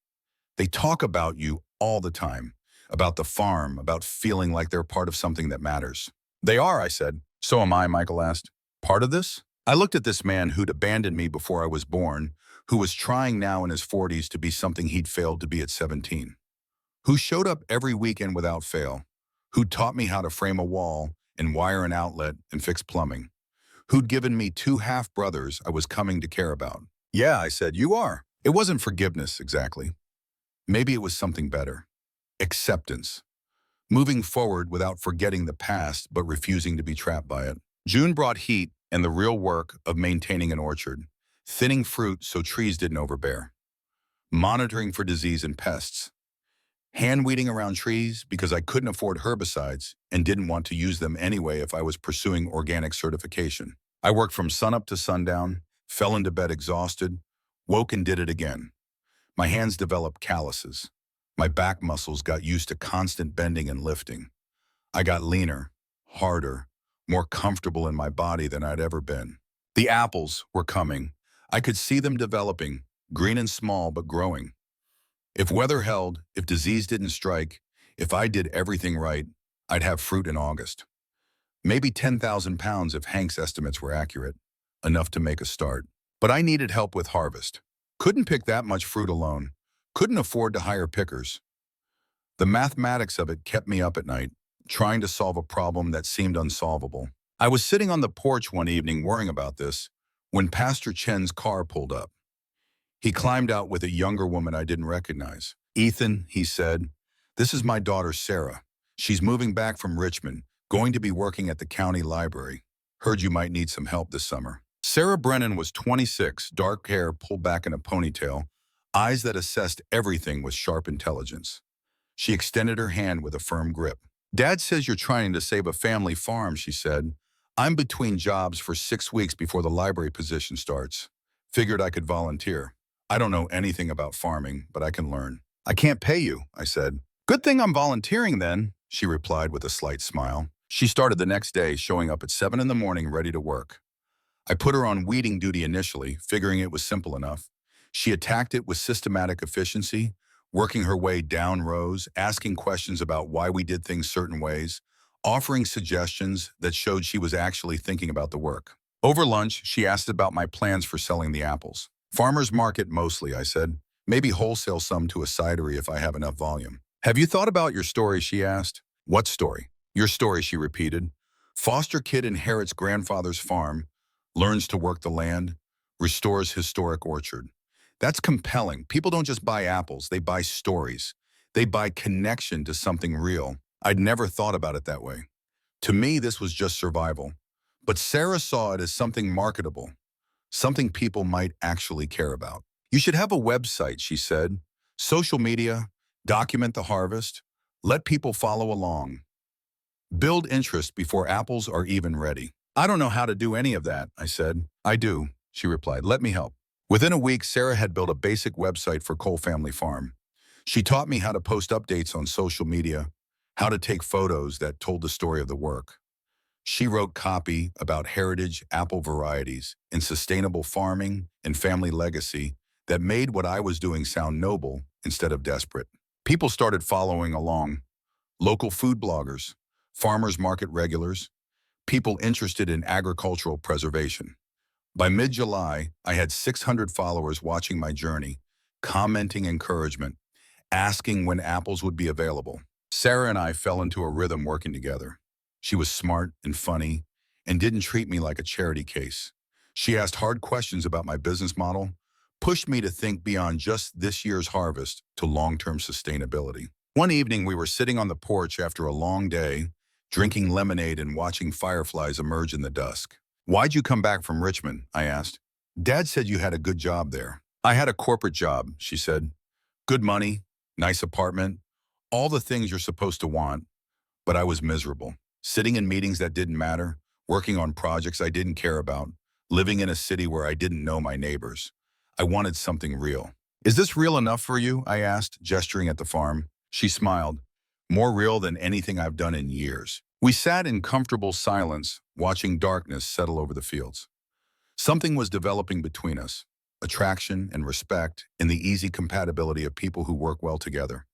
They talk about you all the time, about the farm, about feeling like they're part of something that matters." "They are," I said. "So am I," Michael asked. "Part of this?" I looked at this man who'd abandoned me before I was born, who was trying now in his 40s to be something he'd failed to be at 17. Who showed up every weekend without fail, who'd taught me how to frame a wall and wire an outlet and fix plumbing, who'd given me two half-brothers I was coming to care about. Yeah, I said, you are. It wasn't forgiveness, exactly. Maybe it was something better. Acceptance. Moving forward without forgetting the past but refusing to be trapped by it. June brought heat and the real work of maintaining an orchard, thinning fruit so trees didn't overbear, monitoring for disease and pests, hand-weeding around trees because I couldn't afford herbicides and didn't want to use them anyway if I was pursuing organic certification. I worked from sunup to sundown, fell into bed exhausted, woke and did it again. My hands developed calluses. My back muscles got used to constant bending and lifting. I got leaner, harder, more comfortable in my body than I'd ever been. The apples were coming. I could see them developing, green and small but growing. If weather held, if disease didn't strike, if I did everything right, I'd have fruit in August. Maybe 10,000 pounds if Hank's estimates were accurate, enough to make a start. But I needed help with harvest. Couldn't pick that much fruit alone. Couldn't afford to hire pickers. The mathematics of it kept me up at night, trying to solve a problem that seemed unsolvable. I was sitting on the porch one evening worrying about this when Pastor Chen's car pulled up. He climbed out with a younger woman I didn't recognize. Ethan, he said, this is my daughter Sarah. She's moving back from Richmond, going to be working at the county library. Heard you might need some help this summer. Sarah Brennan was 26, dark hair pulled back in a ponytail, eyes that assessed everything with sharp intelligence. She extended her hand with a firm grip. Dad says you're trying to save a family farm, she said. I'm between jobs for 6 weeks before the library position starts. Figured I could volunteer. I don't know anything about farming, but I can learn. I can't pay you, I said. Good thing I'm volunteering then, she replied with a slight smile. She started the next day, showing up at 7 in the morning ready to work. I put her on weeding duty initially, figuring it was simple enough. She attacked it with systematic efficiency, working her way down rows, asking questions about why we did things certain ways, offering suggestions that showed she was actually thinking about the work. Over lunch, she asked about my plans for selling the apples. Farmers market mostly, I said. Maybe wholesale some to a cidery if I have enough volume. Have you thought about your story, she asked. What story? Your story, she repeated. Foster kid inherits grandfather's farm, learns to work the land, restores historic orchard. That's compelling. People don't just buy apples, they buy stories. They buy connection to something real. I'd never thought about it that way. To me, this was just survival. But Sarah saw it as something marketable, something people might actually care about. You should have a website, she said. Social media, document the harvest, let people follow along. Build interest before apples are even ready. I don't know how to do any of that, I said. I do, she replied. Let me help. Within a week, Sarah had built a basic website for Cole Family Farm. She taught me how to post updates on social media, how to take photos that told the story of the work. She wrote copy about heritage apple varieties and sustainable farming and family legacy that made what I was doing sound noble instead of desperate. People started following along. Local food bloggers, farmers market regulars, people interested in agricultural preservation. By mid-July, I had 600 followers watching my journey, commenting encouragement, asking when apples would be available. Sarah and I fell into a rhythm working together. She was smart and funny and didn't treat me like a charity case. She asked hard questions about my business model, pushed me to think beyond just this year's harvest to long-term sustainability. One evening, we were sitting on the porch after a long day, drinking lemonade and watching fireflies emerge in the dusk. Why'd you come back from Richmond? I asked. Dad said you had a good job there. I had a corporate job, she said. Good money, nice apartment, all the things you're supposed to want, but I was miserable. Sitting in meetings that didn't matter, working on projects I didn't care about, living in a city where I didn't know my neighbors. I wanted something real. Is this real enough for you? I asked, gesturing at the farm. She smiled. More real than anything I've done in years. We sat in comfortable silence, watching darkness settle over the fields. Something was developing between us, attraction and respect in the easy compatibility of people who work well together.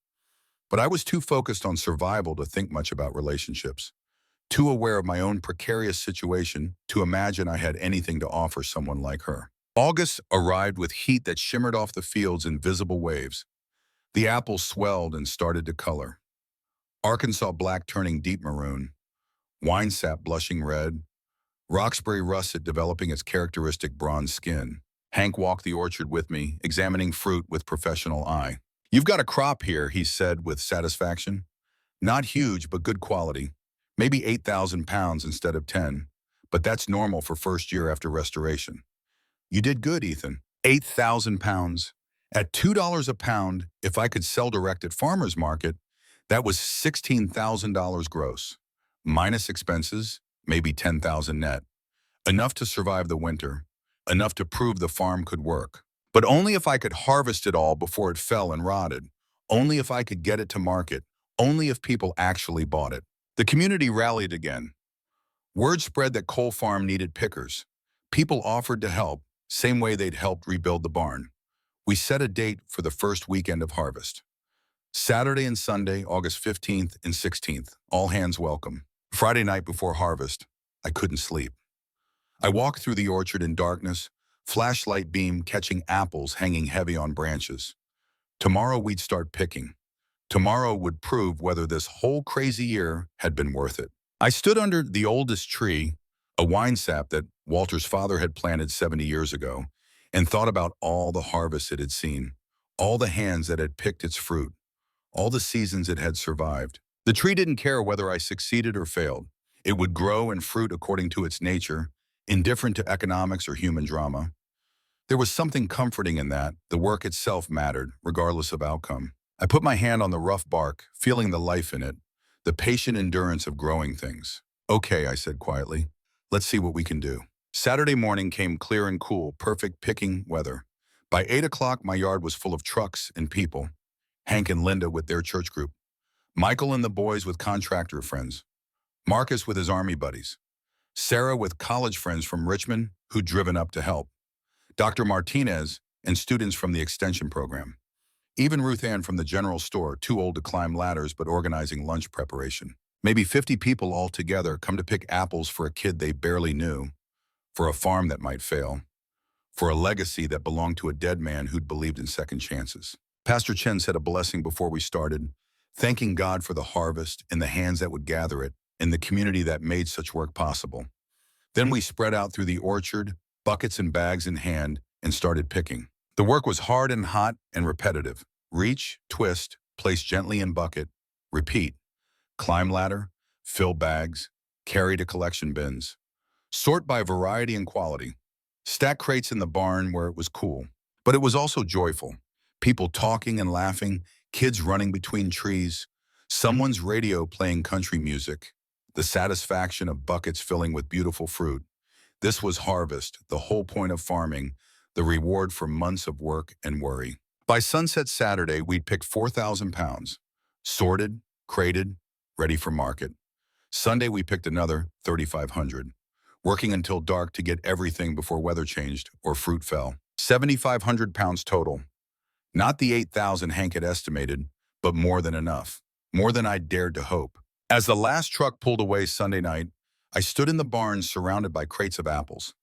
But I was too focused on survival to think much about relationships, too aware of my own precarious situation to imagine I had anything to offer someone like her. August arrived with heat that shimmered off the fields in visible waves. The apples swelled and started to color. Arkansas black turning deep maroon, wine sap blushing red, Roxbury russet developing its characteristic bronze skin. Hank walked the orchard with me, examining fruit with professional eye. "You've got a crop here," he said with satisfaction. "Not huge, but good quality. Maybe 8,000 pounds instead of 10, but that's normal for first year after restoration." "You did good, Ethan." 8,000 pounds. At $2 a pound, if I could sell direct at farmer's market, that was $16,000 gross. Minus expenses, maybe 10,000 net. Enough to survive the winter. Enough to prove the farm could work. But only if I could harvest it all before it fell and rotted. Only if I could get it to market. Only if people actually bought it. The community rallied again. Word spread that Cole Farm needed pickers. People offered to help, same way they'd helped rebuild the barn. We set a date for the first weekend of harvest. Saturday and Sunday, August 15th and 16th, all hands welcome. Friday night before harvest, I couldn't sleep. I walked through the orchard in darkness, flashlight beam catching apples hanging heavy on branches. Tomorrow we'd start picking. Tomorrow would prove whether this whole crazy year had been worth it. I stood under the oldest tree, a wine sap that Walter's father had planted 70 years ago, and thought about all the harvests it had seen, all the hands that had picked its fruit, all the seasons it had survived. The tree didn't care whether I succeeded or failed. It would grow and fruit according to its nature, indifferent to economics or human drama. There was something comforting in that. The work itself mattered, regardless of outcome. I put my hand on the rough bark, feeling the life in it, the patient endurance of growing things. "Okay," I said quietly. "Let's see what we can do." Saturday morning came clear and cool, perfect picking weather. By 8 o'clock, my yard was full of trucks and people. Hank and Linda with their church group. Michael and the boys with contractor friends. Marcus with his army buddies. Sarah with college friends from Richmond who'd driven up to help. Dr. Martinez and students from the extension program. Even Ruth Ann from the general store, too old to climb ladders but organizing lunch preparation. Maybe 50 people all together come to pick apples for a kid they barely knew, for a farm that might fail, for a legacy that belonged to a dead man who'd believed in second chances. Pastor Chen said a blessing before we started, thanking God for the harvest and the hands that would gather it and the community that made such work possible. Then we spread out through the orchard, buckets and bags in hand, and started picking. The work was hard and hot and repetitive. Reach, twist, place gently in bucket, repeat. Climb ladder, fill bags, carry to collection bins. Sort by variety and quality. Stack crates in the barn where it was cool. But it was also joyful. People talking and laughing, kids running between trees, someone's radio playing country music, the satisfaction of buckets filling with beautiful fruit. This was harvest, the whole point of farming, the reward for months of work and worry. By sunset Saturday, we'd picked 4,000 pounds, sorted, crated, ready for market. Sunday, we picked another 3,500, working until dark to get everything before weather changed or fruit fell. 7,500 pounds total. Not the 8,000 Hank had estimated, but more than enough, more than I'd dared to hope. As the last truck pulled away Sunday night, I stood in the barn surrounded by crates of apples.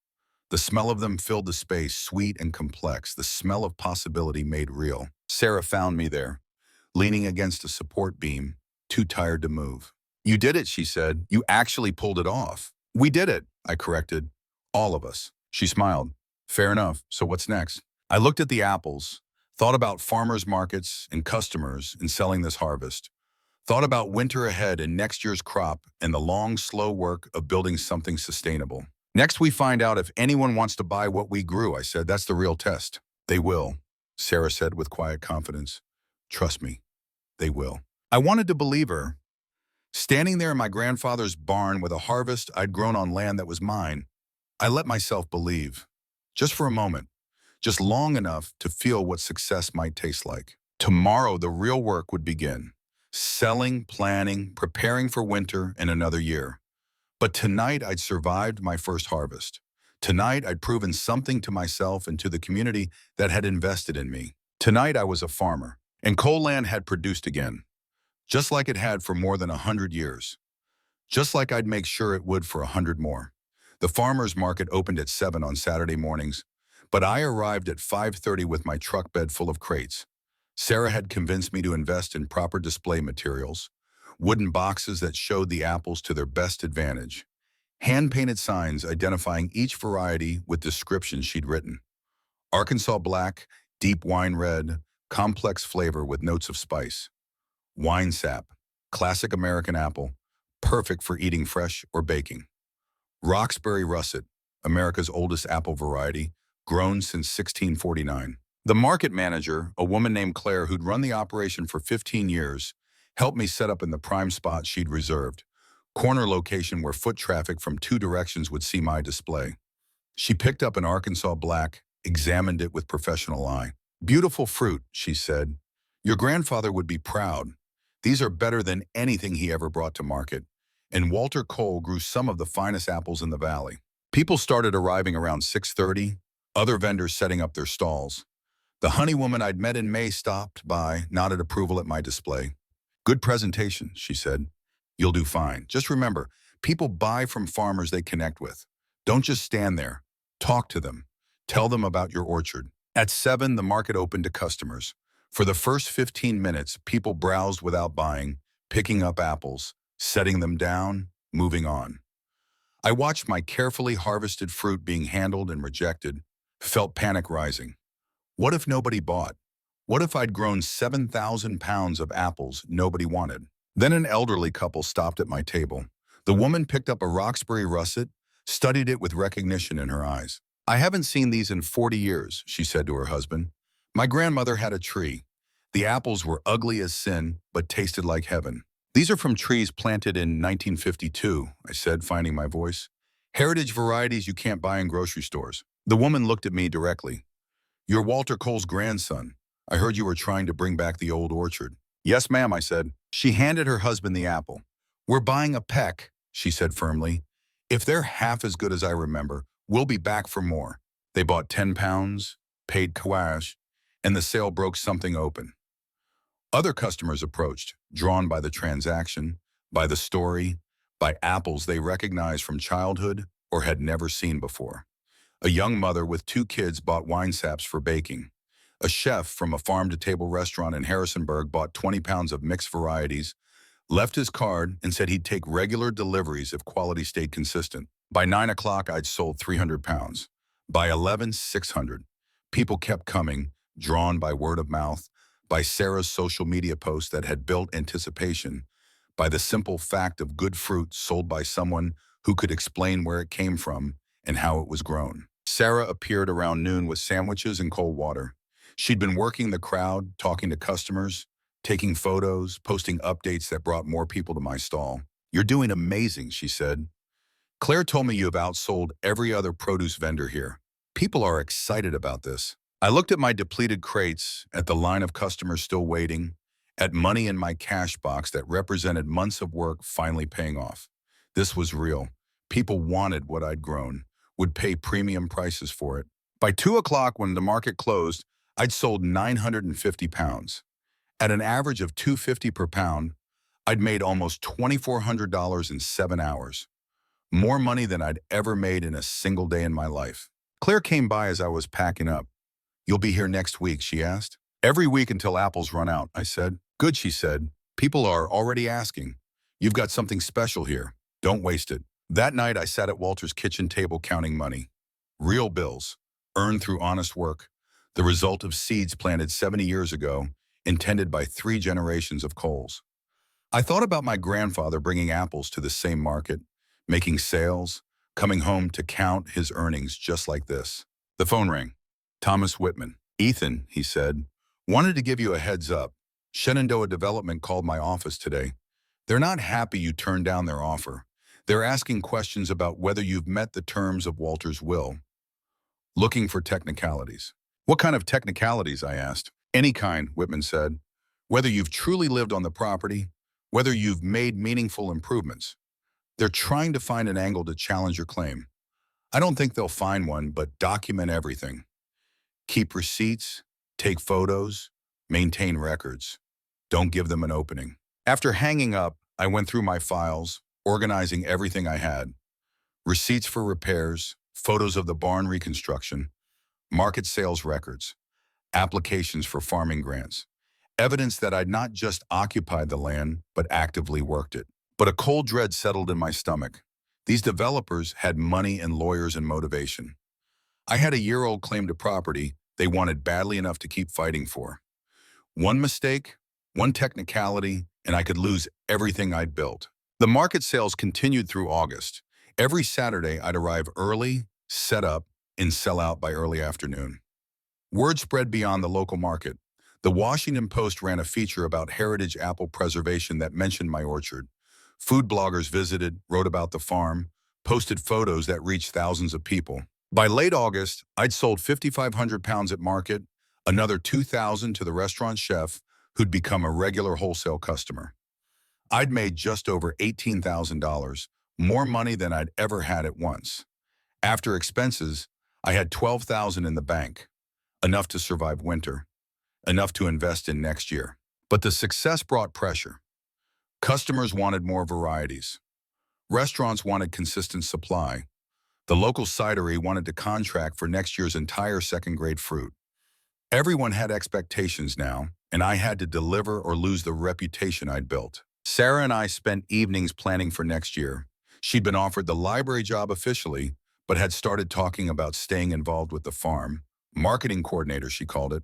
The smell of them filled the space, sweet and complex, the smell of possibility made real. Sarah found me there, leaning against a support beam, too tired to move. "You did it," she said. "You actually pulled it off." "We did it," I corrected. "All of us." She smiled. "Fair enough. So what's next?" I looked at the apples, thought about farmers markets and customers in selling this harvest, thought about winter ahead and next year's crop and the long, slow work of building something sustainable. "Next, we find out if anyone wants to buy what we grew," I said. "That's the real test." "They will," Sarah said with quiet confidence. "Trust me, they will." I wanted to believe her. Standing there in my grandfather's barn with a harvest I'd grown on land that was mine, I let myself believe. Just for a moment. Just long enough to feel what success might taste like. Tomorrow, the real work would begin. Selling, planning, preparing for winter and another year. But tonight, I'd survived my first harvest. Tonight, I'd proven something to myself and to the community that had invested in me. Tonight, I was a farmer, and Cole land had produced again. Just like it had for more than 100 years. Just like I'd make sure it would for 100 more. The farmer's market opened at 7 on Saturday mornings, but I arrived at 5:30 with my truck bed full of crates. Sarah had convinced me to invest in proper display materials. wooden boxes that showed the apples to their best advantage, hand-painted signs identifying each variety with descriptions she'd written. Arkansas Black, deep wine red, complex flavor with notes of spice. Wine Sap, classic American apple, perfect for eating fresh or baking. Roxbury Russet, America's oldest apple variety, grown since 1649. The market manager, a woman named Claire who'd run the operation for 15 years, helped me set up in the prime spot she'd reserved, corner location where foot traffic from two directions would see my display. She picked up an Arkansas Black, examined it with professional eye. Beautiful fruit, she said. Your grandfather would be proud. These are better than anything he ever brought to market. And Walter Cole grew some of the finest apples in the valley. People started arriving around 6:30, other vendors setting up their stalls. The honey woman I'd met in May stopped by, nodded approval at my display. Good presentation, she said. You'll do fine. Just remember, people buy from farmers they connect with. Don't just stand there. Talk to them. Tell them about your orchard. At 7, the market opened to customers. For the first 15 minutes, people browsed without buying, picking up apples, setting them down, moving on. I watched my carefully harvested fruit being handled and rejected, felt panic rising. What if nobody bought? What if I'd grown 7,000 pounds of apples nobody wanted? Then an elderly couple stopped at my table. The woman picked up a Roxbury Russet, studied it with recognition in her eyes. I haven't seen these in 40 years, she said to her husband. My grandmother had a tree. The apples were ugly as sin, but tasted like heaven. These are from trees planted in 1952, I said, finding my voice. Heritage varieties you can't buy in grocery stores. The woman looked at me directly. You're Walter Cole's grandson. I heard you were trying to bring back the old orchard. Yes, ma'am, I said. She handed her husband the apple. We're buying a peck, she said firmly. If they're half as good as I remember, we'll be back for more. They bought 10 pounds, paid cash, and the sale broke something open. Other customers approached, drawn by the transaction, by the story, by apples they recognized from childhood or had never seen before. A young mother with 2 kids bought wine saps for baking. A chef from a farm-to-table restaurant in Harrisonburg bought 20 pounds of mixed varieties, left his card, and said he'd take regular deliveries if quality stayed consistent. By 9 o'clock, I'd sold 300 pounds. By 11, 600. People kept coming, drawn by word of mouth, by Sarah's social media posts that had built anticipation, by the simple fact of good fruit sold by someone who could explain where it came from and how it was grown. Sarah appeared around noon with sandwiches and cold water. She'd been working the crowd, talking to customers, taking photos, posting updates that brought more people to my stall. You're doing amazing, she said. Claire told me you have outsold every other produce vendor here. People are excited about this. I looked at my depleted crates, at the line of customers still waiting, at money in my cash box that represented months of work finally paying off. This was real. People wanted what I'd grown, would pay premium prices for it. By 2 o'clock when the market closed, I'd sold 950 pounds. At an average of $250 per pound, I'd made almost $2,400 in 7 hours. More money than I'd ever made in a single day in my life. Claire came by as I was packing up. You'll be here next week, she asked. Every week until apples run out, I said. Good, she said. People are already asking. You've got something special here. Don't waste it. That night, I sat at Walter's kitchen table counting money. Real bills, earned through honest work, the result of seeds planted 70 years ago, intended by 3 generations of Coles. I thought about my grandfather bringing apples to the same market, making sales, coming home to count his earnings just like this. The phone rang. Thomas Whitman. Ethan, he said, wanted to give you a heads up. Shenandoah Development called my office today. They're not happy you turned down their offer. They're asking questions about whether you've met the terms of Walter's will. Looking for technicalities. What kind of technicalities, I asked. Any kind, Whitman said. Whether you've truly lived on the property, whether you've made meaningful improvements. They're trying to find an angle to challenge your claim. I don't think they'll find one, but document everything. Keep receipts, take photos, maintain records. Don't give them an opening. After hanging up, I went through my files, organizing everything I had. Receipts for repairs, photos of the barn reconstruction, market sales records, applications for farming grants, Evidence that I'd not just occupied the land, but actively worked it. But a cold dread settled in my stomach. These developers had money and lawyers and motivation. I had a year-old claim to property they wanted badly enough to keep fighting for. One mistake, one technicality, and I could lose everything I'd built. The market sales continued through August. Every Saturday, I'd arrive early, set up, and sell out by early afternoon. Word spread beyond the local market. The Washington Post ran a feature about heritage apple preservation that mentioned my orchard. Food bloggers visited, wrote about the farm, posted photos that reached thousands of people. By late August, I'd sold 5,500 pounds at market, another 2,000 to the restaurant chef, who'd become a regular wholesale customer. I'd made just over $18,000, more money than I'd ever had at once. After expenses, I had $12,000 in the bank, enough to survive winter, enough to invest in next year. But the success brought pressure. Customers wanted more varieties. Restaurants wanted consistent supply. The local cidery wanted to contract for next year's entire second-grade fruit. Everyone had expectations now, and I had to deliver or lose the reputation I'd built. Sarah and I spent evenings planning for next year. She'd been offered the library job officially, but had started talking about staying involved with the farm. Marketing coordinator, she called it.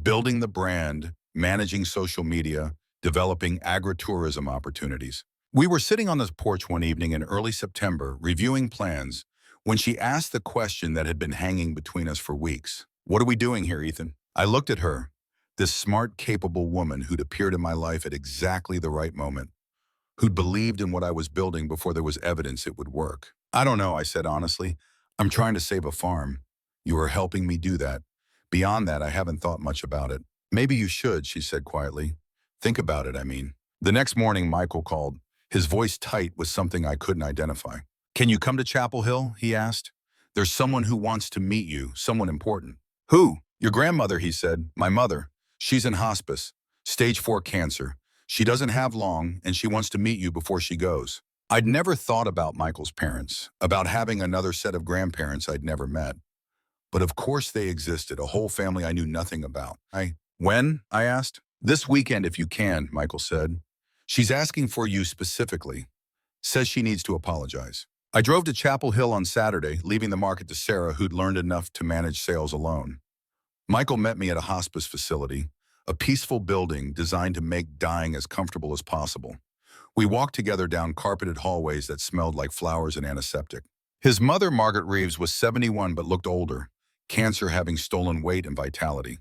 Building the brand, managing social media, developing agritourism opportunities. We were sitting on the porch one evening in early September, reviewing plans, when she asked the question that had been hanging between us for weeks. "What are we doing here, Ethan?" I looked at her, this smart, capable woman who'd appeared in my life at exactly the right moment, who'd believed in what I was building before there was evidence it would work. "I don't know," I said honestly. "I'm trying to save a farm. You are helping me do that. Beyond that, I haven't thought much about it." "Maybe you should," she said quietly. "Think about it, I mean." The next morning, Michael called, his voice tight with something I couldn't identify. "Can you come to Chapel Hill?" he asked. "There's someone who wants to meet you, someone important." "Who?" "Your grandmother," he said. "My mother. She's in hospice. Stage 4 cancer. She doesn't have long, and she wants to meet you before she goes." I'd never thought about Michael's parents, about having another set of grandparents I'd never met. But of course they existed, a whole family I knew nothing about. "When?" I asked. "This weekend if you can," Michael said. "She's asking for you specifically. Says she needs to apologize." I drove to Chapel Hill on Saturday, leaving the market to Sarah, who'd learned enough to manage sales alone. Michael met me at a hospice facility, a peaceful building designed to make dying as comfortable as possible. We walked together down carpeted hallways that smelled like flowers and antiseptic. His mother, Margaret Reeves, was 71 but looked older, cancer having stolen weight and vitality.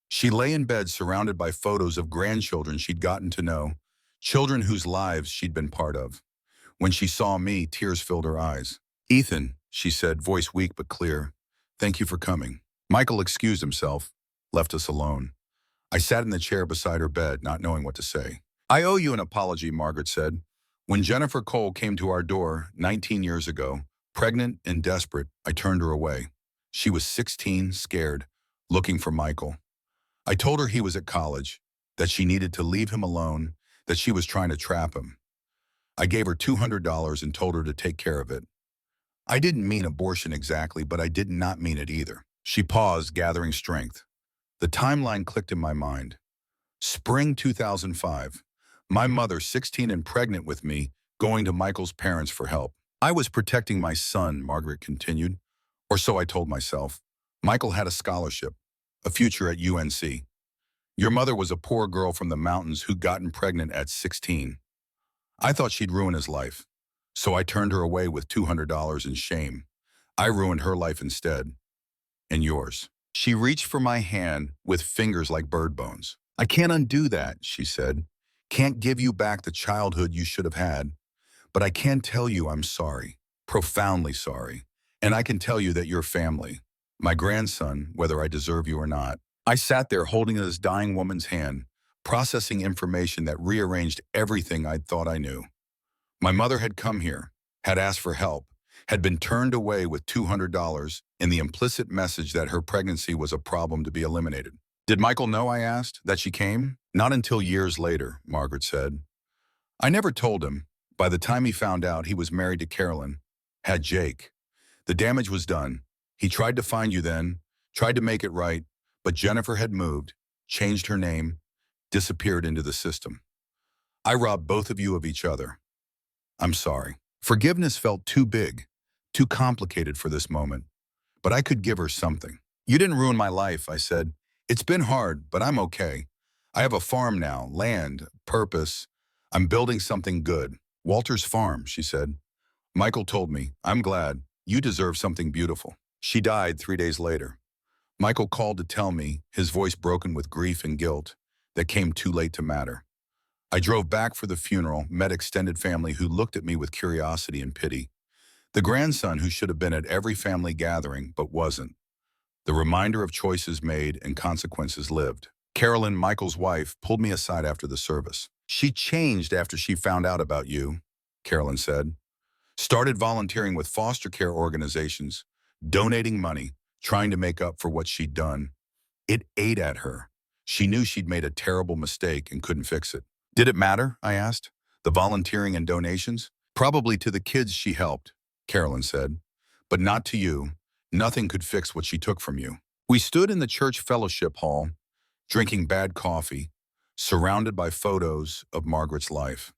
She lay in bed surrounded by photos of grandchildren she'd gotten to know, children whose lives she'd been part of. When she saw me, tears filled her eyes. "Ethan," she said, voice weak but clear, "thank you for coming." Michael excused himself, left us alone. I sat in the chair beside her bed, not knowing what to say. "I owe you an apology," Margaret said. "When Jennifer Cole came to our door 19 years ago, pregnant and desperate, I turned her away. She was 16, scared, looking for Michael. I told her he was at college, that she needed to leave him alone, that she was trying to trap him. I gave her $200 and told her to take care of it. I didn't mean abortion exactly, but I did not mean it either." She paused, gathering strength. The timeline clicked in my mind. Spring 2005. My mother, 16 and pregnant with me, going to Michael's parents for help. "I was protecting my son," Margaret continued. "Or so I told myself. Michael had a scholarship, a future at UNC. Your mother was a poor girl from the mountains who'd gotten pregnant at 16. I thought she'd ruin his life, so I turned her away with $200 in shame. I ruined her life instead. And yours." She reached for my hand with fingers like bird bones. "I can't undo that," she said. "Can't give you back the childhood you should have had. But I can tell you I'm sorry, profoundly sorry. And I can tell you that your family, my grandson, whether I deserve you or not." I sat there holding this dying woman's hand, processing information that rearranged everything I'd thought I knew. My mother had come here, had asked for help, had been turned away with $200 and the implicit message that her pregnancy was a problem to be eliminated. "Did Michael know," I asked, "that she came?" "Not until years later," Margaret said. "I never told him. By the time he found out, he was married to Carolyn, had Jake. The damage was done. He tried to find you then, tried to make it right, but Jennifer had moved, changed her name, disappeared into the system. I robbed both of you of each other. I'm sorry. Forgiveness felt too big, too complicated for this moment, but I could give her something. You didn't ruin my life, I said. It's been hard, but I'm okay. I have a farm now, land, purpose. I'm building something good. Walter's farm, she said. Michael told me, I'm glad. You deserve something beautiful. She died 3 days later. Michael called to tell me, his voice broken with grief and guilt, that came too late to matter. I drove back for the funeral, met extended family who looked at me with curiosity and pity. The grandson who should have been at every family gathering but wasn't. The reminder of choices made and consequences lived. Carolyn, Michael's wife, pulled me aside after the service. She changed after she found out about you, Carolyn said. Started volunteering with foster care organizations, donating money, trying to make up for what she'd done. It ate at her. She knew she'd made a terrible mistake and couldn't fix it. Did it matter, I asked, the volunteering and donations? Probably to the kids she helped, Carolyn said, but not to you. Nothing could fix what she took from you. We stood in the church fellowship hall, drinking bad coffee, surrounded by photos of Margaret's life.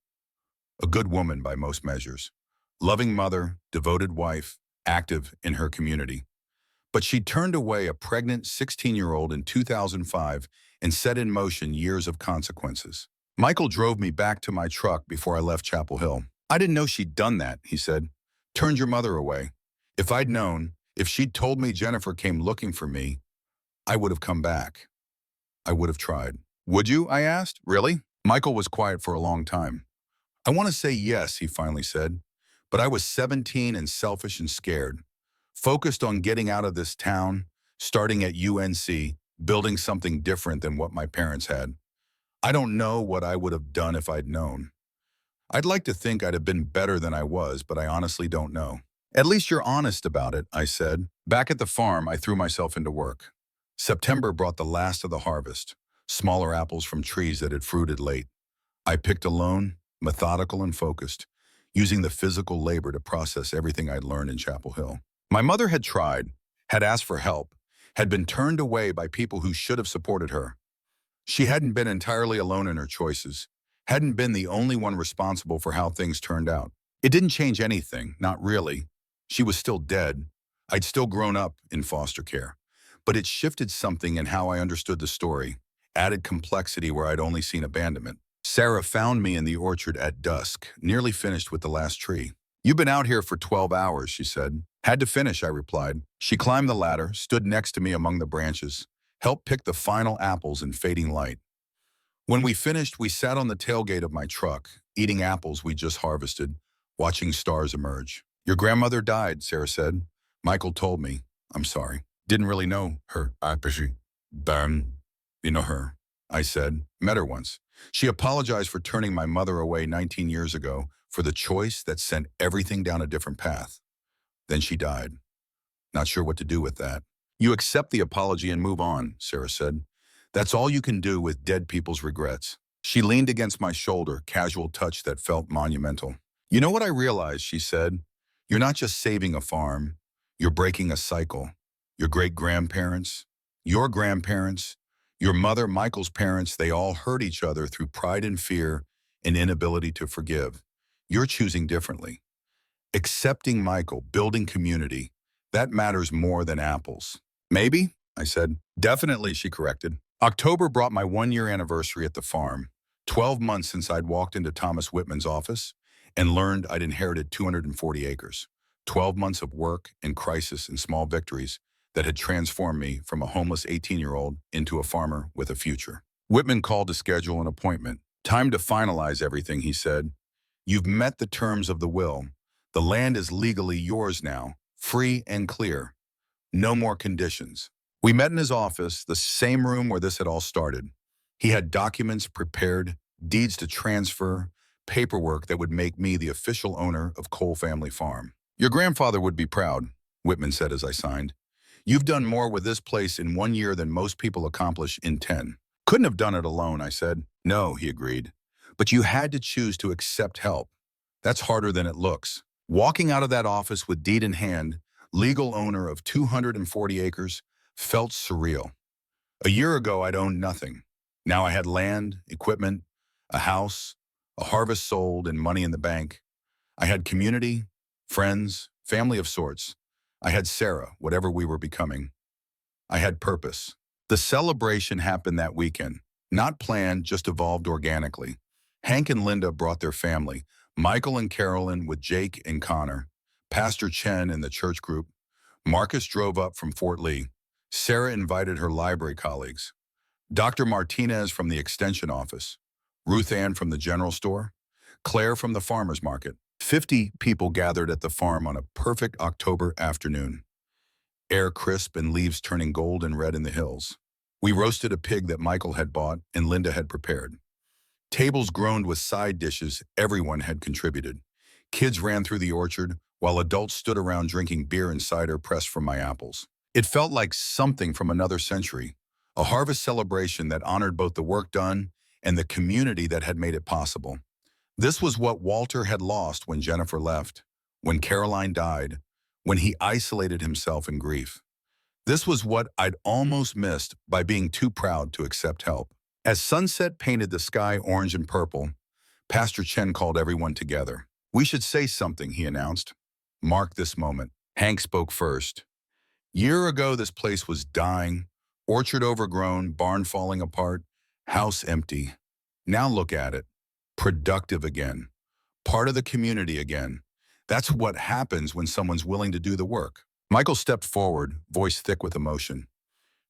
A good woman by most measures. Loving mother, devoted wife, active in her community. But she turned away a pregnant 16-year-old in 2005 and set in motion years of consequences. Michael drove me back to my truck before I left Chapel Hill. I didn't know she'd done that, he said. Turned your mother away. If I'd known, if she'd told me Jennifer came looking for me, I would have come back. I would have tried. Would you? I asked. Really? Michael was quiet for a long time. I want to say yes, he finally said, but I was 17 and selfish and scared. Focused on getting out of this town, starting at UNC, building something different than what my parents had. I don't know what I would have done if I'd known. I'd like to think I'd have been better than I was, but I honestly don't know. At least you're honest about it, I said. Back at the farm, I threw myself into work. September brought the last of the harvest, smaller apples from trees that had fruited late. I picked alone, methodical and focused, using the physical labor to process everything I'd learned in Chapel Hill. My mother had tried, had asked for help, had been turned away by people who should have supported her. She hadn't been entirely alone in her choices, hadn't been the only one responsible for how things turned out. It didn't change anything, not really. She was still dead. I'd still grown up in foster care. But it shifted something in how I understood the story, added complexity where I'd only seen abandonment. Sarah found me in the orchard at dusk, nearly finished with the last tree. You've been out here for 12 hours, she said. Had to finish, I replied. She climbed the ladder, stood next to me among the branches, helped pick the final apples in fading light. When we finished, we sat on the tailgate of my truck, eating apples we just harvested, watching stars emerge. Your grandmother died, Sarah said. Michael told me. I'm sorry. Didn't really know her. You know her, I said. Met her once. She apologized for turning my mother away 19 years ago for the choice that sent everything down a different path. Then she died. Not sure what to do with that. You accept the apology and move on, Sarah said. That's all you can do with dead people's regrets. She leaned against my shoulder, casual touch that felt monumental. You know what I realized, she said. You're not just saving a farm. You're breaking a cycle. Your great-grandparents, your grandparents, your mother, Michael's parents, they all hurt each other through pride and fear and inability to forgive. You're choosing differently. Accepting Michael, building community, that matters more than apples. Maybe, I said. Definitely, she corrected. October brought my 1-year anniversary at the farm, 12 months since I'd walked into Thomas Whitman's office and learned I'd inherited 240 acres, 12 months of work and crisis and small victories that had transformed me from a homeless 18-year-old into a farmer with a future. Whitman called to schedule an appointment. Time to finalize everything, he said. You've met the terms of the will. The land is legally yours now, free and clear. No more conditions. We met in his office, the same room where this had all started. He had documents prepared, deeds to transfer, paperwork that would make me the official owner of Cole Family Farm. Your grandfather would be proud, Whitman said as I signed. You've done more with this place in 1 year than most people accomplish in 10. Couldn't have done it alone, I said. No, he agreed. But you had to choose to accept help. That's harder than it looks. Walking out of that office with deed in hand, legal owner of 240 acres, felt surreal. A year ago, I'd owned nothing. Now I had land, equipment, a house, a harvest sold, and money in the bank. I had community, friends, family of sorts. I had Sarah, whatever we were becoming. I had purpose. The celebration happened that weekend. Not planned, just evolved organically. Hank and Linda brought their family, Michael and Carolyn with Jake and Connor, Pastor Chen and the church group. Marcus drove up from Fort Lee. Sarah invited her library colleagues. Dr. Martinez from the extension office. Ruth Ann from the general store. Claire from the farmer's market. 50 people gathered at the farm on a perfect October afternoon. Air crisp and leaves turning gold and red in the hills. We roasted a pig that Michael had bought and Linda had prepared. Tables groaned with side dishes everyone had contributed. Kids ran through the orchard, while adults stood around drinking beer and cider pressed from my apples. It felt like something from another century, a harvest celebration that honored both the work done and the community that had made it possible. This was what Walter had lost when Jennifer left, when Caroline died, when he isolated himself in grief. This was what I'd almost missed by being too proud to accept help. As sunset painted the sky orange and purple, Pastor Chen called everyone together. "We should say something," he announced. "Mark this moment." Hank spoke first. "Year ago, this place was dying, orchard overgrown, barn falling apart, house empty. Now look at it. Productive again. Part of the community again. That's what happens when someone's willing to do the work." Michael stepped forward, voice thick with emotion.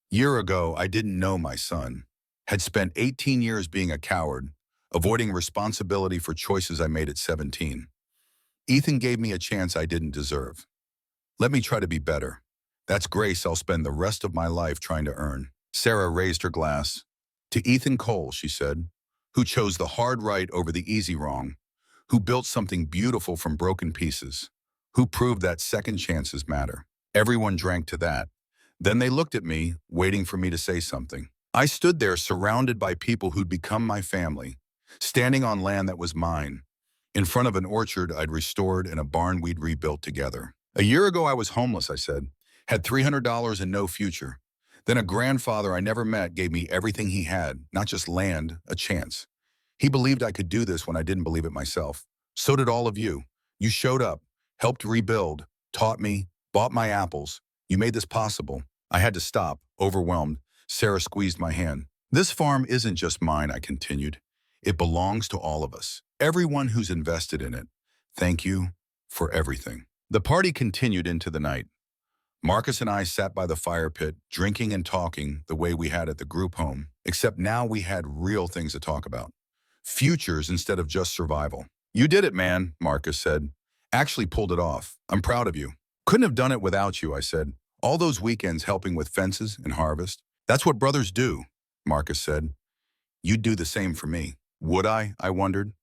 "Year ago, I didn't know my son. Had spent 18 years being a coward, avoiding responsibility for choices I made at 17. Ethan gave me a chance I didn't deserve. Let me try to be better. That's grace I'll spend the rest of my life trying to earn." Sarah raised her glass. "To Ethan Cole," she said, "who chose the hard right over the easy wrong, who built something beautiful from broken pieces, who proved that second chances matter." Everyone drank to that. Then they looked at me, waiting for me to say something. I stood there surrounded by people who'd become my family, standing on land that was mine, in front of an orchard I'd restored and a barn we'd rebuilt together. "A year ago I was homeless," I said, "had $300 and no future. Then a grandfather I never met gave me everything he had, not just land, a chance. He believed I could do this when I didn't believe it myself. So did all of you. You showed up, helped rebuild, taught me, bought my apples. You made this possible." I had to stop, overwhelmed. Sarah squeezed my hand. "This farm isn't just mine," I continued. "It belongs to all of us, everyone who's invested in it. Thank you for everything." The party continued into the night. Marcus and I sat by the fire pit, drinking and talking the way we had at the group home, except now we had real things to talk about. Futures instead of just survival. "You did it, man," Marcus said. "Actually pulled it off. I'm proud of you." "Couldn't have done it without you," I said. "All those weekends helping with fences and harvest. That's what brothers do," Marcus said. "You'd do the same for me." Would I wondered.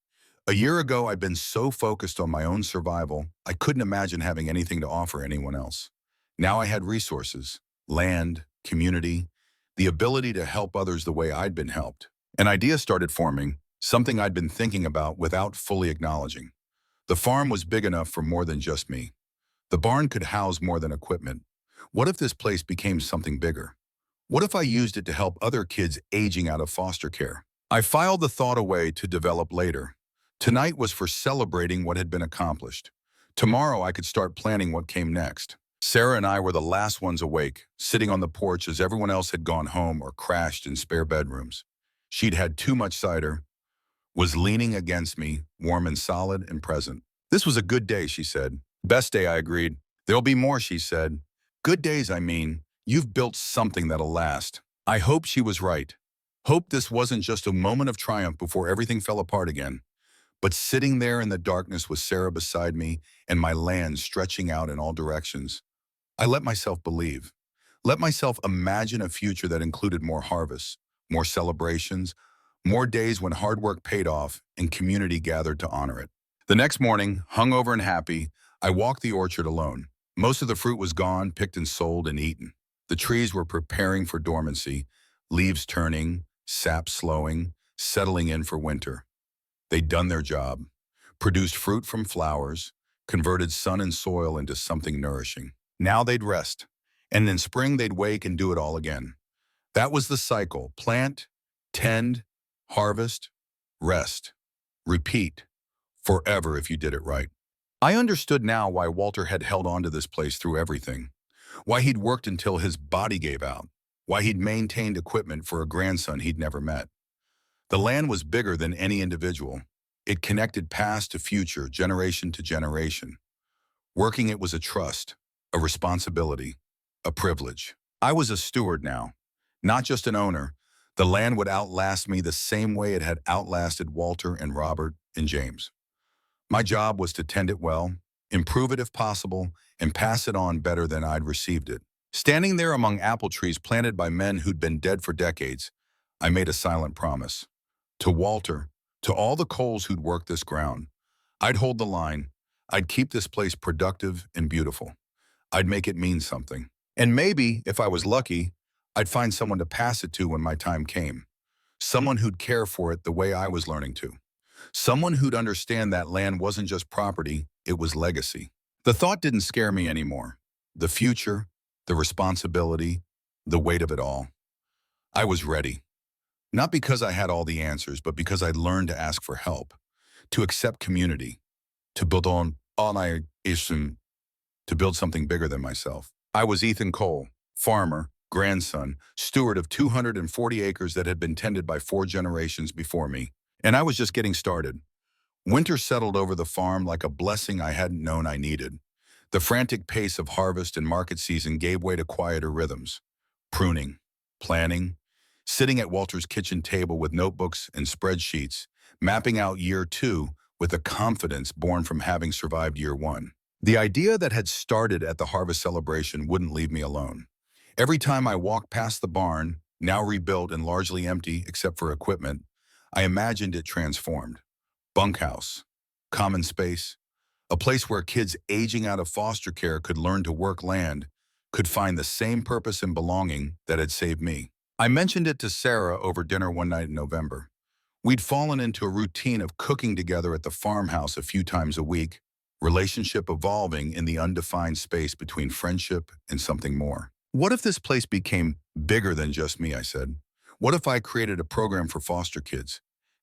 A year ago, I'd been so focused on my own survival, I couldn't imagine having anything to offer anyone else. Now I had resources, land, community, the ability to help others the way I'd been helped. An idea started forming, something I'd been thinking about without fully acknowledging. The farm was big enough for more than just me. The barn could house more than equipment. What if this place became something bigger? What if I used it to help other kids aging out of foster care? I filed the thought away to develop later. Tonight was for celebrating what had been accomplished. Tomorrow I could start planning what came next. Sarah and I were the last ones awake, sitting on the porch as everyone else had gone home or crashed in spare bedrooms. She'd had too much cider, was leaning against me, warm and solid and present. "This was a good day," she said. "Best day," I agreed. "There'll be more," she said. "Good days, I mean. You've built something that'll last." I hoped she was right. Hoped this wasn't just a moment of triumph before everything fell apart again. But sitting there in the darkness with Sarah beside me and my land stretching out in all directions, I let myself believe. Let myself imagine a future that included more harvests, more celebrations, more days when hard work paid off and community gathered to honor it. The next morning, hungover and happy, I walked the orchard alone. Most of the fruit was gone, picked and sold and eaten. The trees were preparing for dormancy, leaves turning, sap slowing, settling in for winter. They'd done their job, produced fruit from flowers, converted sun and soil into something nourishing. Now they'd rest, and in spring they'd wake and do it all again. That was the cycle: plant, Tend, harvest, rest, repeat, forever if you did it right. I understood now why Walter had held on to this place through everything, why he'd worked until his body gave out, why he'd maintained equipment for a grandson he'd never met. The land was bigger than any individual. It connected past to future, generation to generation. Working it was a trust, a responsibility, a privilege. I was a steward now, not just an owner. The land would outlast me the same way it had outlasted Walter and Robert and James. My job was to tend it well, improve it if possible, and pass it on better than I'd received it. Standing there among apple trees planted by men who'd been dead for decades, I made a silent promise. To Walter, to all the Coles who'd worked this ground, I'd hold the line. I'd keep this place productive and beautiful. I'd make it mean something. And maybe, if I was lucky, I'd find someone to pass it to when my time came. Someone who'd care for it the way I was learning to. Someone who'd understand that land wasn't just property, it was legacy. The thought didn't scare me anymore. The future, the responsibility, the weight of it all. I was ready. Not because I had all the answers, but because I'd learned to ask for help, to accept community, to build on my ism, to build something bigger than myself. I was Ethan Cole, farmer, grandson, steward of 240 acres that had been tended by 4 generations before me. And I was just getting started. Winter settled over the farm like a blessing I hadn't known I needed. The frantic pace of harvest and market season gave way to quieter rhythms. Pruning, planning, sitting at Walter's kitchen table with notebooks and spreadsheets, mapping out year 2 with a confidence born from having survived year 1. The idea that had started at the harvest celebration wouldn't leave me alone. Every time I walked past the barn, now rebuilt and largely empty except for equipment, I imagined it transformed. Bunkhouse, common space, a place where kids aging out of foster care could learn to work land, could find the same purpose and belonging that had saved me. I mentioned it to Sarah over dinner one night in November. We'd fallen into a routine of cooking together at the farmhouse a few times a week, relationship evolving in the undefined space between friendship and something more. What if this place became bigger than just me, I said. What if I created a program for foster kids?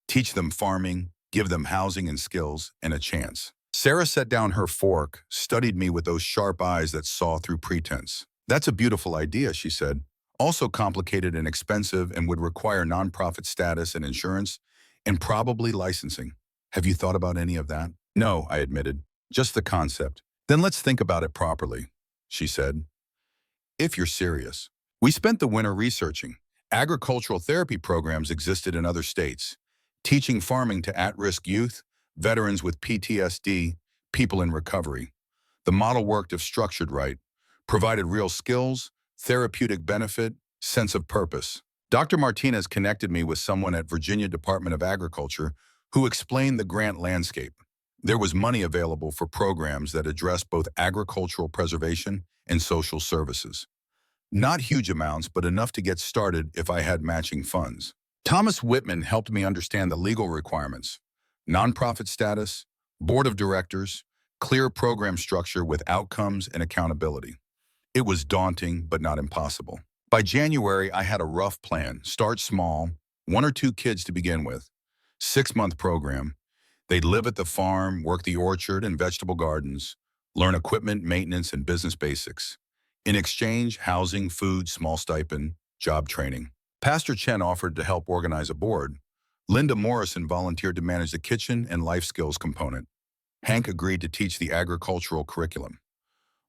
Teach them farming, give them housing and skills, and a chance. Sarah set down her fork, studied me with those sharp eyes that saw through pretense. That's a beautiful idea, she said. Also complicated and expensive and would require nonprofit status and insurance, and probably licensing. Have you thought about any of that? No, I admitted. Just the concept. Then let's think about it properly, she said. If you're serious. We spent the winter researching. Agricultural therapy programs existed in other states, teaching farming to at-risk youth, veterans with PTSD, people in recovery. The model worked if structured right, provided real skills, therapeutic benefit, sense of purpose. Dr. Martinez connected me with someone at Virginia Department of Agriculture who explained the grant landscape. There was money available for programs that addressed both agricultural preservation and social services. Not huge amounts, but enough to get started if I had matching funds. Thomas Whitman helped me understand the legal requirements, nonprofit status, board of directors, clear program structure with outcomes and accountability. It was daunting, but not impossible. By January, I had a rough plan. Start small, 1 or 2 kids to begin with. 6-month program. They'd live at the farm, work the orchard and vegetable gardens, learn equipment, maintenance, and business basics. In exchange, housing, food, small stipend, job training. Pastor Chen offered to help organize a board. Linda Morrison volunteered to manage the kitchen and life skills component. Hank agreed to teach the agricultural curriculum.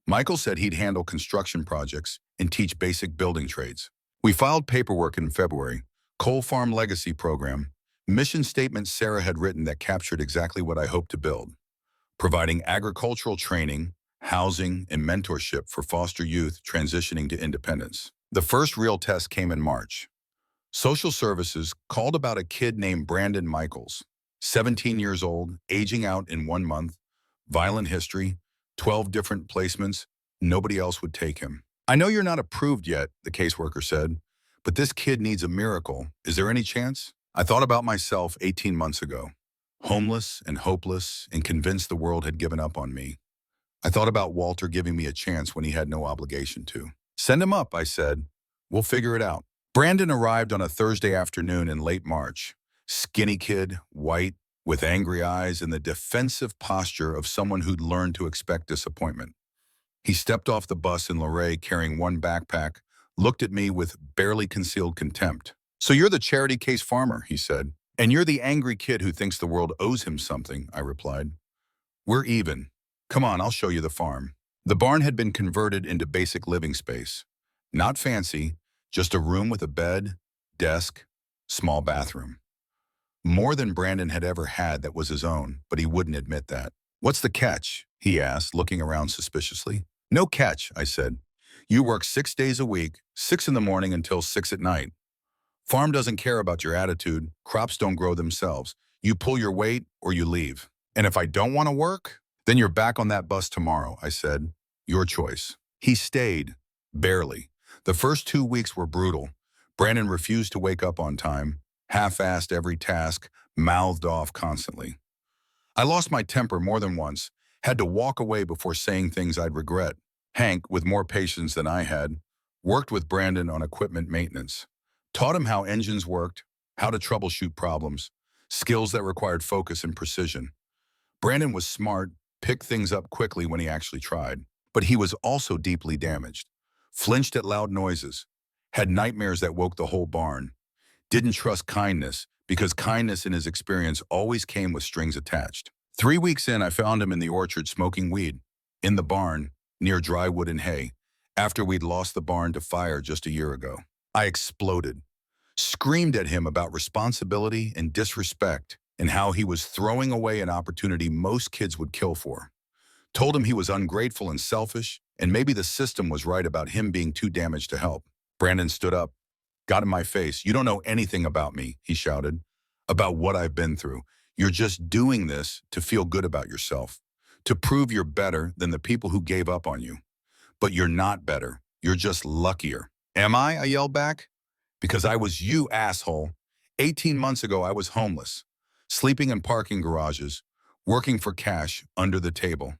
Michael said he'd handle construction projects and teach basic building trades. We filed paperwork in February, Coal Farm Legacy Program, mission statement Sarah had written that captured exactly what I hoped to build, providing agricultural training, housing, and mentorship for foster youth transitioning to independence. The first real test came in March. Social services called about a kid named Brandon Michaels, 17 years old, aging out in 1 month, violent history, 12 different placements, nobody else would take him. I know you're not approved yet, the caseworker said, but this kid needs a miracle. Is there any chance? I thought about myself 18 months ago, homeless and hopeless and convinced the world had given up on me. I thought about Walter giving me a chance when he had no obligation to. Send him up, I said. We'll figure it out. Brandon arrived on a Thursday afternoon in late March. Skinny kid, white, with angry eyes and the defensive posture of someone who'd learned to expect disappointment. He stepped off the bus in Luray carrying one backpack, looked at me with barely concealed contempt. "So you're the charity case farmer," he said. "And you're the angry kid who thinks the world owes him something," I replied. "We're even. Come on, I'll show you the farm." The barn had been converted into basic living space. Not fancy, just a room with a bed, desk, small bathroom. More than Brandon had ever had that was his own, but he wouldn't admit that. "What's the catch?" he asked, looking around suspiciously. "No catch," I said. "You work 6 days a week, 6 in the morning until 6 at night. Farm doesn't care about your attitude. Crops don't grow themselves. You pull your weight or you leave. And if I don't want to work, then you're back on that bus tomorrow," I said. "Your choice." He stayed, barely. The first 2 weeks were brutal. Brandon refused to wake up on time, half-assed every task, mouthed off constantly. I lost my temper more than once, had to walk away before saying things I'd regret. Hank, with more patience than I had, worked with Brandon on equipment maintenance. Taught him how engines worked, how to troubleshoot problems, skills that required focus and precision. Brandon was smart, picked things up quickly when he actually tried. But he was also deeply damaged. Flinched at loud noises, had nightmares that woke the whole barn. Didn't trust kindness, because kindness in his experience always came with strings attached. 3 weeks in, I found him in the orchard smoking weed, in the barn, near dry wood and hay, after we'd lost the barn to fire just a year ago. I exploded, screamed at him about responsibility and disrespect and how he was throwing away an opportunity most kids would kill for. Told him he was ungrateful and selfish, and maybe the system was right about him being too damaged to help. Brandon stood up, got in my face. "You don't know anything about me," he shouted, "about what I've been through. You're just doing this to feel good about yourself, to prove you're better than the people who gave up on you. But you're not better. You're just luckier." "Am I?" I yelled back. "Because I was you, asshole. 18 months ago, I was homeless, sleeping in parking garages, working for cash under the table.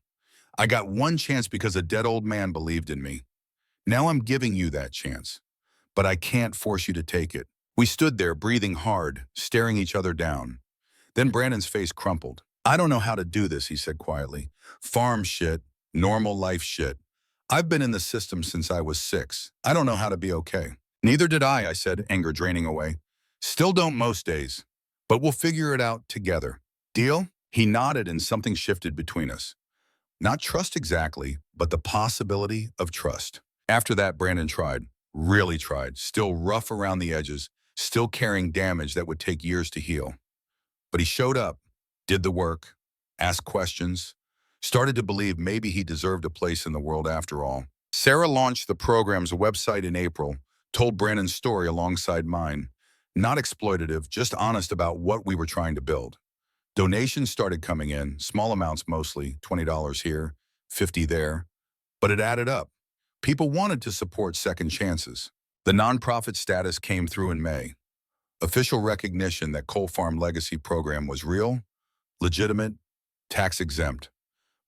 I got one chance because a dead old man believed in me. Now I'm giving you that chance, but I can't force you to take it." We stood there, breathing hard, staring each other down. Then Brandon's face crumpled. "I don't know how to do this," he said quietly. "Farm shit, normal life shit. I've been in the system since I was 6. I don't know how to be okay." "Neither did I said, anger draining away. "Still don't most days, but we'll figure it out together. Deal?" He nodded and something shifted between us. Not trust exactly, but the possibility of trust. After that, Brandon tried, really tried, still rough around the edges, still carrying damage that would take years to heal. But he showed up, did the work, asked questions, started to believe maybe he deserved a place in the world after all. Sarah launched the program's website in April, told Brandon's story alongside mine. Not exploitative, just honest about what we were trying to build. Donations started coming in, small amounts mostly, $20 here, $50 there, but it added up. People wanted to support second chances. The nonprofit status came through in May. Official recognition that Coal Farm Legacy Program was real, legitimate, tax-exempt.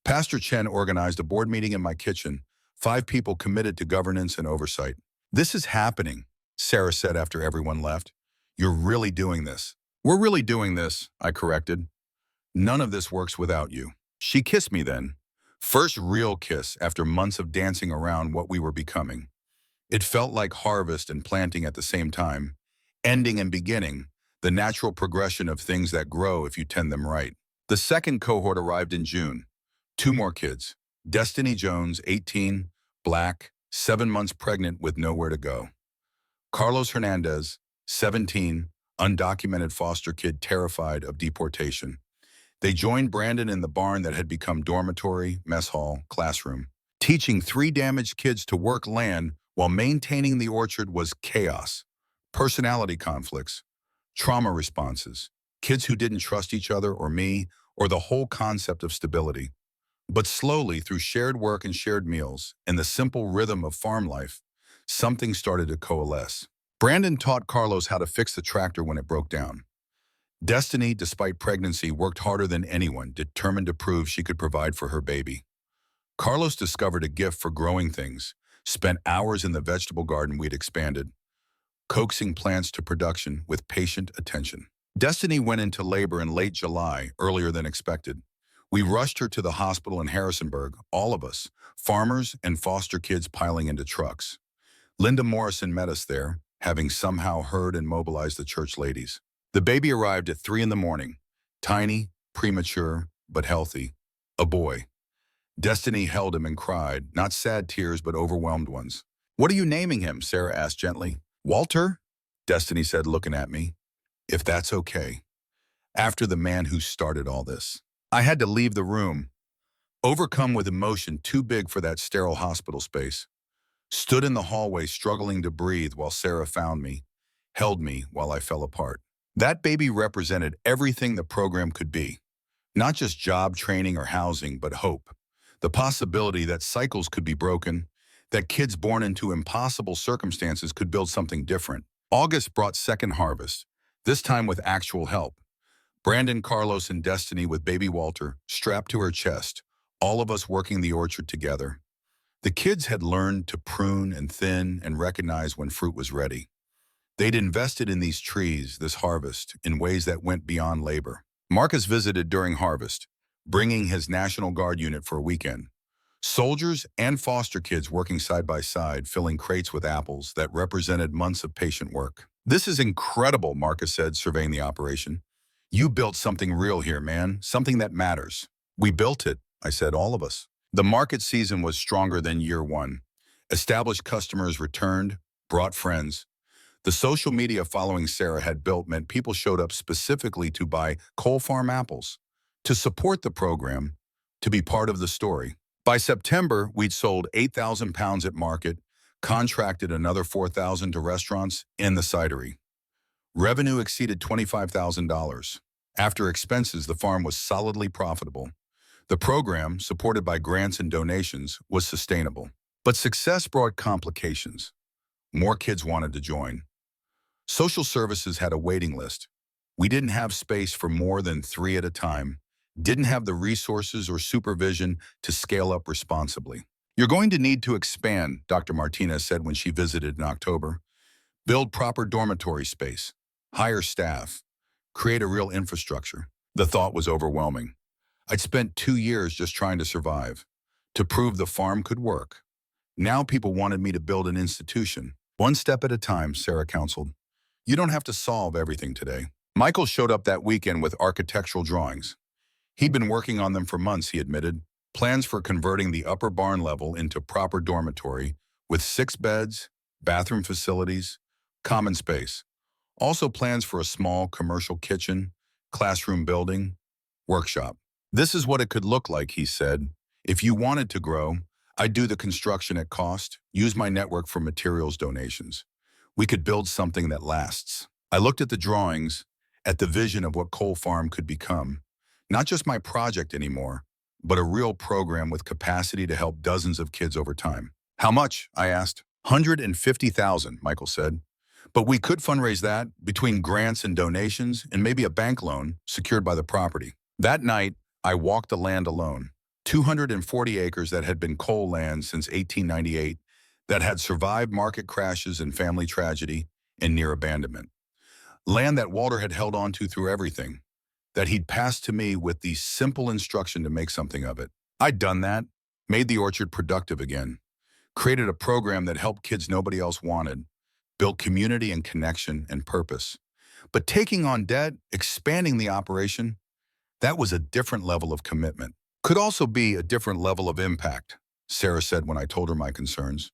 Pastor Chen organized a board meeting in my kitchen, 5 people committed to governance and oversight. "This is happening," Sarah said after everyone left. "You're really doing this." "We're really doing this," I corrected. "None of this works without you." She kissed me then. First real kiss after months of dancing around what we were becoming. It felt like harvest and planting at the same time, ending and beginning, the natural progression of things that grow if you tend them right. The second cohort arrived in June. 2 more kids. Destiny Jones, 18, black, 7 months pregnant with nowhere to go. Carlos Hernandez, 17, undocumented foster kid terrified of deportation. They joined Brandon in the barn that had become dormitory, mess hall, classroom. Teaching 3 damaged kids to work land while maintaining the orchard was chaos. Personality conflicts, trauma responses, kids who didn't trust each other or me, or the whole concept of stability. But slowly, through shared work and shared meals, and the simple rhythm of farm life, something started to coalesce. Brandon taught Carlos how to fix the tractor when it broke down. Destiny, despite pregnancy, worked harder than anyone, determined to prove she could provide for her baby. Carlos discovered a gift for growing things, spent hours in the vegetable garden we'd expanded. coaxing plants to production with patient attention. Destiny went into labor in late July, earlier than expected. We rushed her to the hospital in Harrisonburg, all of us, farmers and foster kids piling into trucks. Linda Morrison met us there, having somehow heard and mobilized the church ladies. The baby arrived at 3 in the morning, tiny, premature, but healthy. A boy. Destiny held him and cried, not sad tears, but overwhelmed ones. "What are you naming him?" Sarah asked gently. "Walter?" Destiny said, looking at me. "If that's okay." After the man who started all this. I had to leave the room, overcome with emotion too big for that sterile hospital space. Stood in the hallway struggling to breathe while Sarah found me, held me while I fell apart. That baby represented everything the program could be. Not just job training or housing, but hope. The possibility that cycles could be broken, that kids born into impossible circumstances could build something different. August brought second harvest, this time with actual help. Brandon, Carlos, and Destiny with baby Walter strapped to her chest, all of us working the orchard together. The kids had learned to prune and thin and recognize when fruit was ready. They'd invested in these trees, this harvest, in ways that went beyond labor. Marcus visited during harvest, bringing his National Guard unit for a weekend. Soldiers and foster kids working side by side, filling crates with apples that represented months of patient work. "This is incredible," Marcus said, surveying the operation. "You built something real here, man, something that matters." "We built it," I said, "all of us." The market season was stronger than year one. Established customers returned, brought friends. The social media following Sarah had built meant people showed up specifically to buy Cole Farm apples, to support the program, to be part of the story. By September, we'd sold 8,000 pounds at market, contracted another 4,000 to restaurants and the cidery. Revenue exceeded $25,000. After expenses, the farm was solidly profitable. The program, supported by grants and donations, was sustainable. But success brought complications. More kids wanted to join. Social services had a waiting list. We didn't have space for more than 3 at a time, didn't have the resources or supervision to scale up responsibly. "You're going to need to expand," Dr. Martinez said when she visited in October. "Build proper dormitory space, hire staff, create a real infrastructure." The thought was overwhelming. I'd spent 2 years just trying to survive, to prove the farm could work. Now people wanted me to build an institution. "One step at a time," Sarah counseled. "You don't have to solve everything today." Michael showed up that weekend with architectural drawings. He'd been working on them for months, he admitted. Plans for converting the upper barn level into proper dormitory with 6 beds, bathroom facilities, common space. Also plans for a small commercial kitchen, classroom building, workshop. "This is what it could look like," he said. "If you wanted to grow, I'd do the construction at cost, use my network for materials donations. We could build something that lasts." I looked at the drawings, at the vision of what Cole Farm could become. Not just my project anymore, but a real program with capacity to help dozens of kids over time. "How much?" I asked. "150,000, Michael said. "But we could fundraise that between grants and donations and maybe a bank loan secured by the property." That night, I walked the land alone. 240 acres that had been coal land since 1898, that had survived market crashes and family tragedy and near abandonment. Land that Walter had held on to through everything, that he'd passed to me with the simple instruction to make something of it. I'd done that, made the orchard productive again, created a program that helped kids nobody else wanted, built community and connection and purpose. But taking on debt, expanding the operation, that was a different level of commitment. Could also be a different level of impact, Sarah said when I told her my concerns.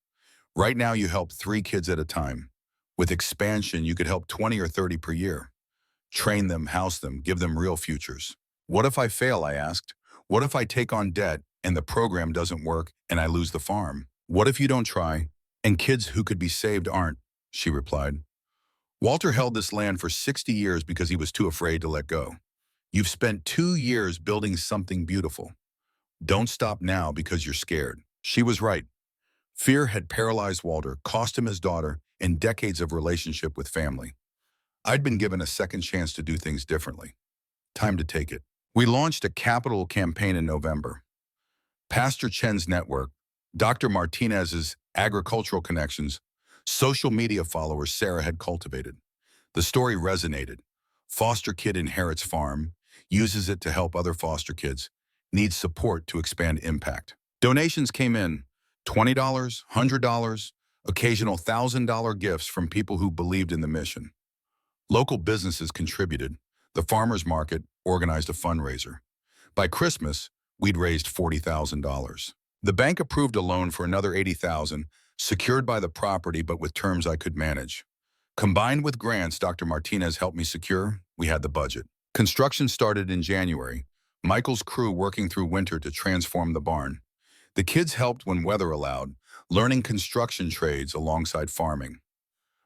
"Right now you help 3 kids at a time. With expansion, you could help 20 or 30 per year. Train them, house them, give them real futures." "What if I fail?" I asked. "What if I take on debt and the program doesn't work and I lose the farm?" "What if you don't try and kids who could be saved aren't?" she replied. "Walter held this land for 60 years because he was too afraid to let go. You've spent 2 years building something beautiful. Don't stop now because you're scared." She was right. Fear had paralyzed Walter, cost him his daughter, and decades of relationship with family. I'd been given a second chance to do things differently. Time to take it. We launched a capital campaign in November. Pastor Chen's network, Dr. Martinez's agricultural connections, social media followers Sarah had cultivated. The story resonated. Foster kid inherits farm, uses it to help other foster kids, needs support to expand impact. Donations came in, $20, $100, occasional $1,000 gifts from people who believed in the mission. Local businesses contributed. The farmers market organized a fundraiser. By Christmas, we'd raised $40,000. The bank approved a loan for another $80,000, secured by the property but with terms I could manage. Combined with grants Dr. Martinez helped me secure, we had the budget. Construction started in January, Michael's crew working through winter to transform the barn. The kids helped when weather allowed, learning construction trades alongside farming.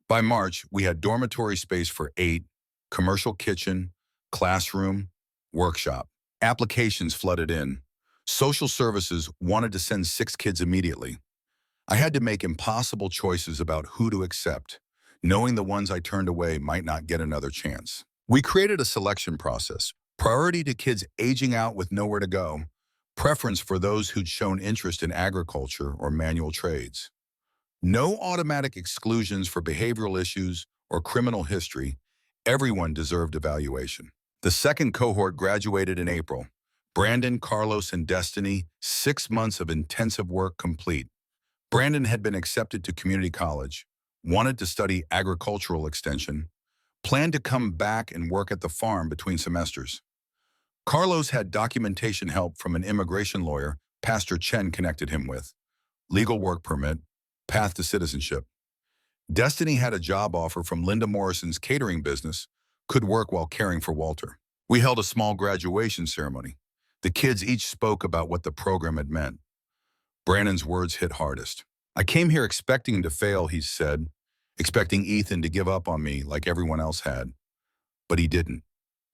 By March, we had dormitory space for 8, commercial kitchen, classroom, workshop. Applications flooded in. Social services wanted to send 6 kids immediately. I had to make impossible choices about who to accept, knowing the ones I turned away might not get another chance. We created a selection process, priority to kids aging out with nowhere to go, preference for those who'd shown interest in agriculture or manual trades. No automatic exclusions for behavioral issues or criminal history. Everyone deserved evaluation. The second cohort graduated in April. Brandon, Carlos, and Destiny, 6 months of intensive work complete. Brandon had been accepted to community college, wanted to study agricultural extension, planned to come back and work at the farm between semesters. Carlos had documentation help from an immigration lawyer Pastor Chen connected him with, legal work permit, path to citizenship. Destiny had a job offer from Linda Morrison's catering business, could work while caring for Walter. We held a small graduation ceremony. The kids each spoke about what the program had meant. Brandon's words hit hardest. I came here expecting to fail, he said, expecting Ethan to give up on me like everyone else had. But he didn't.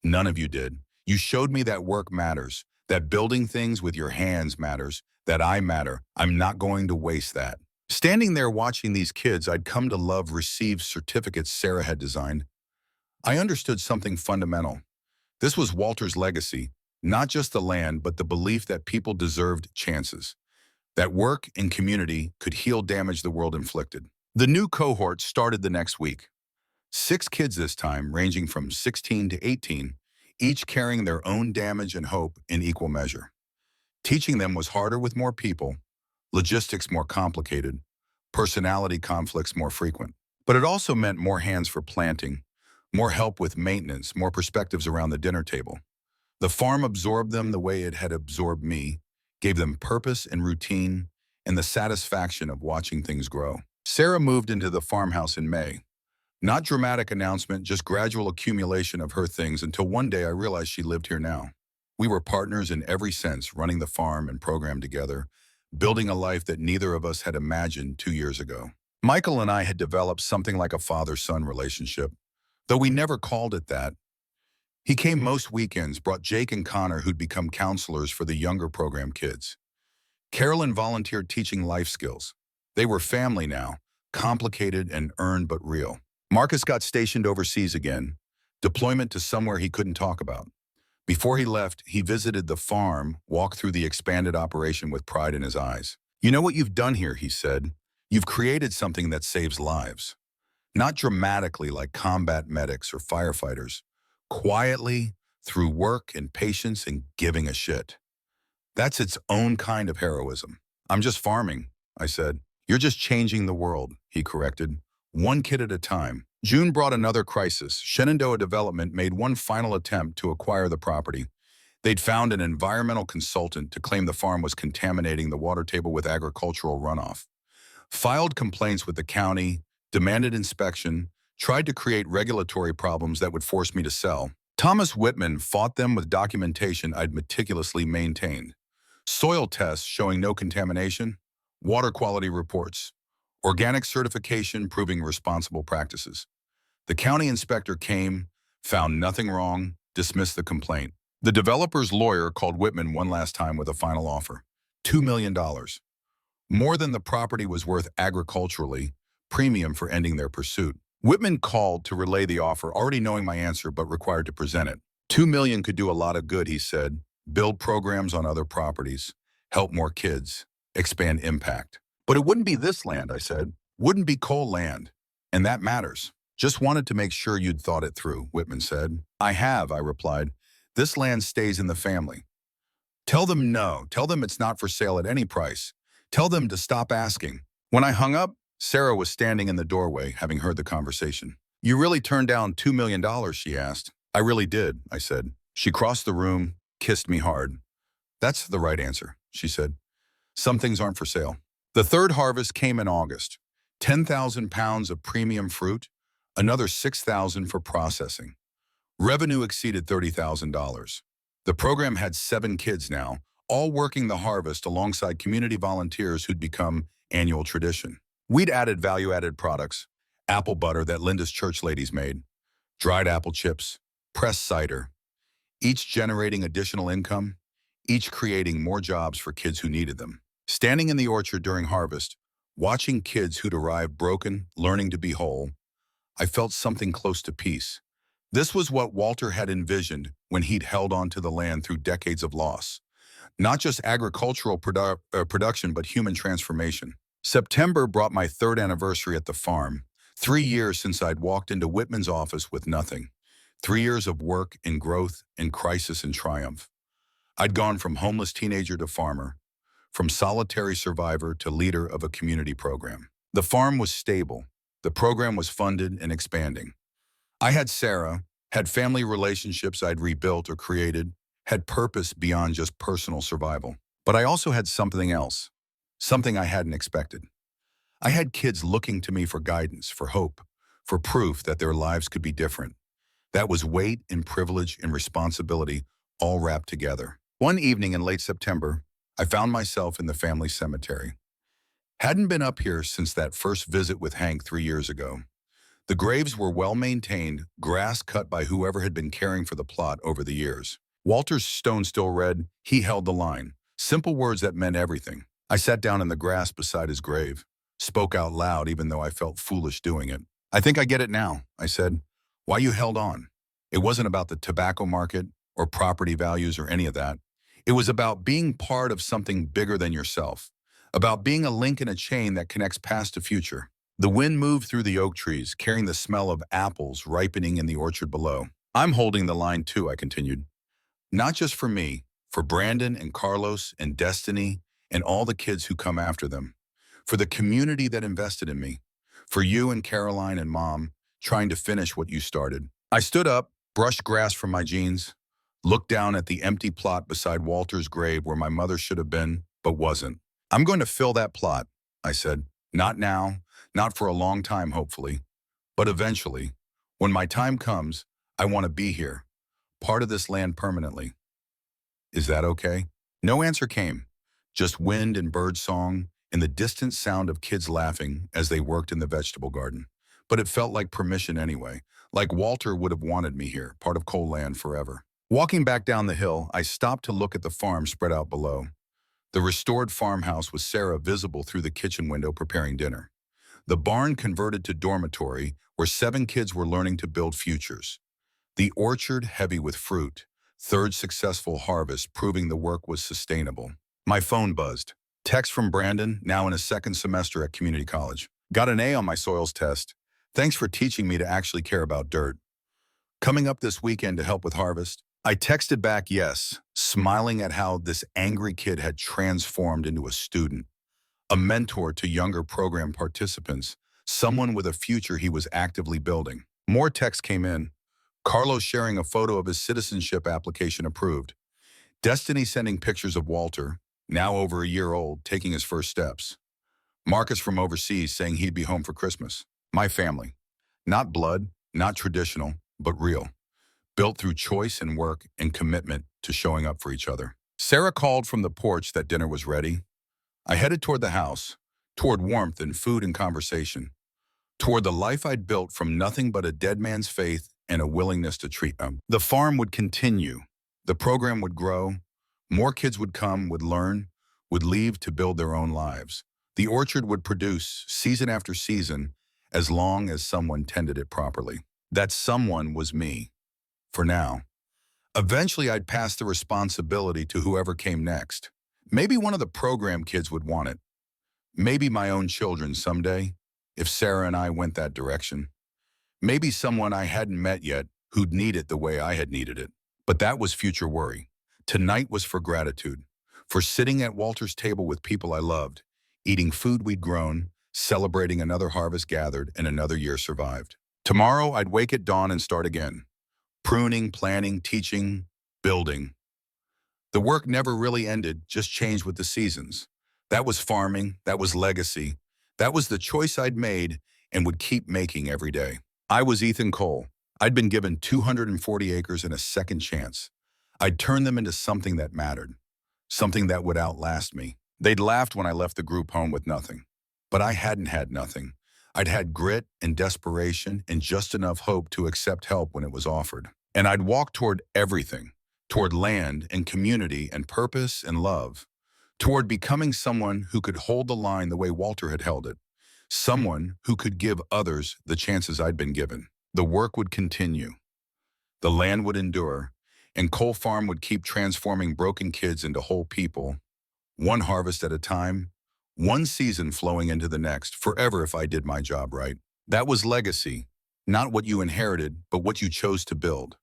None of you did. You showed me that work matters, that building things with your hands matters, that I matter. I'm not going to waste that. Standing there watching these kids I'd come to love receive certificates Sarah had designed, I understood something fundamental. This was Walter's legacy, not just the land, but the belief that people deserved chances, that work and community could heal damage the world inflicted. The new cohort started the next week. 6 kids this time, ranging from 16 to 18, each carrying their own damage and hope in equal measure. Teaching them was harder with more people, logistics more complicated, personality conflicts more frequent. But it also meant more hands for planting, more help with maintenance, more perspectives around the dinner table. The farm absorbed them the way it had absorbed me, gave them purpose and routine, and the satisfaction of watching things grow. Sarah moved into the farmhouse in May. Not dramatic announcement, just gradual accumulation of her things until one day I realized she lived here now. We were partners in every sense, running the farm and program together, building a life that neither of us had imagined 2 years ago. Michael and I had developed something like a father-son relationship, though we never called it that. He came most weekends, brought Jake and Connor, who'd become counselors for the younger program kids. Carolyn volunteered teaching life skills. They were family now, complicated and earned but real. Marcus got stationed overseas again, deployment to somewhere he couldn't talk about. Before he left, he visited the farm, walked through the expanded operation with pride in his eyes. "You know what you've done here," he said. "You've created something that saves lives. Not dramatically like combat medics or firefighters, quietly, through work and patience and giving a shit. That's its own kind of heroism." "I'm just farming," I said. "You're just changing the world," he corrected. "One kid at a time." June brought another crisis. Shenandoah Development made one final attempt to acquire the property. They'd found an environmental consultant to claim the farm was contaminating the water table with agricultural runoff. Filed complaints with the county, demanded inspection, tried to create regulatory problems that would force me to sell. Thomas Whitman fought them with documentation I'd meticulously maintained. Soil tests showing no contamination, water quality reports, organic certification proving responsible practices. The county inspector came, found nothing wrong, dismissed the complaint. The developer's lawyer called Whitman one last time with a final offer, $2 million. More than the property was worth agriculturally, premium for ending their pursuit. Whitman called to relay the offer, already knowing my answer but required to present it. $2 million could do a lot of good, he said. Build programs on other properties, help more kids, expand impact. "But it wouldn't be this land," I said. Wouldn't be coal land. And that matters. Just wanted to make sure you'd thought it through, Whitman said. I have, I replied. This land stays in the family. Tell them no. Tell them it's not for sale at any price. Tell them to stop asking. When I hung up, Sarah was standing in the doorway, having heard the conversation. You really turned down $2 million, she asked. I really did, I said. She crossed the room, kissed me hard. That's the right answer, she said. Some things aren't for sale. The third harvest came in August. 10,000 pounds of premium fruit, another 6,000 for processing. Revenue exceeded $30,000. The program had 7 kids now, all working the harvest alongside community volunteers who'd become annual tradition. We'd added value-added products, apple butter that Linda's church ladies made, dried apple chips, pressed cider, each generating additional income, each creating more jobs for kids who needed them. Standing in the orchard during harvest, watching kids who'd arrived broken, learning to be whole, I felt something close to peace. This was what Walter had envisioned when he'd held on to the land through decades of loss. Not just agricultural production, but human transformation. September brought my 3rd anniversary at the farm, 3 years since I'd walked into Whitman's office with nothing. 3 years of work and growth and crisis and triumph. I'd gone from homeless teenager to farmer, from solitary survivor to leader of a community program. The farm was stable. The program was funded and expanding. I had Sarah, had family relationships I'd rebuilt or created, had purpose beyond just personal survival. But I also had something else, something I hadn't expected. I had kids looking to me for guidance, for hope, for proof that their lives could be different. That was weight and privilege and responsibility all wrapped together. One evening in late September, I found myself in the family cemetery. Hadn't been up here since that first visit with Hank 3 years ago. The graves were well-maintained, grass cut by whoever had been caring for the plot over the years. Walter's stone still read, "He held the line." Simple words that meant everything. I sat down in the grass beside his grave, spoke out loud even though I felt foolish doing it. "I think I get it now," I said. "Why you held on." It wasn't about the tobacco market or property values or any of that. It was about being part of something bigger than yourself, about being a link in a chain that connects past to future. The wind moved through the oak trees, carrying the smell of apples ripening in the orchard below. "I'm holding the line too," I continued. "Not just for me, for Brandon and Carlos and Destiny and all the kids who come after them. For the community that invested in me. For you and Caroline and Mom trying to finish what you started." I stood up, brushed grass from my jeans, looked down at the empty plot beside Walter's grave where my mother should have been, but wasn't. "I'm going to fill that plot," I said. "Not now, not for a long time, hopefully, but eventually. When my time comes, I want to be here, part of this land permanently. Is that okay?" No answer came, just wind and bird song and the distant sound of kids laughing as they worked in the vegetable garden. But it felt like permission anyway, like Walter would have wanted me here, part of coal land forever. Walking back down the hill, I stopped to look at the farm spread out below. The restored farmhouse with Sarah visible through the kitchen window preparing dinner. The barn converted to dormitory where 7 kids were learning to build futures. The orchard heavy with fruit, 3rd successful harvest proving the work was sustainable. My phone buzzed. Text from Brandon, now in his 2nd semester at community college. "Got an A on my soils test. Thanks for teaching me to actually care about dirt. Coming up this weekend to help with harvest." I texted back yes, smiling at how this angry kid had transformed into a student, a mentor to younger program participants, someone with a future he was actively building. More texts came in. Carlos sharing a photo of his citizenship application approved. Destiny sending pictures of Walter, now over a year old, taking his first steps. Marcus from overseas saying he'd be home for Christmas. My family. Not blood, not traditional, but real. Built through choice and work and commitment to showing up for each other. Sarah called from the porch that dinner was ready. I headed toward the house, toward warmth and food and conversation, toward the life I'd built from nothing but a dead man's faith and a willingness to treat them. The farm would continue. The program would grow. More kids would come, would learn, would leave to build their own lives. The orchard would produce season after season as long as someone tended it properly. That someone was me. For now. Eventually, I'd pass the responsibility to whoever came next. Maybe one of the program kids would want it. Maybe my own children someday. if Sarah and I went that direction. Maybe someone I hadn't met yet who'd need it the way I had needed it. But that was future worry. Tonight was for gratitude, for sitting at Walter's table with people I loved, eating food we'd grown, celebrating another harvest gathered and another year survived. Tomorrow, I'd wake at dawn and start again. Pruning, planting, teaching, building. The work never really ended, just changed with the seasons. That was farming, that was legacy. That was the choice I'd made and would keep making every day. I was Ethan Cole. I'd been given 240 acres and a second chance. I'd turn them into something that mattered, something that would outlast me. They'd laughed when I left the group home with nothing. But I hadn't had nothing. I'd had grit and desperation and just enough hope to accept help when it was offered. And I'd walked toward everything, toward land and community and purpose and love, toward becoming someone who could hold the line the way Walter had held it, someone who could give others the chances I'd been given. The work would continue, the land would endure, and Cole Farm would keep transforming broken kids into whole people, one harvest at a time, one season flowing into the next, forever if I did my job right. That was legacy, not what you inherited, but what you chose to build,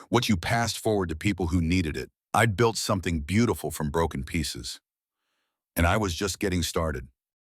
what you passed forward to people who needed it. I'd built something beautiful from broken pieces, and I was just getting started.